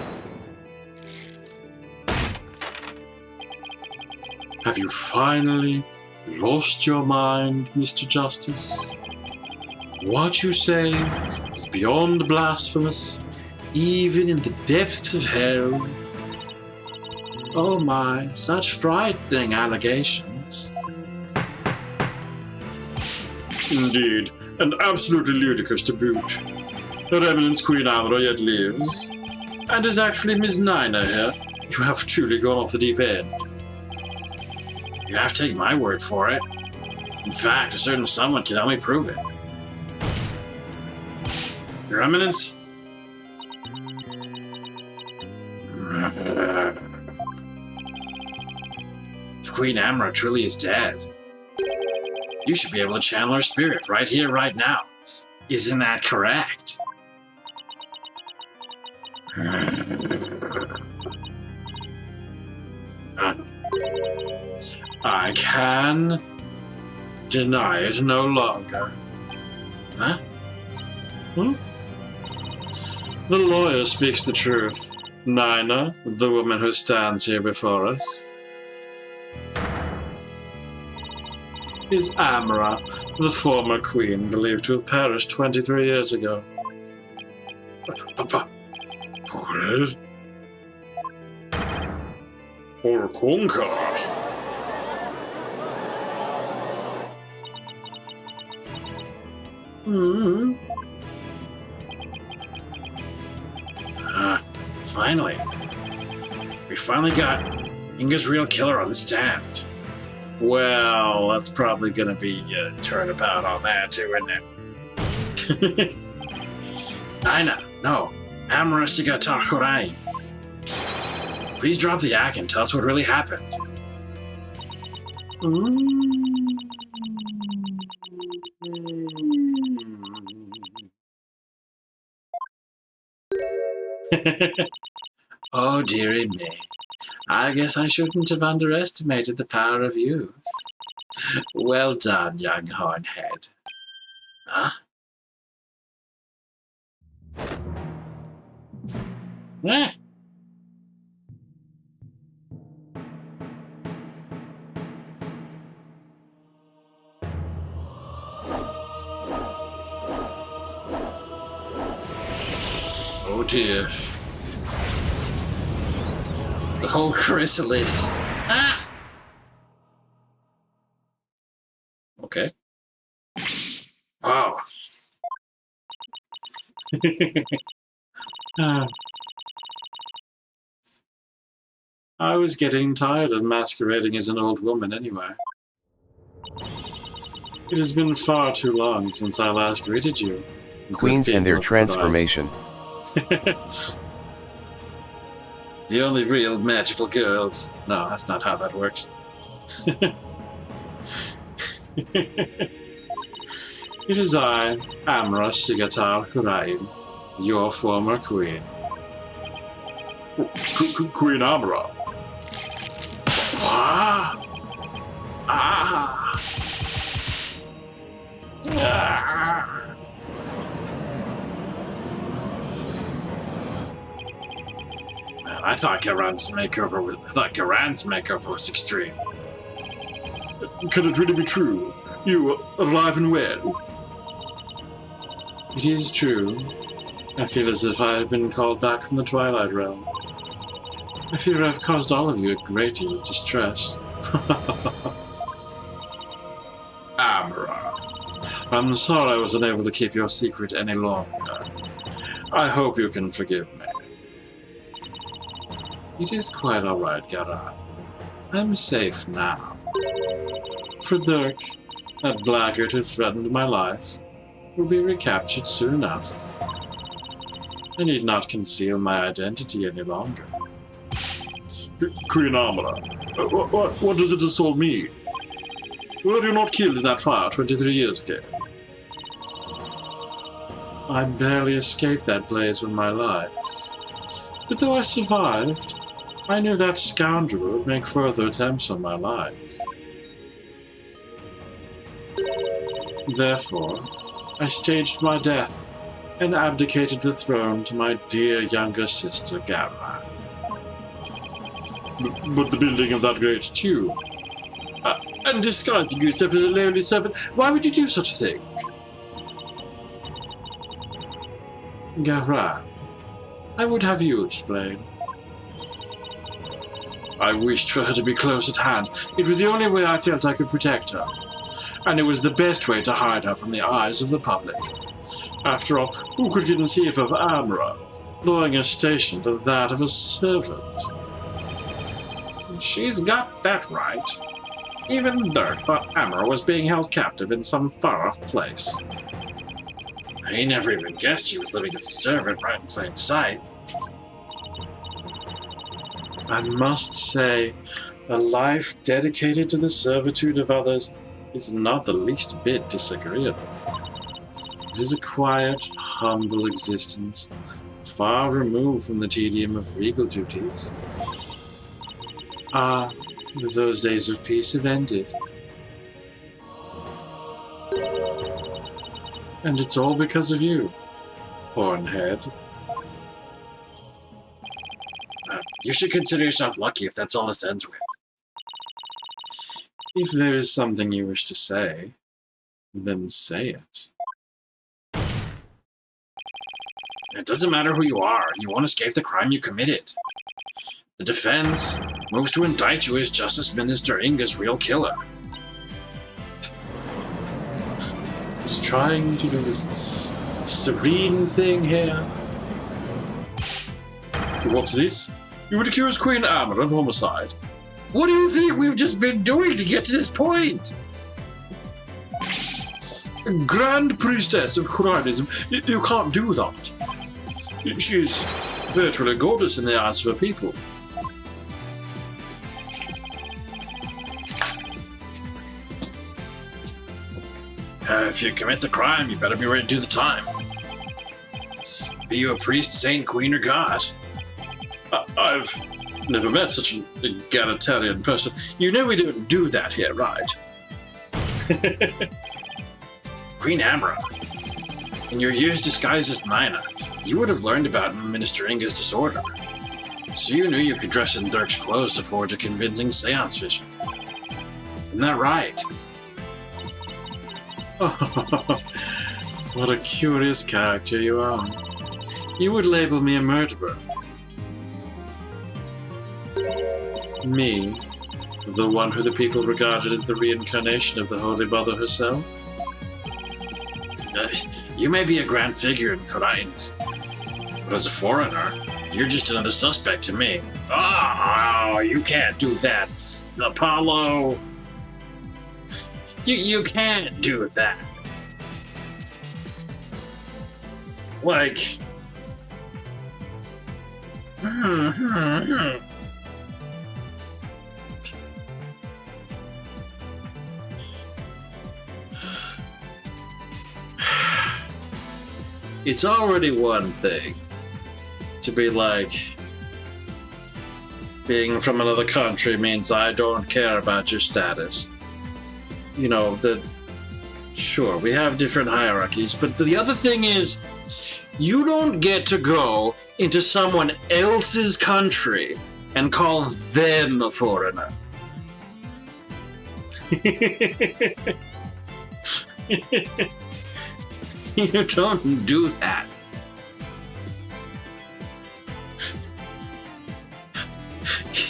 Have you finally lost your mind, Mr. Justice? What you say is beyond blasphemous, even in the depths of hell. Oh my, such frightening allegations. Indeed, and absolutely ludicrous to boot. Her Eminence Queen Amara yet lives, and is actually Miss Nina here. You have truly gone off the deep end. You have to take my word for it. In fact, a certain someone can help me prove it. Your Eminence? If Queen Amara truly is dead, you should be able to channel her spirit right here, right now. Isn't that correct? I can deny it no longer. Huh? The lawyer speaks the truth. Nina, the woman who stands here before us, is Amara, the former queen believed to have perished 23 years ago. Papa. What? Or Kunka. Finally. We finally got Inga's real killer on the stand. Well, that's probably gonna be a turnabout on that too, isn't it? Aina, no. Amara Sigata Horai. Please drop the act and tell us what really happened. Oh, dearie me. I guess I shouldn't have underestimated the power of youth. Well done, young hornhead. Huh? Eh? Oh dear. The whole chrysalis. Ah! Okay. Wow. I was getting tired of masquerading as an old woman anyway. It has been far too long since I last greeted you. Queens and their Good people transformation. The only real magical girls. No, that's not how that works. It is I, Amra Shigatar Kurain, your former queen. Queen Amra. Ah! Ah! Ah! Man, I thought Garan's makeover was extreme. Can it really be true? You alive and well? It is true. I feel as if I have been called back from the Twilight Realm. I fear I've caused all of you a great deal of distress. Amara, I'm sorry I was unable to keep your secret any longer. I hope you can forgive me. It is quite alright, Garan. I'm safe now. For Dirk, that blackguard who threatened my life, will be recaptured soon enough. I need not conceal my identity any longer. Queen Amara, what does this all mean? Were you not killed in that fire 23 years ago? I barely escaped that blaze with my life. But though I survived, I knew that scoundrel would make further attempts on my life. Therefore, I staged my death and abdicated the throne to my dear younger sister, Garan. But the building of that great tomb, and disguising yourself as a lowly servant, why would you do such a thing? Garan, I would have you explain. I wished for her to be close at hand. It was the only way I felt I could protect her. And it was the best way to hide her from the eyes of the public. After all, who could conceive of Amra lowering a station to that of a servant? She's got that right. Even Dirk thought Amara was being held captive in some far-off place. I never even guessed she was living as a servant right in plain sight. I must say, a life dedicated to the servitude of others is not the least bit disagreeable. It is a quiet, humble existence, far removed from the tedium of regal duties. Ah, those days of peace have ended. And it's all because of you, Hornhead. You should consider yourself lucky if that's all this ends with. If there is something you wish to say, then say it. It doesn't matter who you are. You won't escape the crime you committed. The defense moves to indict you as Justice Minister Inga's real killer. He's trying to do this serene thing here. What's this? You would accuse Queen Amber of homicide. What do you think we've just been doing to get to this point? Grand Priestess of Khuranism, you can't do that. She's virtually goddess in the eyes of her people. If you commit the crime, you better be ready to do the time. Be you a priest, saint, queen, or god. I've never met such an egalitarian person. You know we don't do that here, right? Queen Amra, in your years disguised as Nina, you would have learned about Minister Inga's disorder. So you knew you could dress in Dirk's clothes to forge a convincing seance vision. Isn't that right? What a curious character you are. You would label me a murderer. Me, the one who the people regarded as the reincarnation of the Holy Mother herself? You may be a grand figure in Khuranis, but as a foreigner, you're just another suspect to me. Oh, you can't do that, Apollo. You can't do that. Like... It's already one thing to be like, being from another country means I don't care about your status. You know, sure, we have different hierarchies, but the other thing is, you don't get to go into someone else's country and call them a foreigner. You don't do that.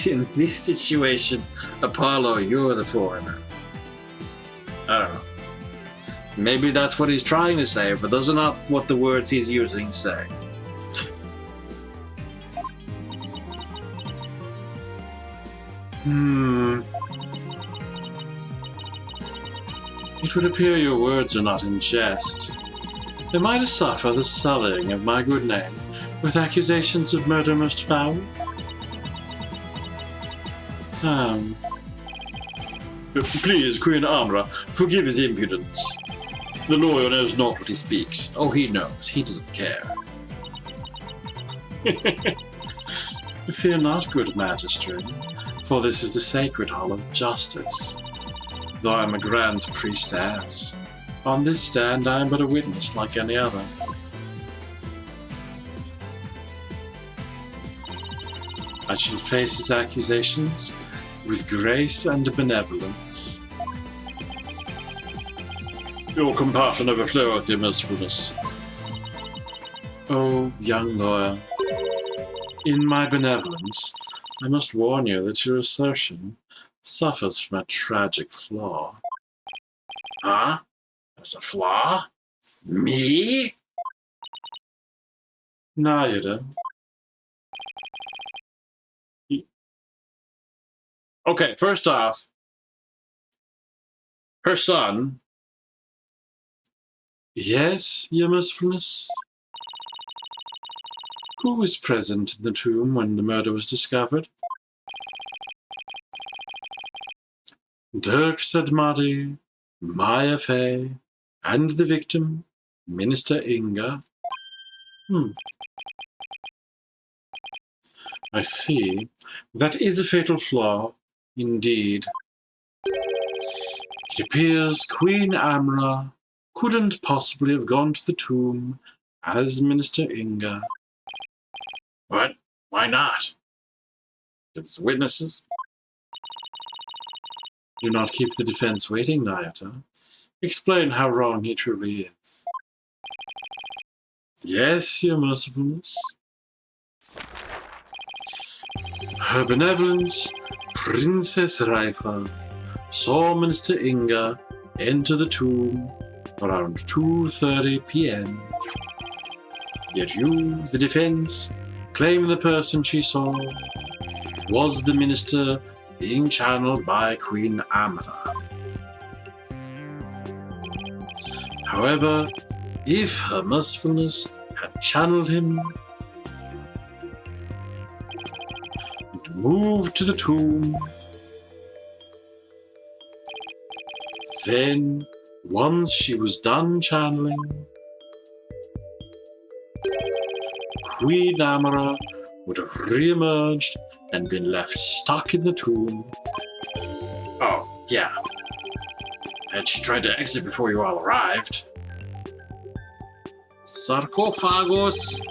In this situation, Apollo, you're the foreigner. I don't know. Maybe that's what he's trying to say, but those are not what the words he's using say. It would appear your words are not in jest. Am I to suffer the sullying of my good name with accusations of murder most foul? Please, Queen Amra, forgive his impudence. The lawyer knows not what he speaks. Oh, he knows. He doesn't care. Fear not, good magistrate, for this is the sacred hall of justice. Though I am a grand priestess, on this stand I am but a witness like any other. I shall face his accusations with grace and benevolence. Your compassion overfloweth, your mercifulness. Oh, young lawyer, in my benevolence, I must warn you that your assertion suffers from a tragic flaw. Huh? There's a flaw? Me? Naida. Okay, first off, her son. Yes, your mercifulness. Who was present in the tomb when the murder was discovered? Dirk Sadmadi, Maya Fey, and the victim, Minister Inga. I see. That is a fatal flaw, indeed. It appears Queen Amra couldn't possibly have gone to the tomb as Minister Inga. What? Why not? It's witnesses? Do not keep the defense waiting, Nayata. Explain how wrong he truly is. Yes, your mercifulness. Her benevolence, Princess Raifa, saw Minister Inga enter the tomb around 2:30 p.m. Yet you, the defense, claim the person she saw was the minister being channeled by Queen Amara. However, if her mercifulness had channeled him and moved to the tomb, then, once she was done channeling, Queen Amara would have re-emerged and been left stuck in the tomb. Oh, yeah. And she tried to exit before you all arrived. Sarcophagus!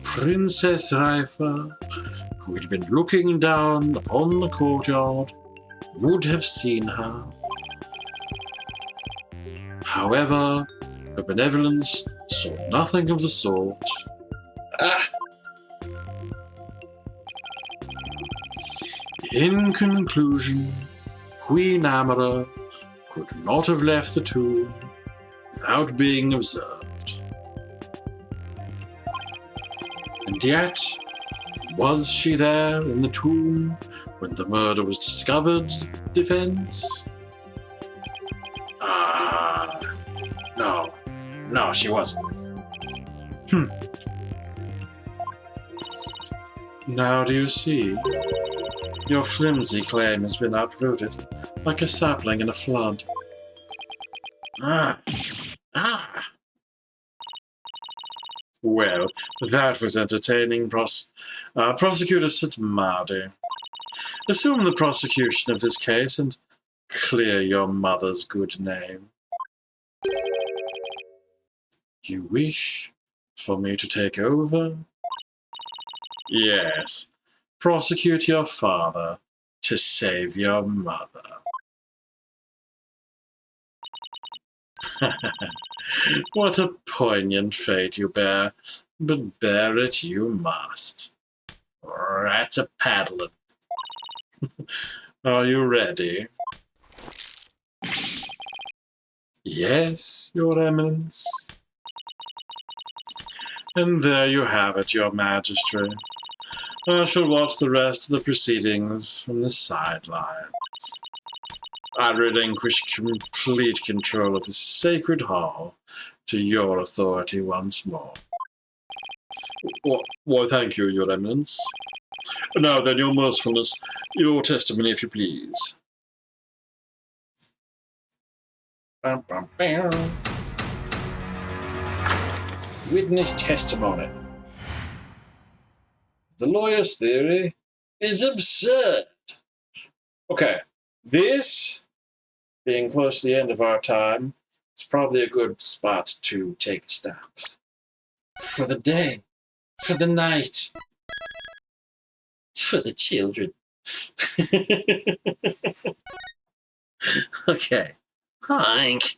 Princess Raifa, who had been looking down upon the courtyard, would have seen her. However, her benevolence saw nothing of the sort. Ah! In conclusion, Queen Amara could not have left the tomb without being observed. And yet, was she there in the tomb when the murder was discovered, defense? No. No, she wasn't. Now do you see? Your flimsy claim has been uprooted, like a sapling in a flood. Ah! Well, that was entertaining, Prosecutor Sitmadi. Assume the prosecution of this case and clear your mother's good name. You wish for me to take over? Yes, prosecute your father to save your mother. What a poignant fate you bear, but bear it you must. Rat-a-paddling. Are you ready? Yes, Your Eminence. And there you have it, Your Majesty. I shall watch the rest of the proceedings from the sidelines. I relinquish complete control of this sacred hall to your authority once more. Why, thank you, Your Eminence. Now then, Your Mercifulness, your testimony, if you please. Bum, bum, bum. Witness testimony. The lawyer's theory is absurd. Okay, this, being close to the end of our time, it's probably a good spot to take a stop. For the day, for the night, for the children. Okay. Hank.